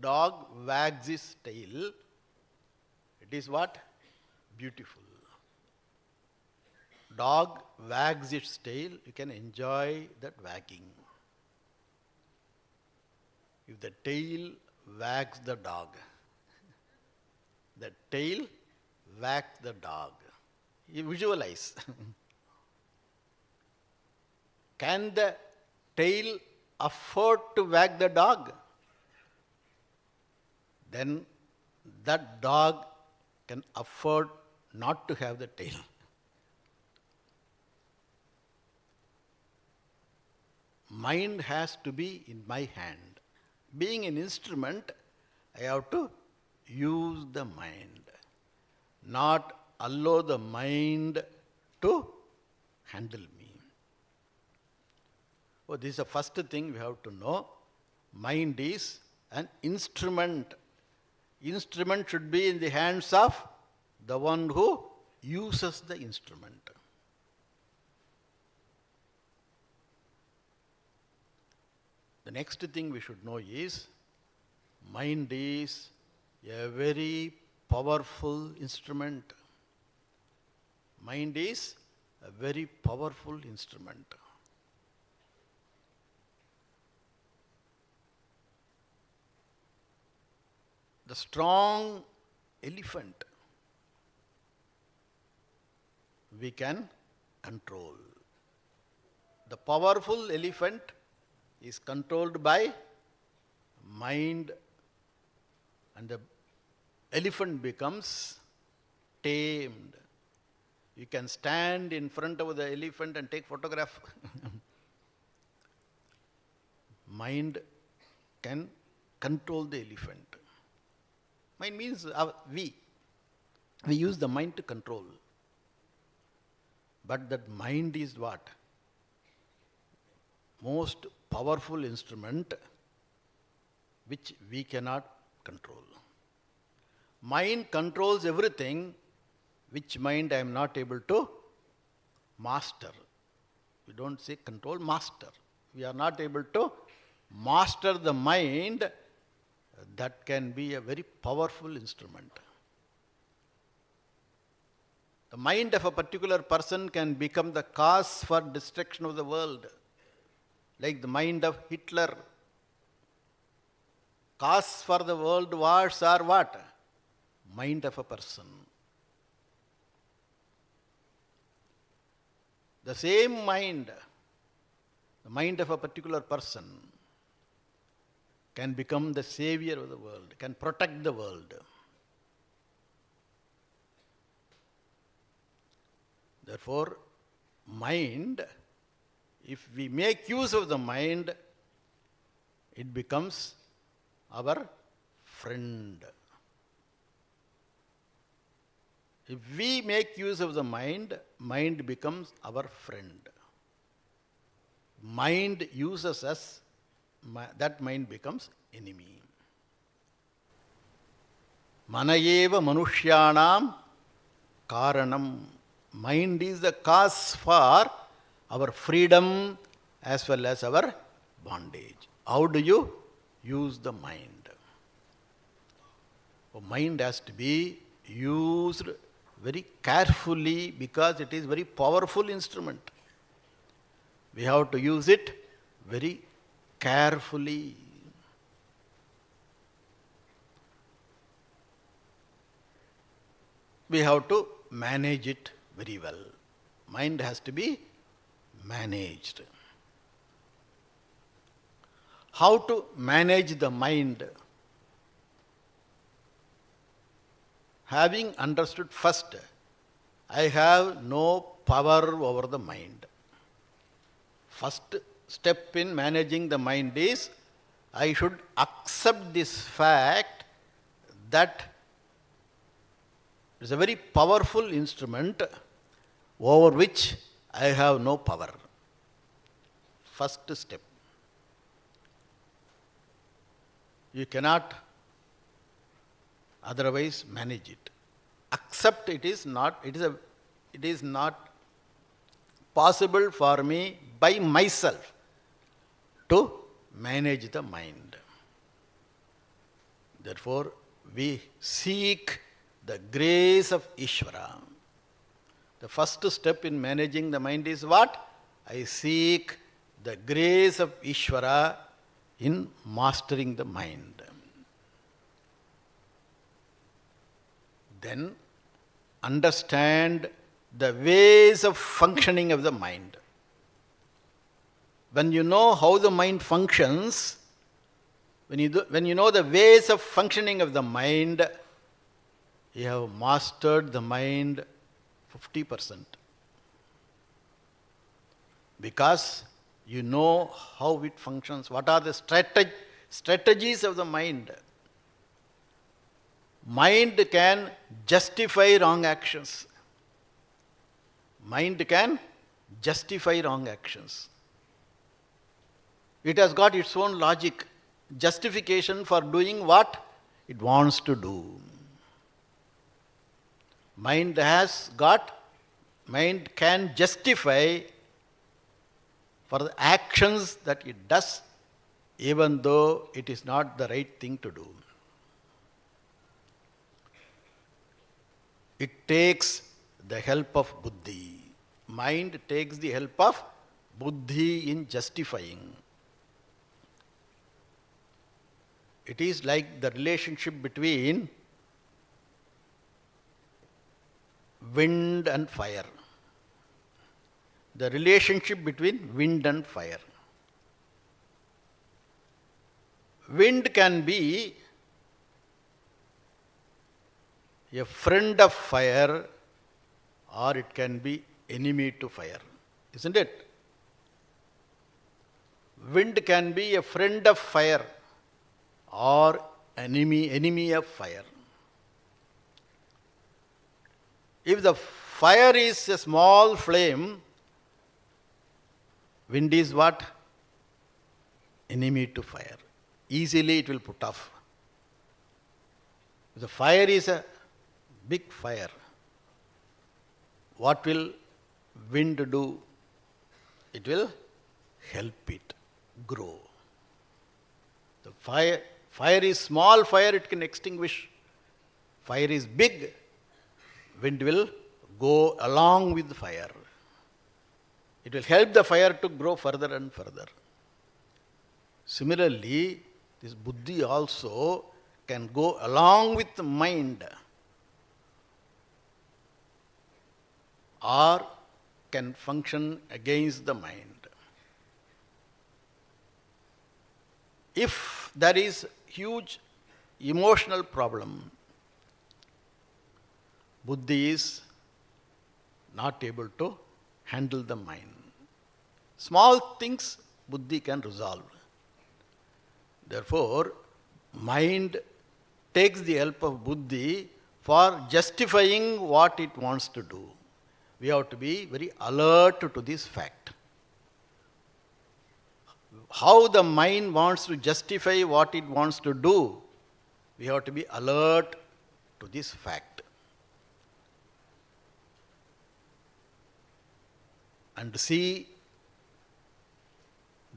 Dog wags its tail. It is what? Beautiful. Dog wags its tail, you can enjoy that wagging. If the tail wags the dog, the tail wags the dog. You visualize. Can the tail afford to wag the dog? Then that dog can afford not to have the tail. Mind has to be in my hand. Being an instrument, I have to use the mind, not allow the mind to handle me. Oh, this is the first thing we have to know. Mind is an instrument. Instrument should be in the hands of the one who uses the instrument. The next thing we should know is, mind is a very powerful instrument. Mind is a very powerful instrument. The strong elephant we can control. The powerful elephant is controlled by mind, and the elephant becomes tamed. You can stand in front of the elephant and take photograph. Mind can control the elephant. Mind means we use the mind to control. But that mind is what? Most powerful instrument which we cannot control. Mind controls everything which mind I am not able to master. We don't say control, master. We are not able to master the mind. That can be a very powerful instrument. The mind of a particular person can become the cause for destruction of the world. Like the mind of Hitler. Cause for the world wars are what? Mind of a person. The same mind, the mind of a particular person, can become the savior of the world, can protect the world. Therefore, mind, if we make use of the mind, it becomes our friend. If we make use of the mind, mind becomes our friend. Mind uses us, that mind becomes enemy. Manayeva manushyanam karanam. Mind is the cause for our freedom as well as our bondage. How do you use the mind? Mind has to be used very carefully because it is a very powerful instrument. We have to use it very carefully. We have to manage it very well. Mind has to be managed. How to manage the mind? Having understood first, I have no power over the mind. First step in managing the mind is, I should accept this fact that it is a very powerful instrument over which I have no power. First step. You cannot otherwise manage it. Accept it is not possible for me by myself to manage the mind. Therefore, we seek the grace of Ishwara. The first step in managing the mind is what? I seek the grace of Ishwara in mastering the mind. Then understand the ways of functioning of the mind. When you know how the mind functions, when you know the ways of functioning of the mind, you have mastered the mind 50%. Because you know how it functions, what are the strategies of the mind. Mind can justify wrong actions. Mind can justify wrong actions. It has got its own logic, justification for doing what it wants to do. Mind can justify for the actions that it does, even though it is not the right thing to do. It takes the help of buddhi. Mind takes the help of buddhi in justifying. It is like the relationship between wind and fire. The relationship between wind and fire. Wind can be a friend of fire or it can be enemy to fire, isn't it? Wind can be a friend of fire or enemy of fire. If the fire is a small flame, wind is what? Enemy to fire. Easily it will put off. If the fire is a big fire, what will wind do? It will help it grow. The fire is small fire, it can extinguish. Fire is big, wind will go along with the fire. It will help the fire to grow further and further. Similarly, this buddhi also can go along with the mind, or can function against the mind. If there is huge emotional problem, buddhi is not able to handle the mind. Small things buddhi can resolve. Therefore, mind takes the help of buddhi for justifying what it wants to do. We have to be very alert to this fact. How the mind wants to justify what it wants to do, we have to be alert to this fact. And see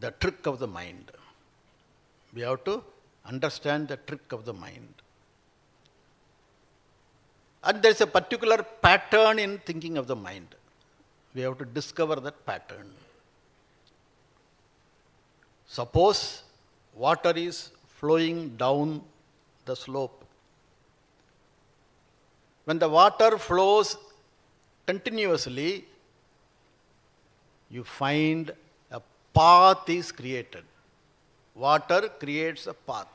the trick of the mind. We have to understand the trick of the mind. And there is a particular pattern in thinking of the mind. We have to discover that pattern. Suppose water is flowing down the slope. When the water flows continuously, you find a path is created. Water creates a path.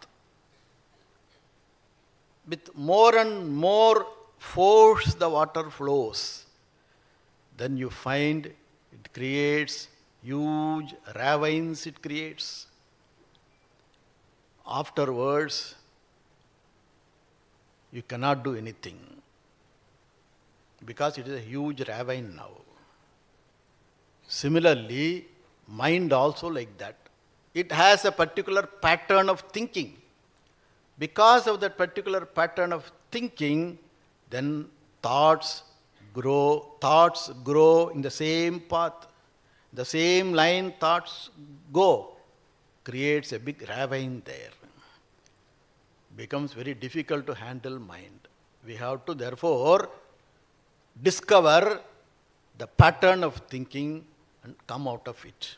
With more and more force the water flows, then you find it creates huge ravines it creates. Afterwards, you cannot do anything because it is a huge ravine now. Similarly, mind also like that. It has a particular pattern of thinking. Because of that particular pattern of thinking, then thoughts grow in the same path. The same line thoughts go, creates a big ravine there. Becomes very difficult to handle mind. We have to therefore discover the pattern of thinking and come out of it.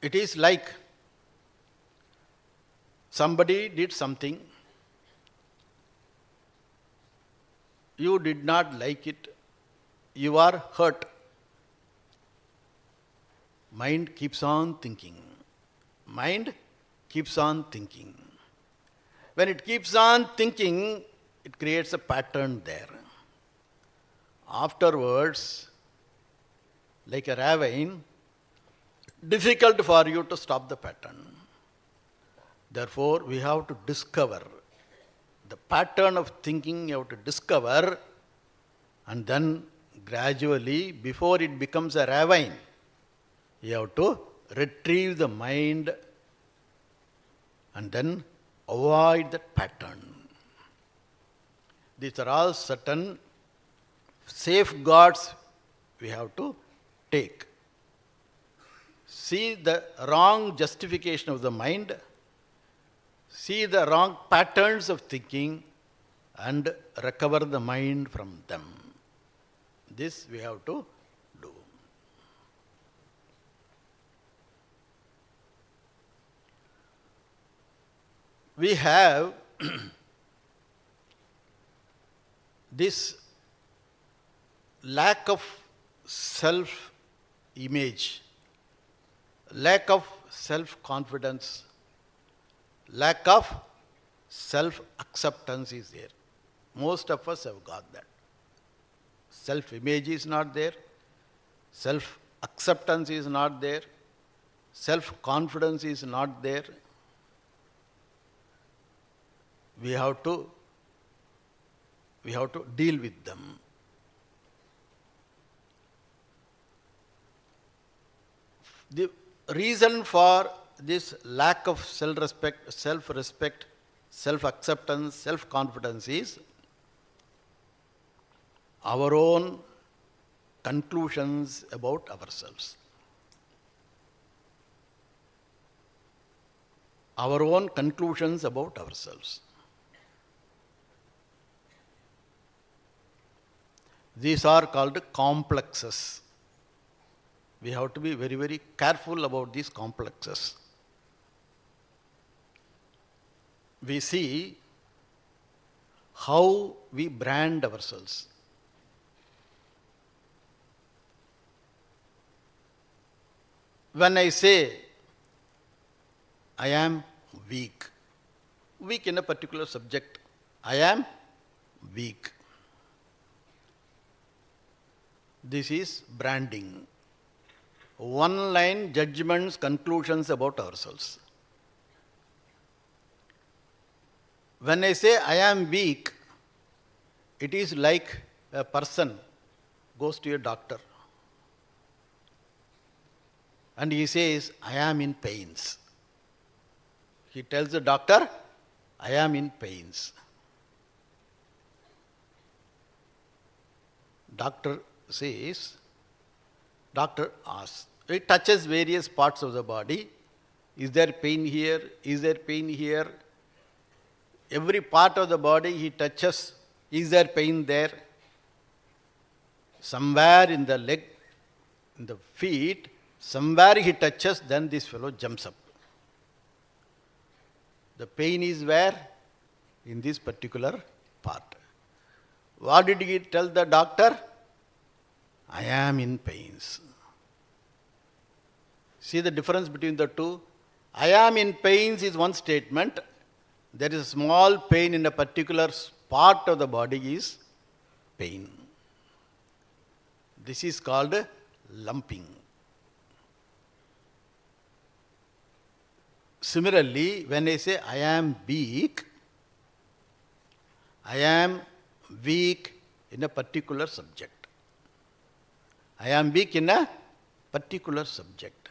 It is like somebody did something, you did not like it, you are hurt. Mind keeps on thinking. Mind keeps on thinking. When it keeps on thinking, it creates a pattern there. Afterwards, like a ravine, difficult for you to stop the pattern. Therefore, we have to discover the pattern of thinking, you have to discover, and then gradually, before it becomes a ravine, you have to retrieve the mind and then avoid that pattern. These are all certain safeguards we have to take. See the wrong justification of the mind, see the wrong patterns of thinking, and recover the mind from them. This we have to do. We have this lack of self-image, lack of self-confidence, lack of self-acceptance is there. Most of us have got that. Self-image is not there, self-acceptance is not there, self-confidence is not there. We have to deal with them. The reason for this lack of self-respect, self-acceptance, self-confidence is our own conclusions about ourselves. Our own conclusions about ourselves. These are called complexes. We have to be very, very careful about these complexes. We see how we brand ourselves. When I say I am weak in a particular subject, I am weak. This is branding. One line judgments, conclusions about ourselves. When I say I am weak, it is like a person goes to a doctor and he says, I am in pains. He tells the doctor, I am in pains. Doctor asks, it touches various parts of the body. Is there pain here? Is there pain here? Every part of the body he touches, is there pain there? Somewhere in the leg, in the feet, somewhere he touches, then this fellow jumps up. The pain is where? In this particular part. What did he tell the doctor? I am in pains. See the difference between the two? I am in pains is one statement. There is a small pain in a particular part of the body is pain. This is called lumping. Similarly, when I say I am weak in a particular subject. I am weak in a particular subject.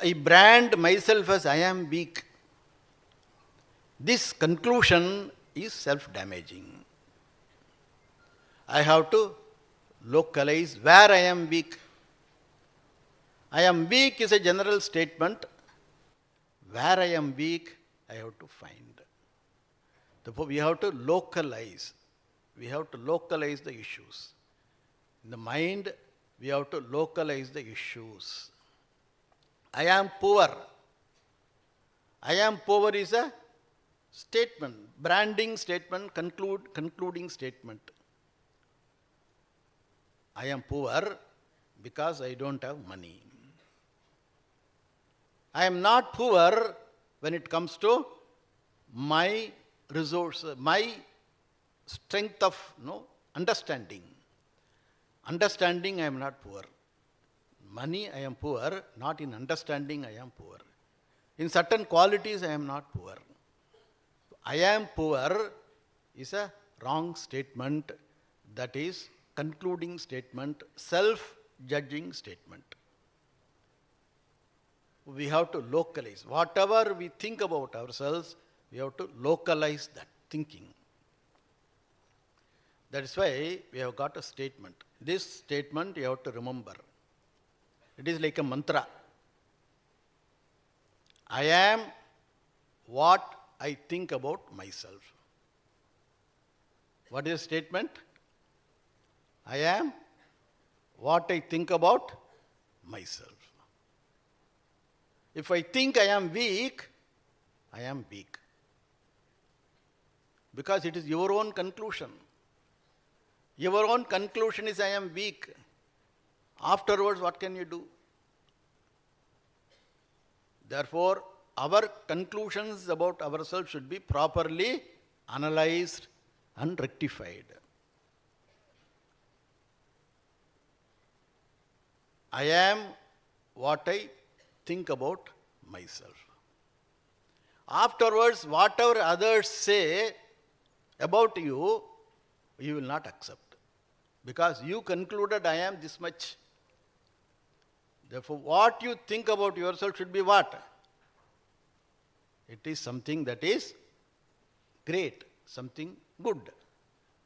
I brand myself as I am weak. This conclusion is self-damaging. I have to localize where I am weak. I am weak is a general statement. Where I am weak, I have to find. Therefore, we have to localize. We have to localize the issues. In the mind, we have to localize the issues. I am poor. I am poor is a statement, branding statement, concluding statement. I am poor because I don't have money. I am not poor when it comes to my resource, my strength of understanding. Understanding, I am not poor. Money, I am poor. Not in understanding, I am poor. In certain qualities, I am not poor. I am poor is a wrong statement. That is concluding statement, self-judging statement. We have to localize. Whatever we think about ourselves, we have to localize that thinking. That is why we have got a statement. This statement you have to remember. It is like a mantra. I am what I think about myself. What is the statement? I am what I think about myself. If I think I am weak, I am weak. Because it is your own conclusion. Your own conclusion is I am weak. Afterwards, what can you do? Therefore, our conclusions about ourselves should be properly analyzed and rectified. I am what I think about myself. Afterwards, whatever others say about you, you will not accept. Because you concluded I am this much. Therefore, what you think about yourself should be what? It is something that is great, something good.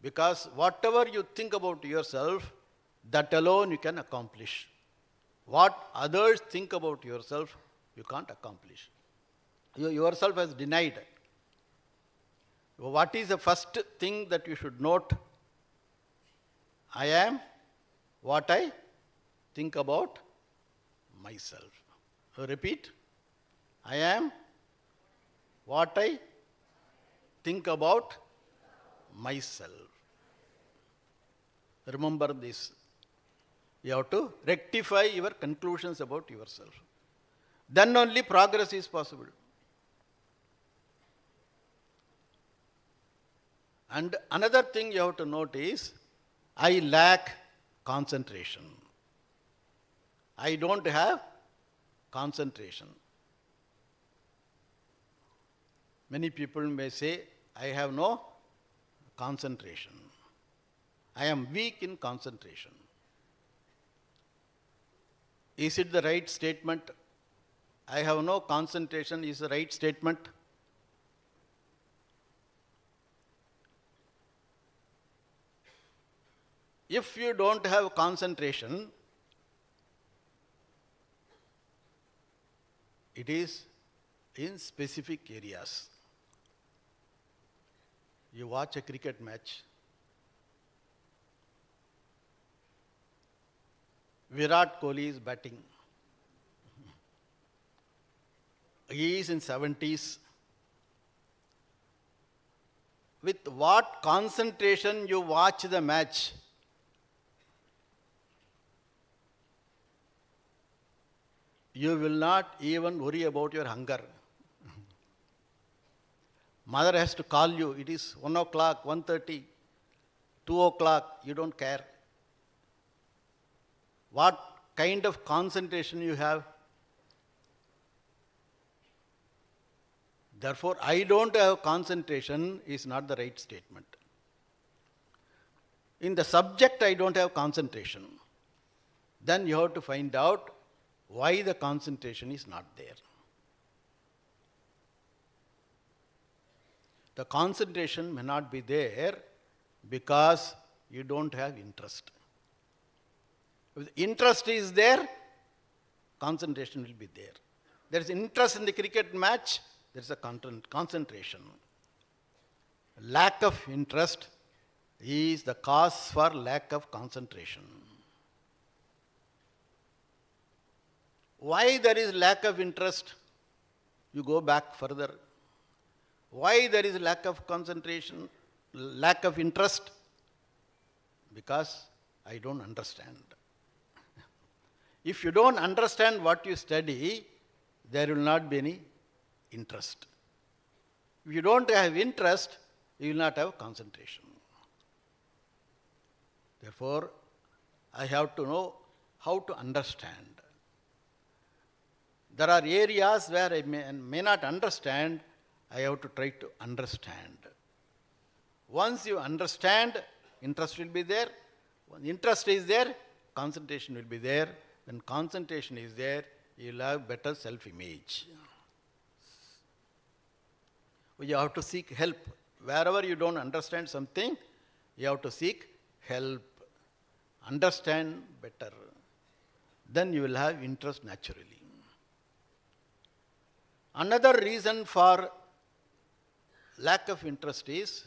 Because whatever you think about yourself, that alone you can accomplish. What others think about yourself, you can't accomplish. You yourself has denied. What is the first thing that you should note? I am what I think about myself. So repeat. I am what I think about myself. Remember this. You have to rectify your conclusions about yourself. Then only progress is possible. And another thing you have to note is, I lack concentration. I don't have concentration. Many people may say, I have no concentration. I am weak in concentration. Is it the right statement? I have no concentration is the right statement? If you don't have concentration, it is in specific areas. You watch a cricket match. Virat Kohli is batting. He is in 70s. With what concentration you watch the match, you will not even worry about your hunger. Mother has to call you. It is 1 o'clock, 1:30, 2 o'clock. You don't care. What kind of concentration you have? Therefore, I don't have concentration is not the right statement. In the subject, I don't have concentration. Then you have to find out why the concentration is not there. The concentration may not be there because you don't have interest. If interest is there, concentration will be there. There is interest in the cricket match, there is a concentration. Lack of interest is the cause for lack of concentration. Why there is lack of interest? You go back further. Why there is lack of concentration, lack of interest? Because I don't understand. If you don't understand what you study, there will not be any interest. If you don't have interest, you will not have concentration. Therefore, I have to know how to understand. There are areas where I may not understand, I have to try to understand. Once you understand, interest will be there. When interest is there, concentration will be there. When concentration is there, you will have better self-image. You have to seek help. Wherever you don't understand something, you have to seek help. Understand better. Then you will have interest naturally. Another reason for lack of interest is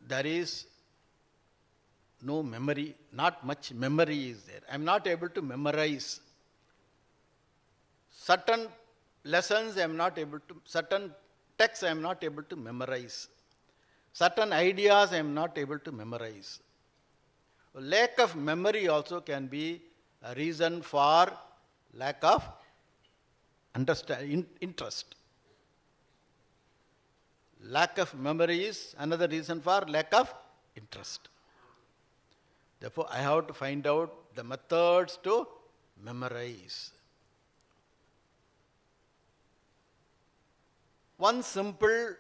there is no memory, not much memory is there. I am not able to memorize. Certain lessons I am not able to, certain texts I am not able to memorize. Certain ideas I am not able to memorize. Lack of memory also can be a reason for lack of interest. Lack of memory is another reason for lack of interest. Therefore, I have to find out the methods to memorize. One simple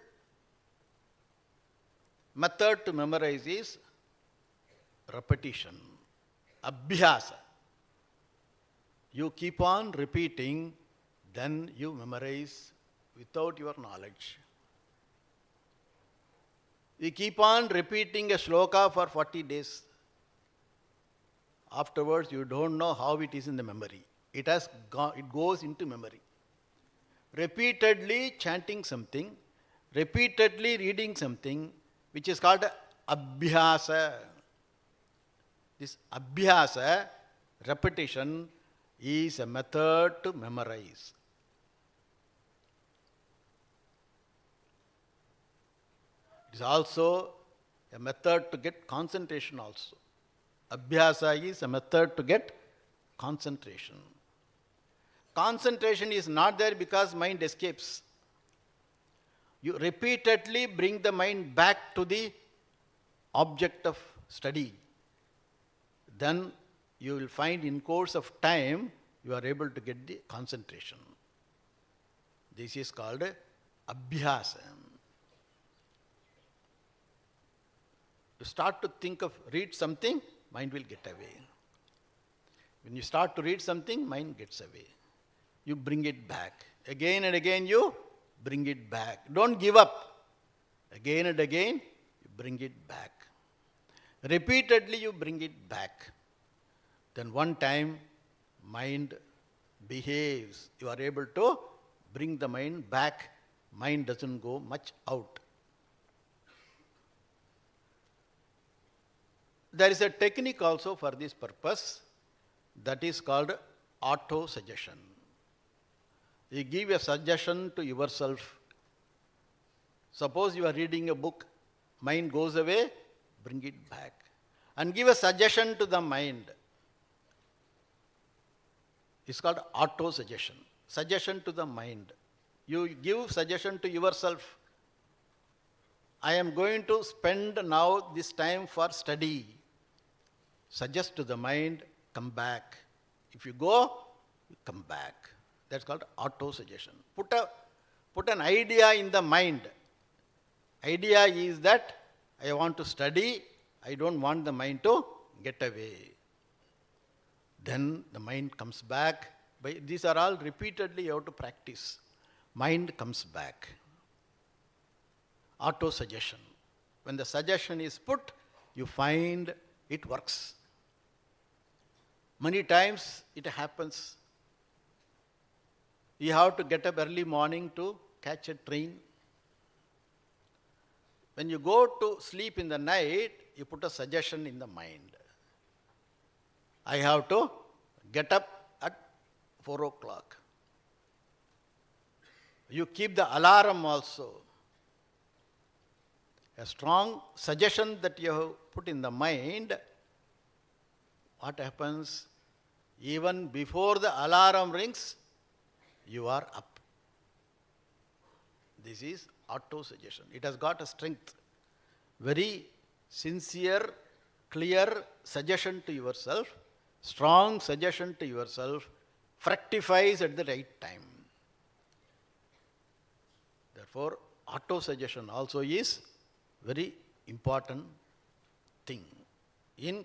method to memorize is repetition, abhyasa. You keep on repeating, then you memorize without your knowledge. You keep on repeating a shloka for 40 days. Afterwards, you don't know how it is in the memory. It goes into memory. Repeatedly chanting something, repeatedly reading something, which is called abhyasa. This abhyasa, repetition, is a method to memorize. It is also a method to get concentration also. Abhyasa is a method to get concentration. Concentration is not there because mind escapes. You repeatedly bring the mind back to the object of study. Then you will find in course of time you are able to get the concentration. This is called abhyasa. You start to think of, read something, mind will get away. When you start to read something, mind gets away. You bring it back. Again and again you bring it back. Don't give up. Again and again you bring it back. Repeatedly you bring it back. Then one time mind behaves. You are able to bring the mind back. Mind doesn't go much out. There is a technique also for this purpose that is called auto-suggestion. You give a suggestion to yourself. Suppose you are reading a book, mind goes away, bring it back. And give a suggestion to the mind. It's called auto-suggestion. Suggestion to the mind. You give suggestion to yourself. I am going to spend now this time for study. Suggest to the mind, come back. If you go, you come back. That's called auto-suggestion. Put an idea in the mind. Idea is that I want to study, I don't want the mind to get away. Then the mind comes back. These are all repeatedly you have to practice. Mind comes back. Auto-suggestion. When the suggestion is put, you find it works. Many times it happens. You have to get up early morning to catch a train. When you go to sleep in the night, you put a suggestion in the mind. I have to get up at 4 o'clock. You keep the alarm also. A strong suggestion that you have put in the mind, what happens? Even before the alarm rings, you are up. This is auto-suggestion. It has got a strength. Very sincere, clear suggestion to yourself, strong suggestion to yourself, fructifies at the right time. Therefore, auto-suggestion also is very important thing in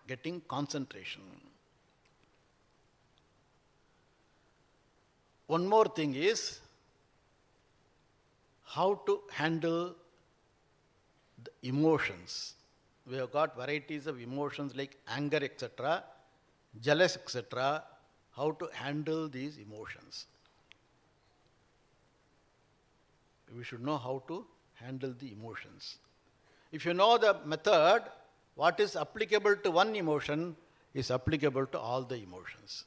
getting concentration. One more thing is how to handle the emotions. We have got varieties of emotions like anger, etc., jealous, etc. How to handle these emotions. We should know how to handle the emotions. If you know the method, what is applicable to one emotion is applicable to all the emotions.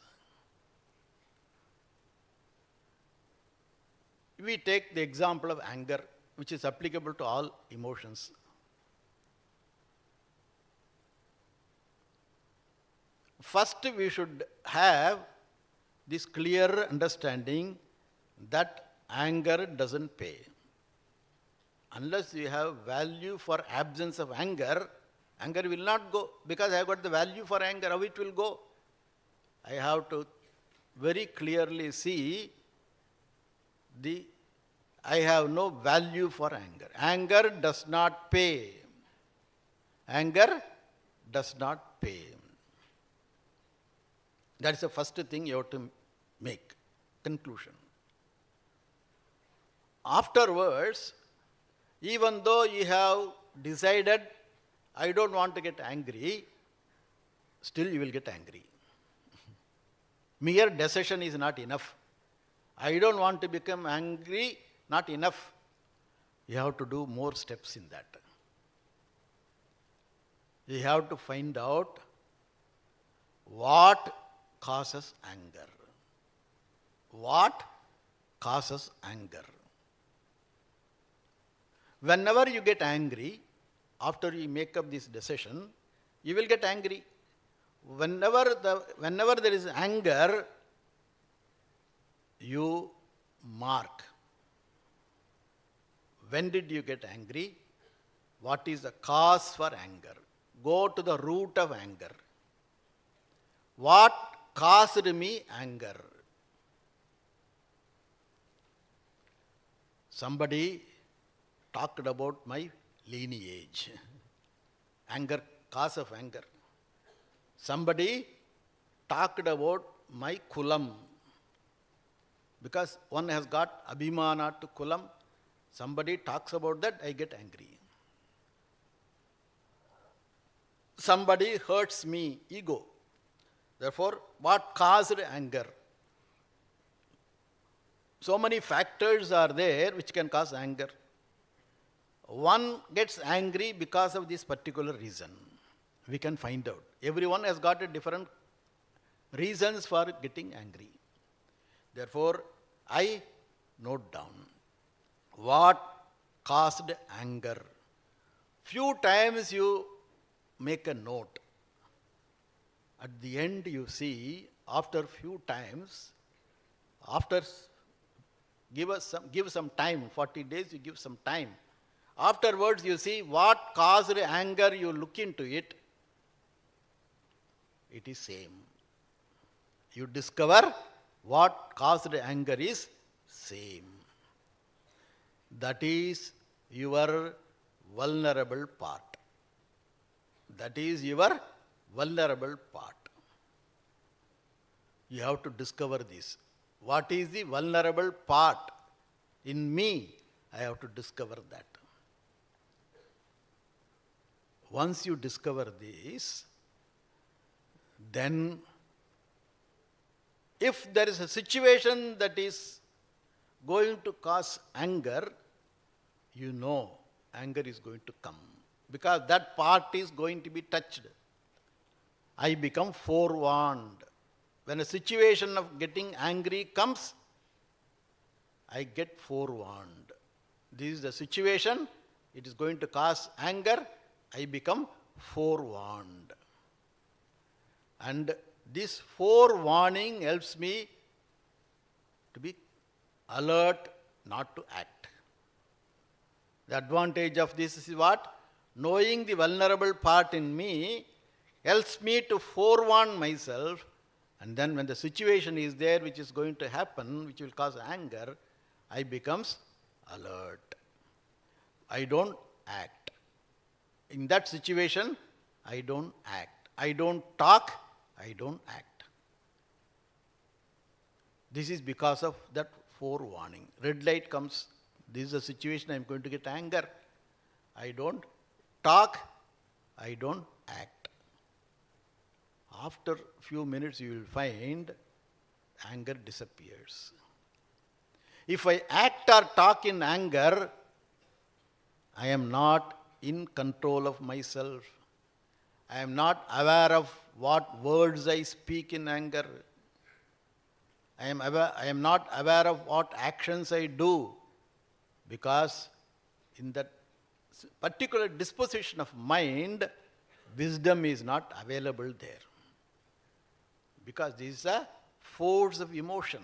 We take the example of anger, which is applicable to all emotions. First, we should have this clear understanding that anger doesn't pay. Unless you have value for absence of anger, anger will not go. Because I have got the value for anger, how it will go? I have to very clearly see I have no value for anger. Anger does not pay. Anger does not pay. That is the first thing you have to make. Conclusion. Afterwards, even though you have decided, I don't want to get angry, still you will get angry. Mere decision is not enough. I don't want to become angry, not enough. You have to do more steps in that. You have to find out what causes anger. What causes anger? Whenever you get angry, after you make up this decision, you will get angry. whenever there is anger, you mark. When did you get angry? What is the cause for anger? Go to the root of anger. What caused me anger? Somebody talked about my lineage. Anger, cause of anger. Somebody talked about my kulam. Because one has got abhimana to kulam. Somebody talks about that, I get angry. Somebody hurts me, ego. Therefore, what caused anger? So many factors are there which can cause anger. One gets angry because of this particular reason. We can find out. Everyone has got a different reasons for getting angry. Therefore, I note down what caused anger. Few times you make a note. At the end you see, after few times, give some time, 40 days you give some time. Afterwards you see what caused anger, you look into it. It is same. You discover what caused anger is same. That is your vulnerable part. That is your vulnerable part. You have to discover this. What is the vulnerable part in me? I have to discover that. Once you discover this, then if there is a situation that is going to cause anger, you know anger is going to come. Because that part is going to be touched. I become forewarned. When a situation of getting angry comes, I get forewarned. This is the situation, it is going to cause anger, I become forewarned. And this forewarning helps me to be alert, not to act. The advantage of this is what? Knowing the vulnerable part in me helps me to forewarn myself, and then when the situation is there which is going to happen, which will cause anger, I becomes alert. I don't act. In that situation, I don't act. I don't talk, I don't act. This is because of that forewarning. Red light comes, this is a situation I am going to get anger. I don't talk, I don't act. After few minutes you will find anger disappears. If I act or talk in anger, I am not in control of myself. I am not aware of what words I speak in anger. I am not aware of what actions I do, because in that particular disposition of mind, wisdom is not available there. Because this is a force of emotion.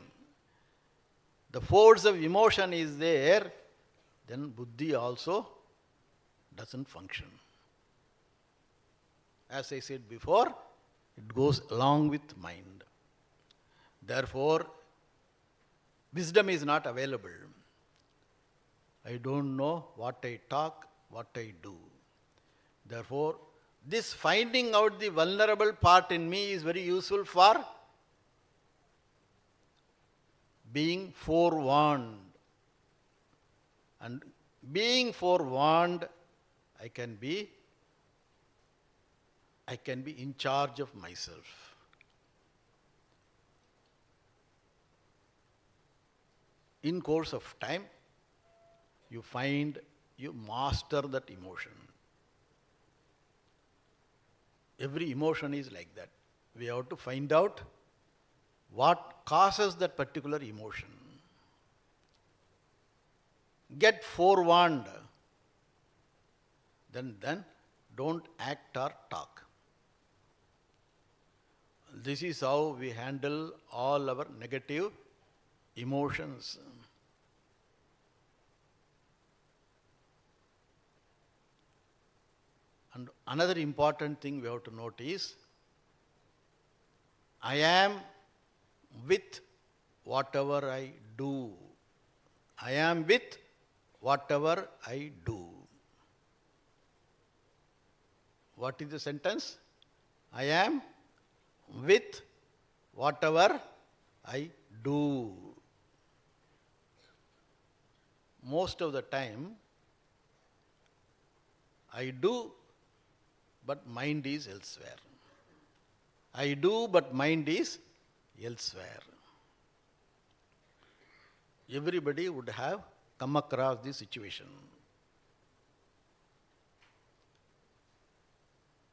The force of emotion is there, then buddhi also doesn't function. As I said before, it goes along with mind. Therefore, wisdom is not available. I don't know what I talk, what I do. Therefore, this finding out the vulnerable part in me is very useful for being forewarned. And being forewarned, I can be in charge of myself. In course of time, you find you master that emotion. Every emotion is like that. We have to find out what causes that particular emotion. Get forewarned. Then don't act or talk. This is how we handle all our negative emotions. And another important thing we have to note is, I am with whatever I do. I am with whatever I do. What is the sentence? I am with whatever I do. Most of the time, I do, but mind is elsewhere. I do, but mind is elsewhere. Everybody would have come across this situation.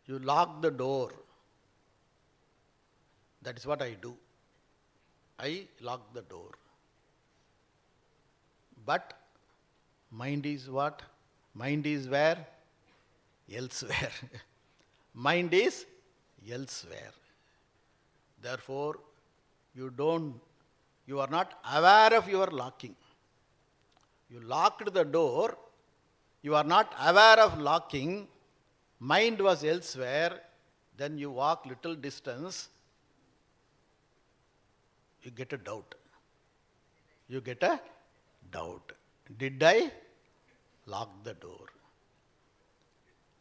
You lock the door. That is what I do. I lock the door. But mind is what? Mind is where? Elsewhere. Mind is elsewhere. Therefore, you are not aware of your locking. You locked the door, you are not aware of locking, mind was elsewhere, then you walk little distance, you get a doubt. You get a doubt. Did I lock the door?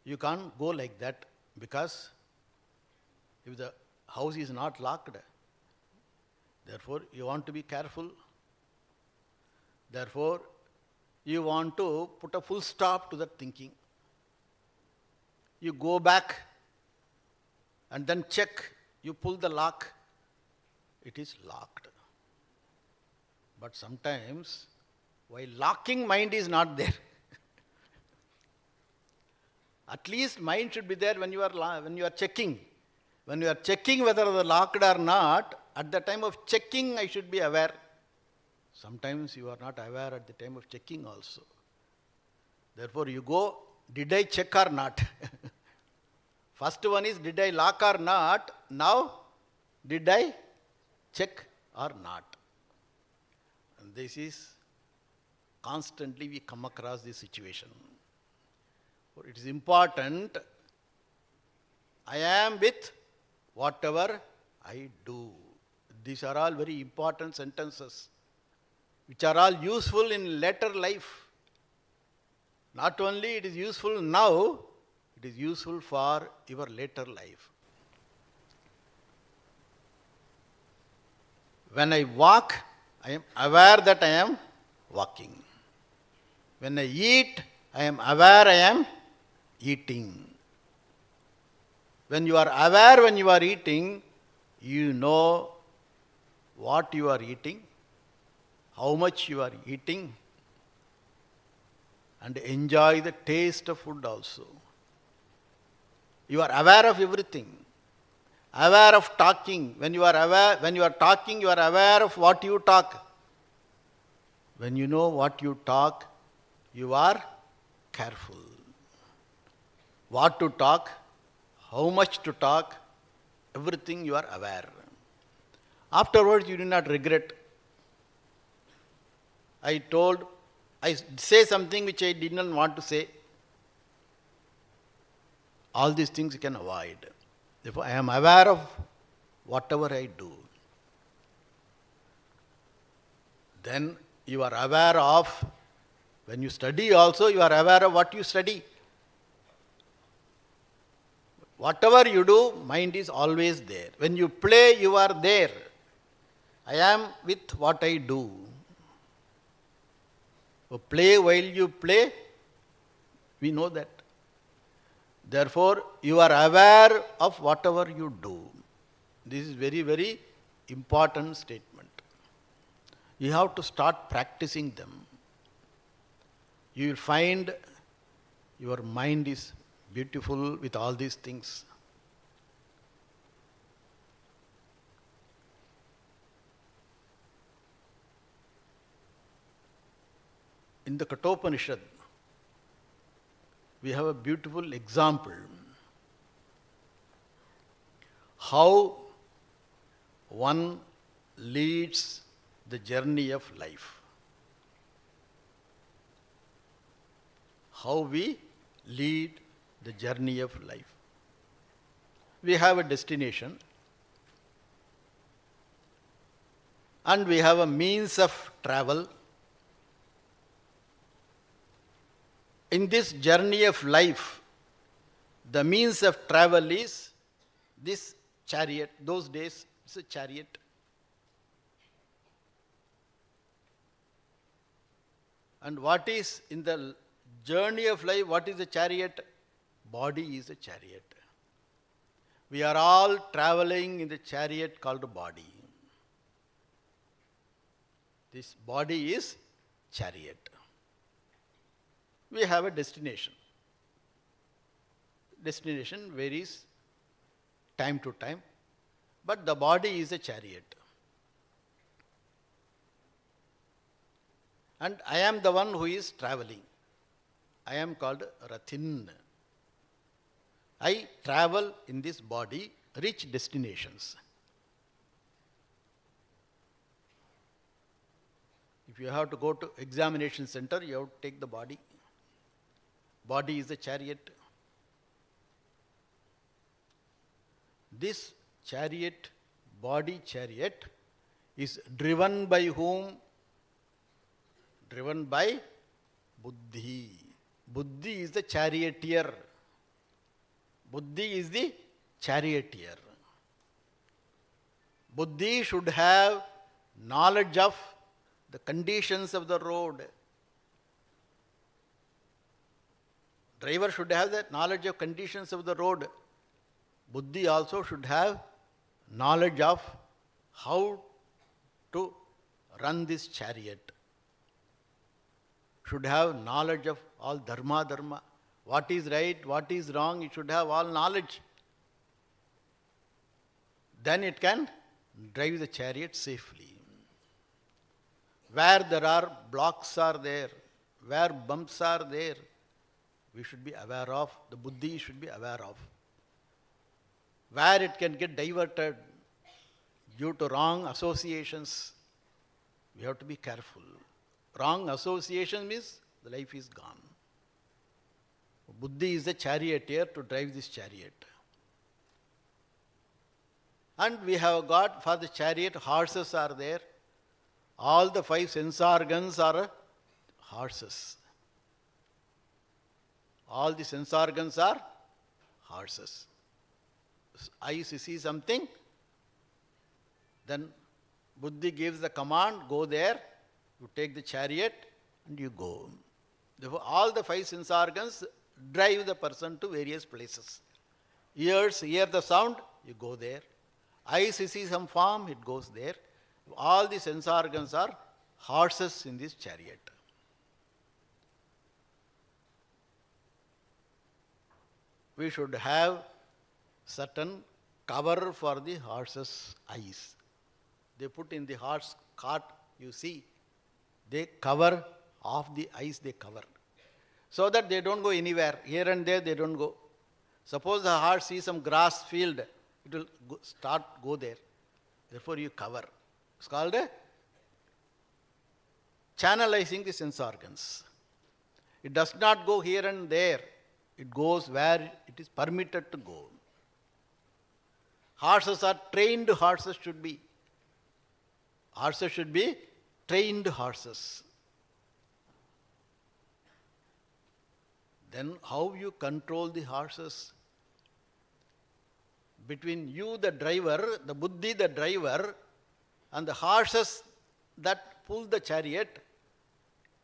You can't go like that, because if the house is not locked, therefore you want to be careful. Therefore, you want to put a full stop to that thinking. You go back and then check. You pull the lock. It is locked. But sometimes, while locking, mind is not there. At least mind should be there when you are checking. When you are checking whether it is locked or not, at the time of checking I should be aware. Sometimes you are not aware at the time of checking also. Therefore you go, did I check or not? First one is, did I lock or not? Now, did I check or not? And this is, constantly we come across this situation. It is important, I am with whatever I do. These are all very important sentences, which are all useful in later life. Not only it is useful now, it is useful for your later life. When I walk, I am aware that I am walking. When I eat, I am aware I am eating. When you are aware when you are eating, you know what you are eating, how much you are eating, and enjoy the taste of food also. You are aware of everything. Aware of talking. When you are talking, you are aware of what you talk. When you know what you talk, you are careful. What to talk, how much to talk, everything you are aware. Afterwards, you do not regret. I say something which I did not want to say. All these things you can avoid. Therefore, I am aware of whatever I do. Then you are aware of, when you study also, you are aware of what you study. Whatever you do, mind is always there. When you play, you are there. I am with what I do. So play while you play, we know that. Therefore, you are aware of whatever you do. This is very, very important statement. You have to start practicing them. You will find your mind is beautiful with all these things. In the Kathopanishad, we have a beautiful example how one leads the journey of life. How we lead the journey of life. We have a destination and we have a means of travel. In this journey of life, the means of travel is this chariot. Those days, it's a chariot. And what is in the journey of life, what is a chariot? Body is a chariot. We are all traveling in the chariot called body. This body is chariot. We have a destination. Destination varies time to time, but the body is a chariot. And I am the one who is traveling. I am called Rathin. I travel in this body, reach destinations. If you have to go to examination center, you have to take the body. Body is a chariot. This chariot, body chariot, is driven by whom? Driven by Buddhi. Buddhi is the charioteer. Buddhi is the charioteer. Buddhi should have knowledge of the conditions of the road. Driver should have the knowledge of conditions of the road. Buddhi also should have knowledge of how to run this chariot. Should have knowledge of all dharma. What is right, what is wrong, it should have all knowledge. Then it can drive the chariot safely. Where there are blocks are there, where bumps are there, we should be aware of, the Buddhi should be aware of. Where it can get diverted due to wrong associations, we have to be careful. Wrong association means the life is gone. Buddhi is the charioteer to drive this chariot. And we have got for the chariot, horses are there. All the 5 sense organs are horses. All the sense organs are horses. Eyes see something, then Buddhi gives the command, go there, you take the chariot and you go. Therefore, all the 5 sense organs drive the person to various places. Ears hear the sound, you go there. Eyes see some form, it goes there. All the sense organs are horses in this chariot. We should have certain cover for the horse's eyes. They put in the horse cart, you see, they cover off the eyes, they cover. So that they don't go anywhere. Here and there they don't go. Suppose the horse sees some grass field, it will go there. Therefore you cover. It's called channelizing the sense organs. It does not go here and there. It goes where it is permitted to go. Horses are trained horses should be. Horses should be trained horses. Then how you control the horses? Between you, the driver, the Buddhi, the driver, and the horses that pull the chariot,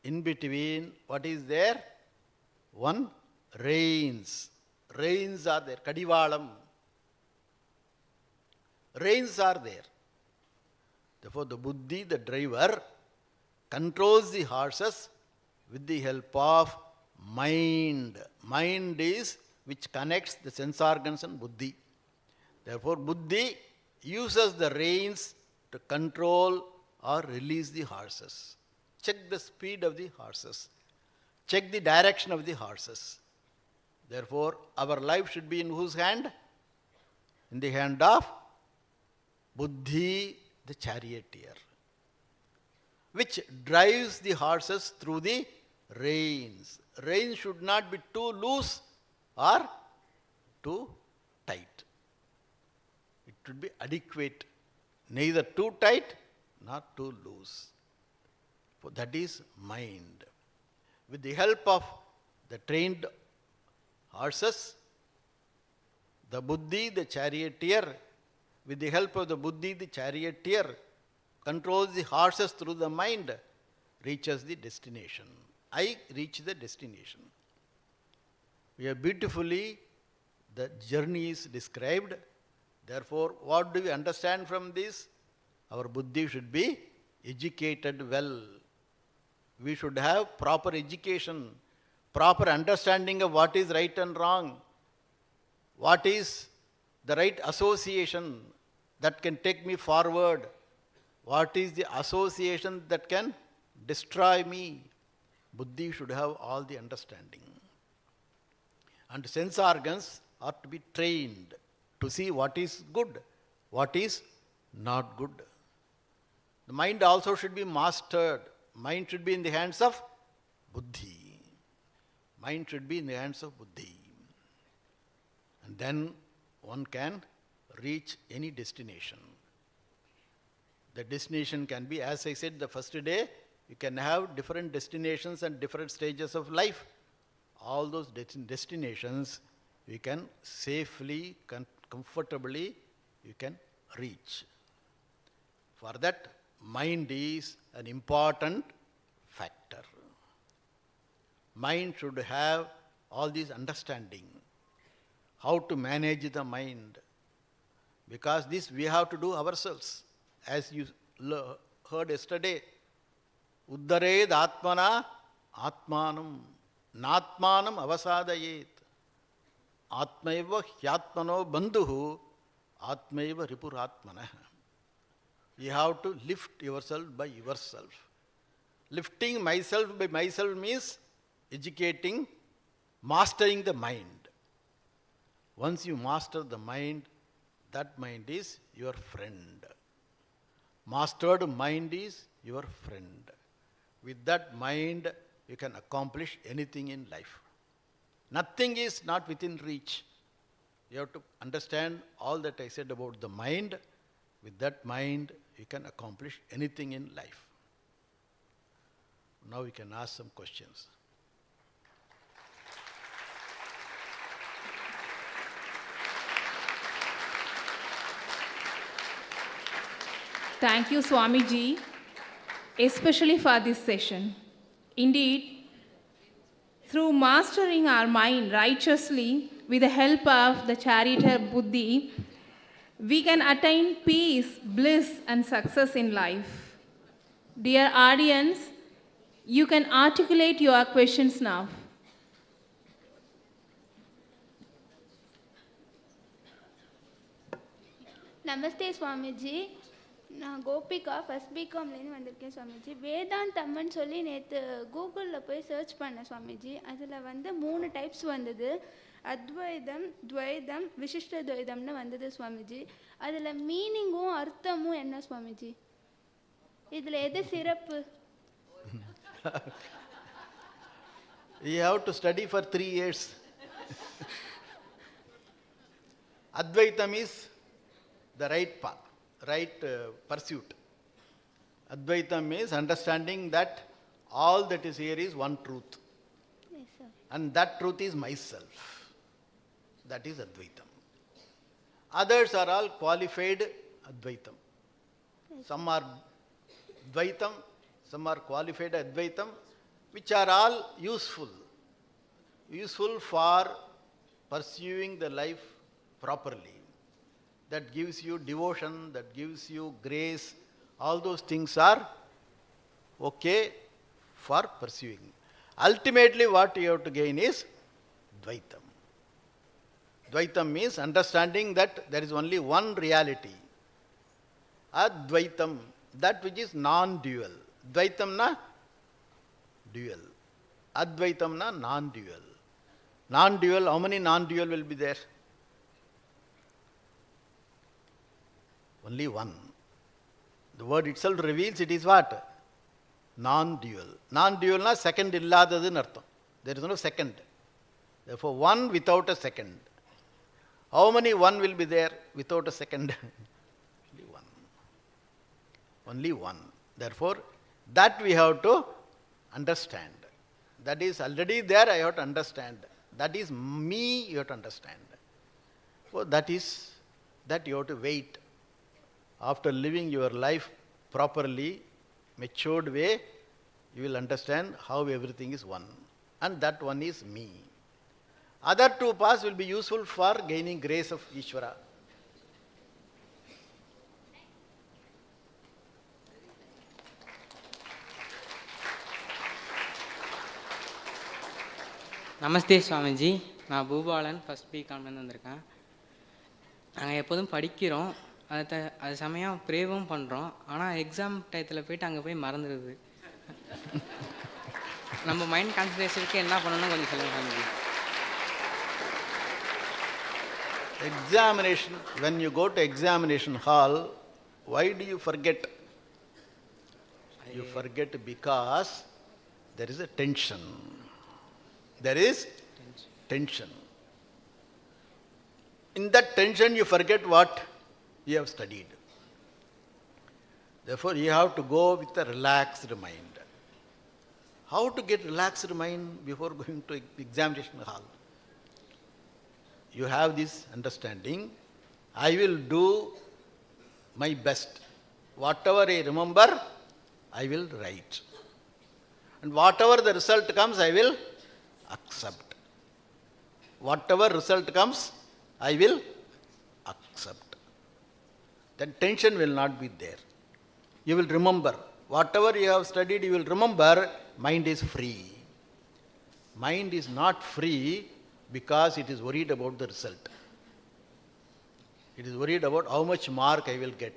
in between, what is there? One, reins. Reins are there. Kadivalam. Reins are there. Therefore, the Buddhi, the driver, controls the horses with the help of mind. Mind is which connects the sense organs and Buddhi. Therefore, Buddhi uses the reins to control or release the horses. Check the speed of the horses. Check the direction of the horses. Therefore, our life should be in whose hand? In the hand of Buddhi, the charioteer, which drives the horses through the reins. Reins should not be too loose or too tight. It should be adequate, neither too tight nor too loose. For that is mind. With the help of the trained horses, the Buddhi, the charioteer, with the help of the Buddhi, the charioteer, controls the horses through the mind, reaches the destination. I reach the destination. Here beautifully the journey is described. Therefore, what do we understand from this? Our Buddhi should be educated well. We should have proper education, proper understanding of what is right and wrong, what is the right association that can take me forward, what is the association that can destroy me. Buddhi should have all the understanding. And sense organs are to be trained to see what is good, what is not good. The mind also should be mastered. Mind should be in the hands of Buddhi. Mind should be in the hands of Buddhi. And then one can reach any destination. The destination can be, as I said the first day, you can have different destinations and different stages of life. All those destinations you can safely, comfortably, you can reach. For that, mind is an important factor. Mind should have all this understanding, how to manage the mind. Because this we have to do ourselves. As you heard yesterday, Uddared Atmana Atmanam Natmanam Avasadayet Atmaiva Hyatmano Bandhuhu Atmaiva Ripuratmana. You have to lift yourself by yourself. Lifting myself by myself means educating, mastering the mind. Once you master the mind, that mind is your friend. Mastered mind is your friend. With that mind, you can accomplish anything in life. Nothing is not within reach. You have to understand all that I said about the mind. With that mind, you can accomplish anything in life. Now we can ask some questions. Thank you, Swamiji, especially for this session. Indeed, through mastering our mind righteously with the help of the charioteer Buddhi, we can attain peace, bliss, and success in life. Dear audience, you can articulate your questions now. Namaste, Swamiji. நான் Gopika first பிகாம்லேருந்து வந்திருக்கேன் சுவாமிஜி. வேதாந்தம்மன் சொல்லி நேற்று கூகுளில் போய் search பண்ணேன் சுவாமிஜி. அதில் வந்து 3 types வந்தது. அத்வைதம், துவைதம், விசிஷ்ட துவைதம்னு வந்தது சுவாமிஜி. அதில் மீனிங்கும் அர்த்தமும் என்ன சுவாமிஜி? இதில் எது சிறப்பு? You have to study for 3 years. Advaitam is the right path. Right pursuit. Advaitam means understanding that all that is here is one truth. Yes, sir. And that truth is myself. That is Advaitam. Others are all qualified Advaitam. Yes. Some are Dvaitam, some are qualified Advaitam, which are all useful. Useful for pursuing the life properly. That gives you devotion, that gives you grace. All those things are okay for pursuing. Ultimately, what you have to gain is Dvaitam. Dvaitam means understanding that there is only one reality. Advaitam, that which is non-dual. Dvaitam na dual. Advaitam na non-dual. Non-dual, how many non-dual will be there? Only one. The word itself reveals it is what? Non-dual. Non-dual na second illadadun artham. There is no second. Therefore, one without a second. How many one will be there without a second? Only one. Only one. Therefore, that we have to understand. That is already there, I have to understand. That is me, you have to understand. So that you have to wait. After living your life properly, matured way, you will understand how everything is one. And that one is me. Other two paths will be useful for gaining grace of Ishwara. நமஸ்தே சுவாமிஜி, நான் Boopalan first பிகாம்லேருந்து வந்திருக்கேன். நாங்கள் எப்போதும் படிக்கிறோம், அது சமயம் ப்ரேவும் பண்ணுறோம். ஆனால் exam டயத்தில் போயிட்டு அங்கே போய் மறந்துடுது. நம்ம மைண்ட் கான்சன்ட்ரேஷனுக்கு என்ன பண்ணணும் கொஞ்சம் சொல்லுங்கள் Swamiji. Examination, when you go to examination hall, why do you forget? You forget because there is a tension. There is tension. In that tension you forget what you have studied. Therefore you have to go with a relaxed mind. How to get relaxed mind before going to examination hall? You have this understanding, I will do my best. Whatever I remember, I will write. And whatever the result comes, I will accept. Whatever result comes, I will accept. Then tension will not be there. You will remember. Whatever you have studied, you will remember. Mind is free. Mind is not free because it is worried about the result. It is worried about how much mark I will get.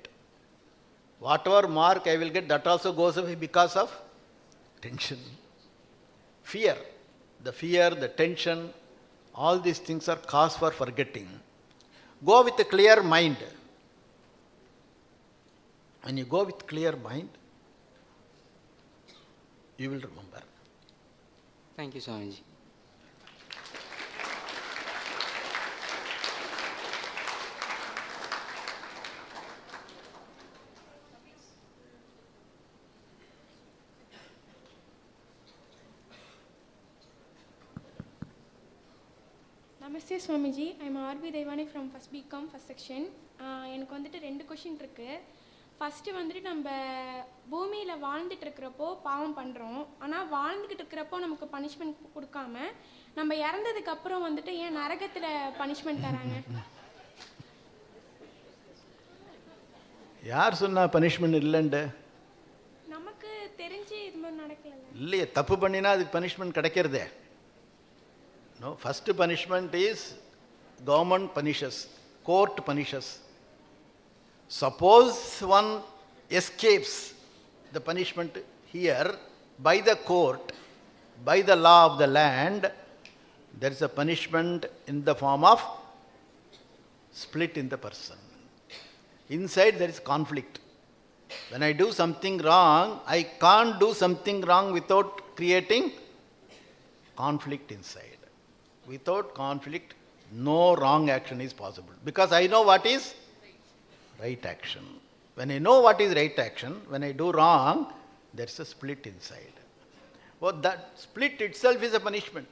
Whatever mark I will get, that also goes away because of tension. Fear. The fear, the tension, all these things are cause for forgetting. Go with a clear mind. When you go with clear mind, you will remember. Thank you, Swamiji. Namaste Swamiji, I'm RP Deivani from first BCom first section. எனக்கு வந்துட்டு 2 question இருக்குது. First வந்துட்டு நம்ம பூமியில் வாழ்ந்துட்டு இருக்கிறப்போ பாவம் பண்ணுறோம். ஆனால் வாழ்ந்துக்கிட்டு இருக்கிறப்போ நமக்கு பனிஷ்மெண்ட் கொடுக்காம நம்ம இறந்ததுக்கப்புறம் வந்துட்டு ஏன் நரகத்தில் பனிஷ்மெண்ட் தராங்க? யார் சொன்னா பனிஷ்மெண்ட் இல்லைண்டு? நமக்கு தெரிஞ்சு இது மாதிரி நடக்கல. இல்லையே, தப்பு பண்ணினா அதுக்கு பனிஷ்மெண்ட் கிடைக்கிறதே. No, first punishment is government punishes, court punishes. Suppose one escapes the punishment here by the court, by the law of the land, there is a punishment in the form of split in the person. Inside there is conflict. When I do something wrong, I can't do something wrong without creating conflict inside. Without conflict, no wrong action is possible. Because I know what is right action. When I know what is right action, when I do wrong, there is a split inside. Well, that split itself is a punishment.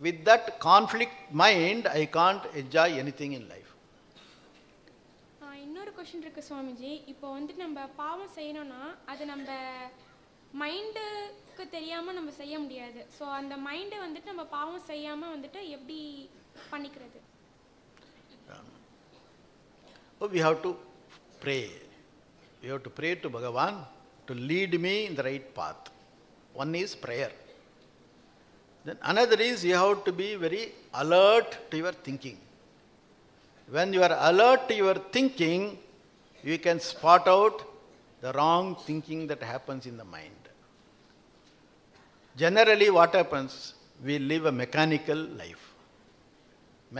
With that conflict mind, I can't enjoy anything in life. இன்னொரு question இருக்குது சுவாமிஜி. இப்போ வந்துட்டு நம்ம பாவம் செய்யணும்னா அது நம்ம மைண்டுக்கு தெரியாமல் நம்ம செய்ய முடியாது. ஸோ அந்த மைண்டை வந்துட்டு நம்ம பாவம் செய்யாமல் வந்துட்டு எப்படி பண்ணிக்கிறது? We have to pray. We have to pray to Bhagavan to lead me in the right path. One is prayer. Then another is you have to be very alert to your thinking. When you are alert to your thinking, you can spot out the wrong thinking that happens in the mind. Generally what happens? We live a mechanical life.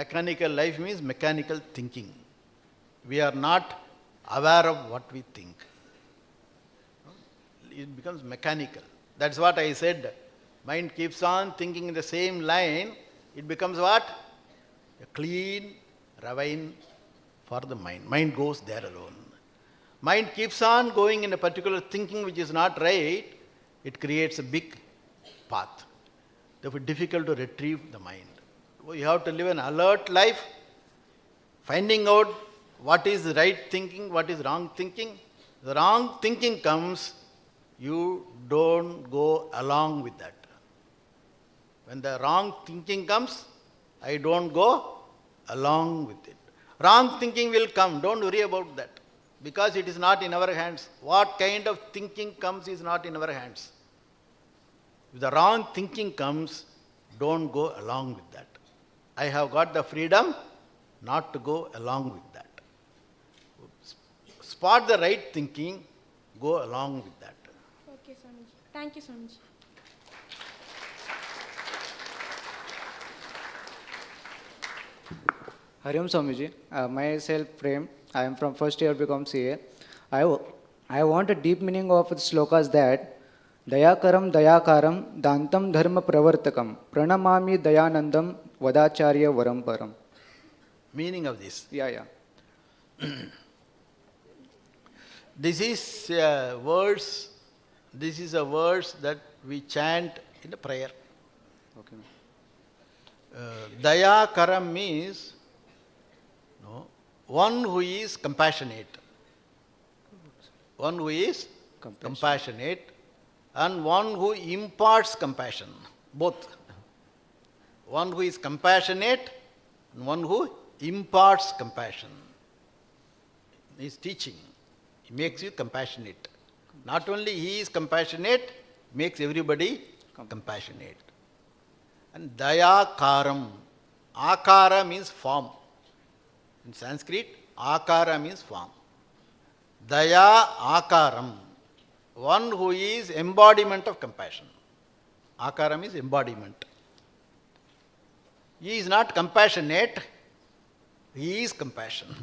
Mechanical life means mechanical thinking. We are not aware of what we think. It becomes mechanical. That's what I said. Mind keeps on thinking in the same line. It becomes what? A clean ravine for the mind. Mind goes there alone. Mind keeps on going in a particular thinking which is not right. It creates a big path. Therefore, difficult to retrieve the mind. You have to live an alert life, finding out what is right thinking, what is wrong thinking. The wrong thinking comes, you don't go along with that. When the wrong thinking comes, I don't go along with it. Wrong thinking will come, don't worry about that. Because it is not in our hands. What kind of thinking comes is not in our hands. If the wrong thinking comes, don't go along with that. I have got the freedom not to go along with that. Spot the right thinking, go along with that. Okay, Swamiji. Thank you, Swamiji. Hariom Swamiji, myself Prem, I am from first year BCom CA. I want a deep meaning of the slokas that Dayakaram Dayakaram Dantam Dharma Pravartakam Pranamami Dayanandam Vadacharya Varamparam. Meaning of this? Yeah. This is a verse that we chant in a prayer. Okay. Dayakaram means one who is compassionate. One who is compassionate and one who imparts compassion. Both. One who is compassionate and one who imparts compassion. He is teaching. He makes you compassionate. Not only he is compassionate, makes everybody compassionate. And Dayakaram. Akara means form. In Sanskrit, Akara means form. Daya Akaram. One who is embodiment of compassion. Akaram is embodiment. He is not compassionate, he is compassion.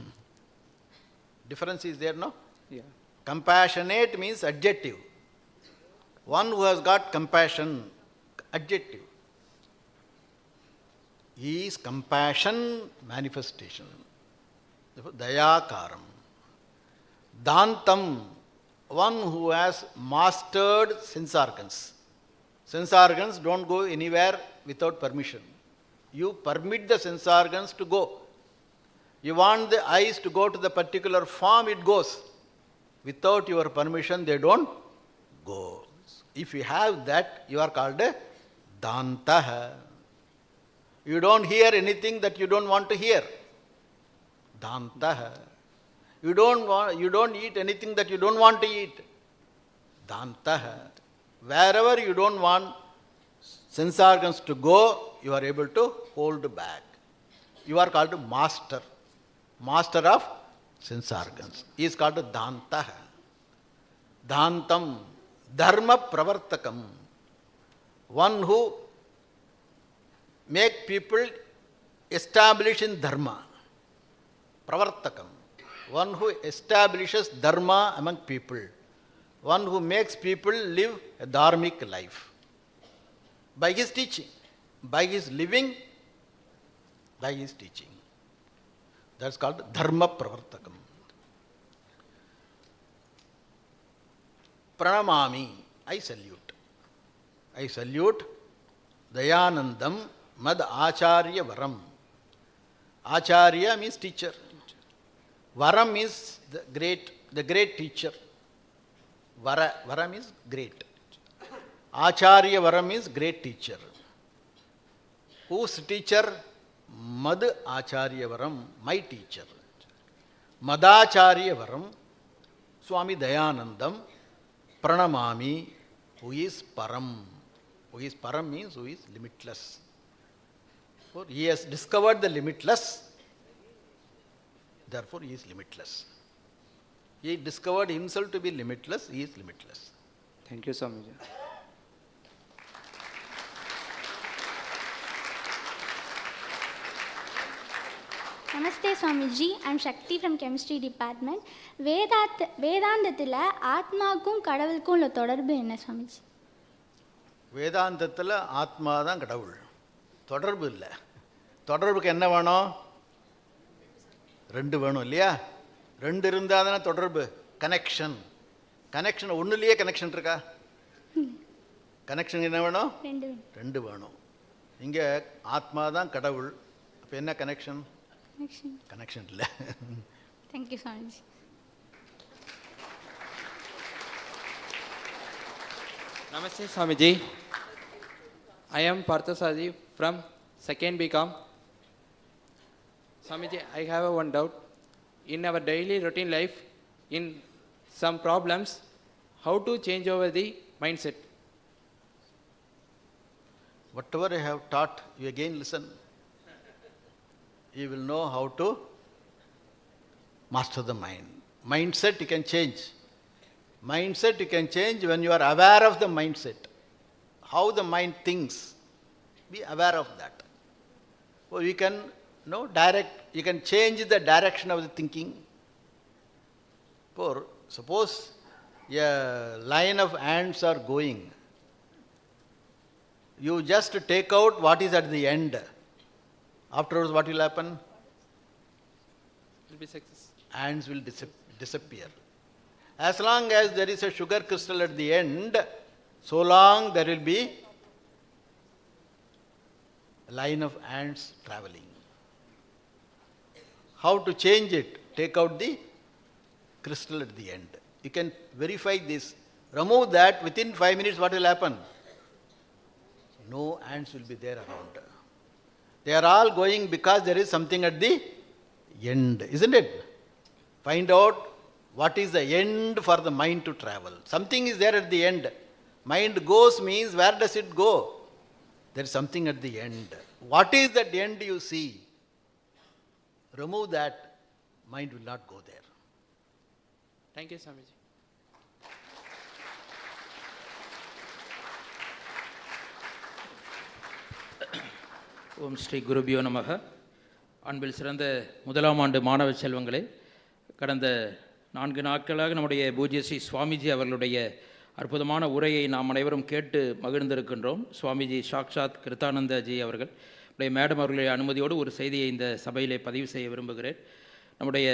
Difference is there, no? Yeah. Compassionate means adjective. One who has got compassion, adjective. He is compassion manifestation. Therefore, Dayakaram. Dantam, one who has mastered sense organs. Sense organs don't go anywhere without permission. You permit the sense organs to go. You want the eyes to go to the particular form, it goes. Without your permission, they don't go. If you have that, you are called a Dantaha. You don't hear anything that you don't want to hear. Dantaha. You don't eat anything that you don't want to eat. Dantaha. Wherever you don't want sense organs to go, you are able to hold back. You are called master. Master of sense organs. He is called Dantaha. Dantam. Dharma Pravartakam. One who make people establish in Dharma. Pravartakam. One who establishes Dharma among people. One who makes people live a dharmic life. By his teaching, by his living, by his teaching. That's called Dharma Pravartakam. Pranamami, I salute. I salute Dayanandam Mad Acharya Varam. Acharya means teacher. Varam means the great teacher. Vara means great. Acharya Varam means great teacher. Whose teacher? Mad Acharya Varam, my teacher. Madacharya Varam, Swami Dayanandam, Pranamami, who is Param. Who is Param means who is limitless. For he has discovered the limitless, therefore he is limitless. He discovered himself to be limitless, he is limitless. Thank you, Swamiji. Namaste Swamiji, I'm Shakti from chemistry department. வேதாந்தத்தில் ஆத்மாவுக்கும் கடவுளுக்கும் உள்ள தொடர்பு என்ன சுவாமிஜி? வேதாந்தத்தில் ஆத்மா தான் கடவுள், தொடர்பு இல்லை. தொடர்புக்கு என்ன வேணும்? ரெண்டு வேணும் இல்லையா? ரெண்டு இருந்தால் தானே தொடர்பு, கனெக்ஷன். கனெக்ஷன் ஒன்றுலேயே கனெக்ஷன் இருக்கா? கனெக்ஷன் என்ன வேணும்? ரெண்டு வேணும். இங்கே ஆத்மா தான் கடவுள், அப்போ என்ன கனெக்ஷன்? கனெக்ஷன் இல்லை. Thank you Swamiji. Namaste Swamiji. I am Parthasadi from 2nd BCom. Swamiji, I have one doubt. In our daily routine life, in some problems, how to change over the mindset? Whatever I have taught, you again listen. You will know how to master the mind. Mindset you can change. Mindset you can change when you are aware of the mindset. How the mind thinks. Be aware of that. So you can you can change the direction of the thinking. For suppose a line of ants are going. You just take out what is at the end. Afterwards, what will happen? Will be success. Ants will disappear. As long as there is a sugar crystal at the end, so long there will be a line of ants traveling. How to change it? Take out the crystal at the end. You can verify this. Remove that, within 5 minutes what will happen? No ants will be there around. They are all going because there is something at the end, isn't it? Find out what is the end for the mind to travel. Something is there at the end. Mind goes means where does it go? There is something at the end. What is that end you see? Remove that, mind will not go there. Thank you, Swamiji. ஓம் ஸ்ரீ குருபியோ நமக. அன்பில் சிறந்த முதலாம் ஆண்டு மாணவ செல்வங்களே, கடந்த 4 நாட்களாக நம்முடைய பூஜ்ய ஸ்ரீ சுவாமிஜி அவர்களுடைய அற்புதமான உரையை நாம் அனைவரும் கேட்டு மகிழ்ந்திருக்கின்றோம். சுவாமிஜி சாக்ஷாத் கிருத்தானந்தாஜி அவர்கள் மேடம் அவர்களுடைய அனுமதியோடு ஒரு செய்தியை இந்த சபையிலே பதிவு செய்ய விரும்புகிறேன். நம்முடைய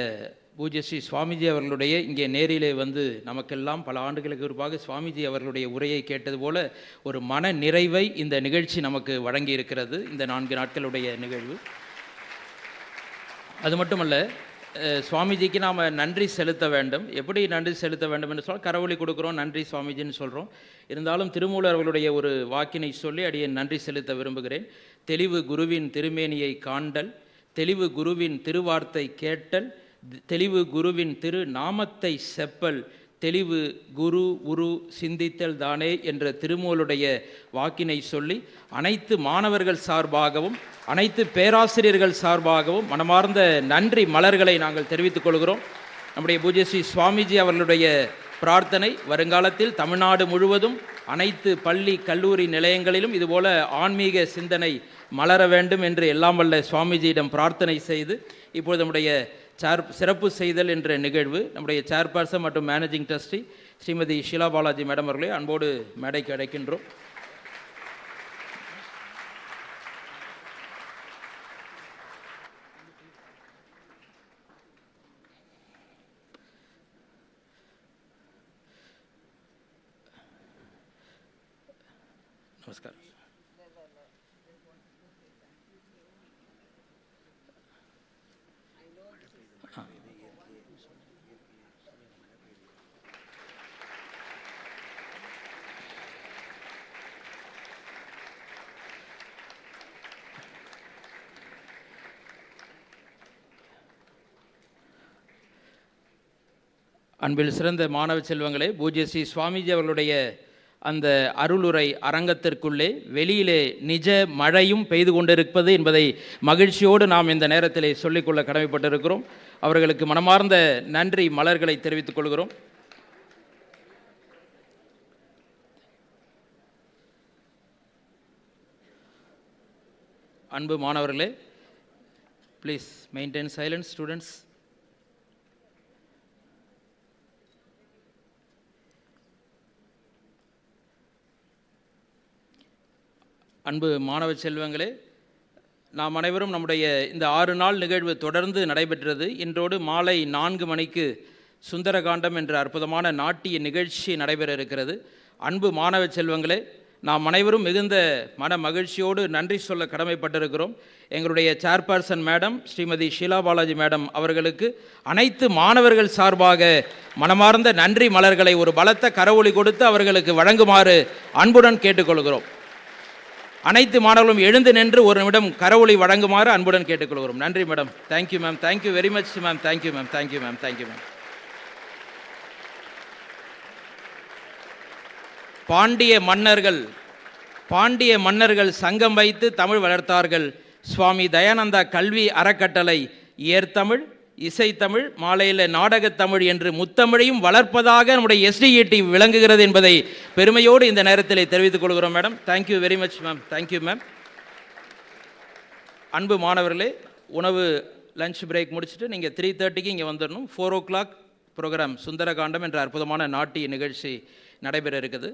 பூஜ்ய ஸ்ரீ சுவாமிஜி அவர்களுடைய இங்கே நேரிலே வந்து நமக்கெல்லாம் பல ஆண்டுகளுக்கு பிற்பாக சுவாமிஜி அவர்களுடைய உரையை கேட்டது போல ஒரு மன நிறைவை இந்த நிகழ்ச்சி நமக்கு வழங்கி இருக்கிறது, இந்த 4 நாட்களுடைய நிகழ்வு. அது மட்டுமல்ல, சுவாமிஜிக்கு நாம் நன்றி செலுத்த வேண்டும். எப்படி நன்றி செலுத்த வேண்டும் என்று சொன்னால், கரவொலி கொடுக்குறோம், நன்றி சுவாமிஜின்னு சொல்கிறோம். இருந்தாலும் திருமூலர் அவர்களுடைய ஒரு வாக்கினை சொல்லி அடியே நன்றி செலுத்த விரும்புகிறேன். தெளிவு குருவின் திருமேனியை காண்டல், தெளிவு குருவின் திருவார்த்தை கேட்டல், தெளிவு குருவின் திரு நாமத்தை செப்பல், தெளிவு குரு உரு சிந்தித்தல் தானே என்ற திருமூலுடைய வாக்கினை சொல்லி அனைத்து மாணவர்கள் சார்பாகவும் அனைத்து பேராசிரியர்கள் சார்பாகவும் மனமார்ந்த நன்றி மலர்களை நாங்கள் தெரிவித்துக் கொள்கிறோம். நம்முடைய பூஜ்ய ஸ்ரீ சுவாமிஜி அவர்களுடைய பிரார்த்தனை வருங்காலத்தில் தமிழ்நாடு முழுவதும் அனைத்து பள்ளி கல்லூரி நிலையங்களிலும் இதுபோல ஆன்மீக சிந்தனை மலர வேண்டும் என்று எல்லாம் வல்ல சுவாமிஜியிடம் பிரார்த்தனை செய்து, இப்பொழுது நம்முடைய சிறப்பு செய்தல் என்ற நிகழ்வு நம்முடைய சேர்பர்சன் மற்றும் managing trustee Shrimati Sheela Balaji madam அவர்களை அன்போடு மேடைக்கு அழைக்கின்றோம். நமஸ்காரம். அன்பில் சிறந்த மாணவ செல்வங்களே, பூஜ்ய ஸ்ரீ சுவாமிஜி அவர்களுடைய அந்த அருளுரை அரங்கத்திற்குள்ளே வெளியிலே நிஜ மழையும் பெய்து கொண்டிருப்பது என்பதை மகிழ்ச்சியோடு நாம் இந்த நேரத்திலே சொல்லிக்கொள்ள கடமைப்பட்டிருக்கிறோம். அவர்களுக்கு மனமார்ந்த நன்றி மலர்களை தெரிவித்துக் கொள்கிறோம். அன்பு மாணவர்களே, ப்ளீஸ் மெயின்டைன் சைலன்ஸ் ஸ்டூடெண்ட்ஸ். அன்பு மாணவ செல்வங்களே, நாம் அனைவரும் நம்முடைய இந்த 6 நாள் நிகழ்வு தொடர்ந்து நடைபெற்றது. இன்றோடு மாலை 4 மணிக்கு சுந்தரகாண்டம் என்ற அற்புதமான நாட்டிய நிகழ்ச்சி நடைபெற இருக்கிறது. அன்பு மாணவ செல்வங்களே, நாம் அனைவரும் மிகுந்த மன மகிழ்ச்சியோடு நன்றி சொல்ல கடமைப்பட்டிருக்கிறோம். எங்களுடைய chairperson madam Shrimati Sheela Balaji madam அவர்களுக்கு அனைத்து மாணவர்கள் சார்பாக மனமார்ந்த நன்றி மலர்களை ஒரு பலத்த கரவொலி கொடுத்து அவர்களுக்கு வழங்குமாறு அன்புடன் கேட்டுக்கொள்கிறோம். அனைத்து மாணவர்களும் எழுந்து நின்று ஒரு நிமிடம் கரவொலி வழங்குமாறு அன்புடன் கேட்டுக்கொள்கிறோம். நன்றி madam. Thank you ma'am. Thank you very much ma'am. Thank you ma'am. Thank you ma'am. Thank you ma'am. Pandya மன்னர்கள் சங்கம் வைத்து தமிழ் வளர்த்தார்கள். சுவாமி தயானந்தா கல்வி அறக்கட்டளை இயற்தமிழ், இசைத்தமிழ், மாலையில் நாடகத்தமிழ் என்று முத்தமிழையும் வளர்ப்பதாக நம்முடைய SDET விளங்குகிறது என்பதை பெருமையோடு இந்த நேரத்தில் தெரிவித்துக் கொள்கிறோம் madam. Thank you very much ma'am. Thank you ma'am. அன்பு மாணவர்களே, உணவு லஞ்ச் பிரேக் முடிச்சுட்டு நீங்கள் 3:30க்கு இங்கே வந்துடணும். 4 o'clock ப்ரோக்ராம் சுந்தரகாண்டம் என்ற அற்புதமான நாட்டிய நிகழ்ச்சி நடைபெற இருக்குது.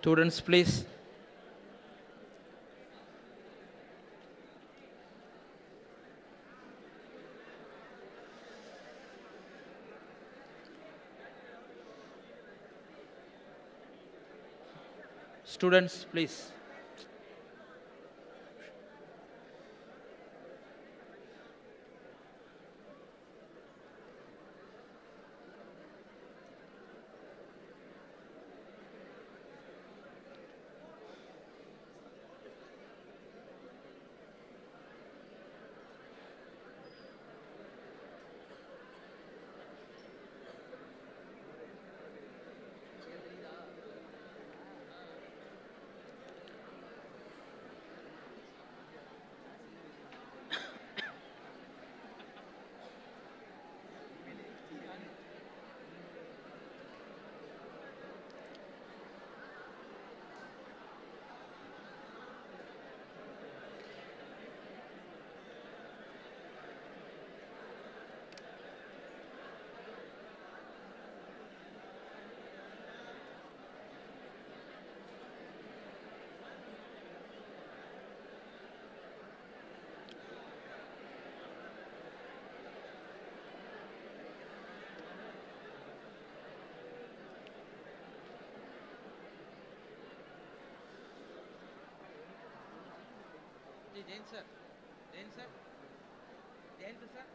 Students, please. Students, please. Jain sir. Jain sir. Jain sir.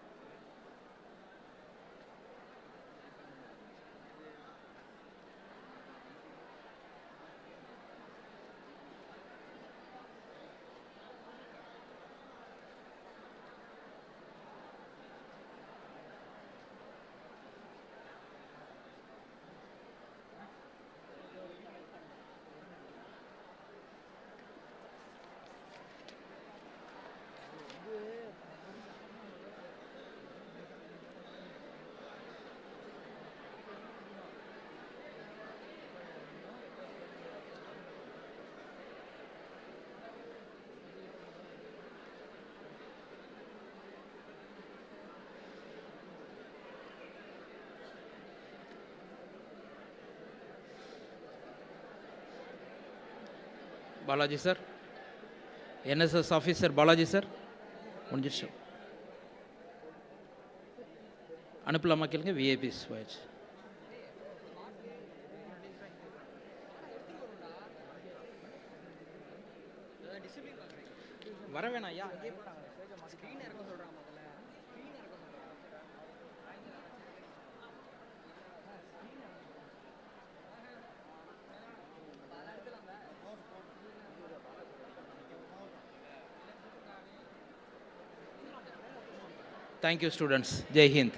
Balaji sir, NSS officer Balaji sir, முடிஞ்சிடுச்சு. அனுப்பலாமா கேளுங்க. விஐபிஸ் வாய்ஸ் வர வேணாம். ஐயா அங்கே ஸ்க்ரீன் இறக்க சொல்கிறாங்க. Thank you students. Jai Hind.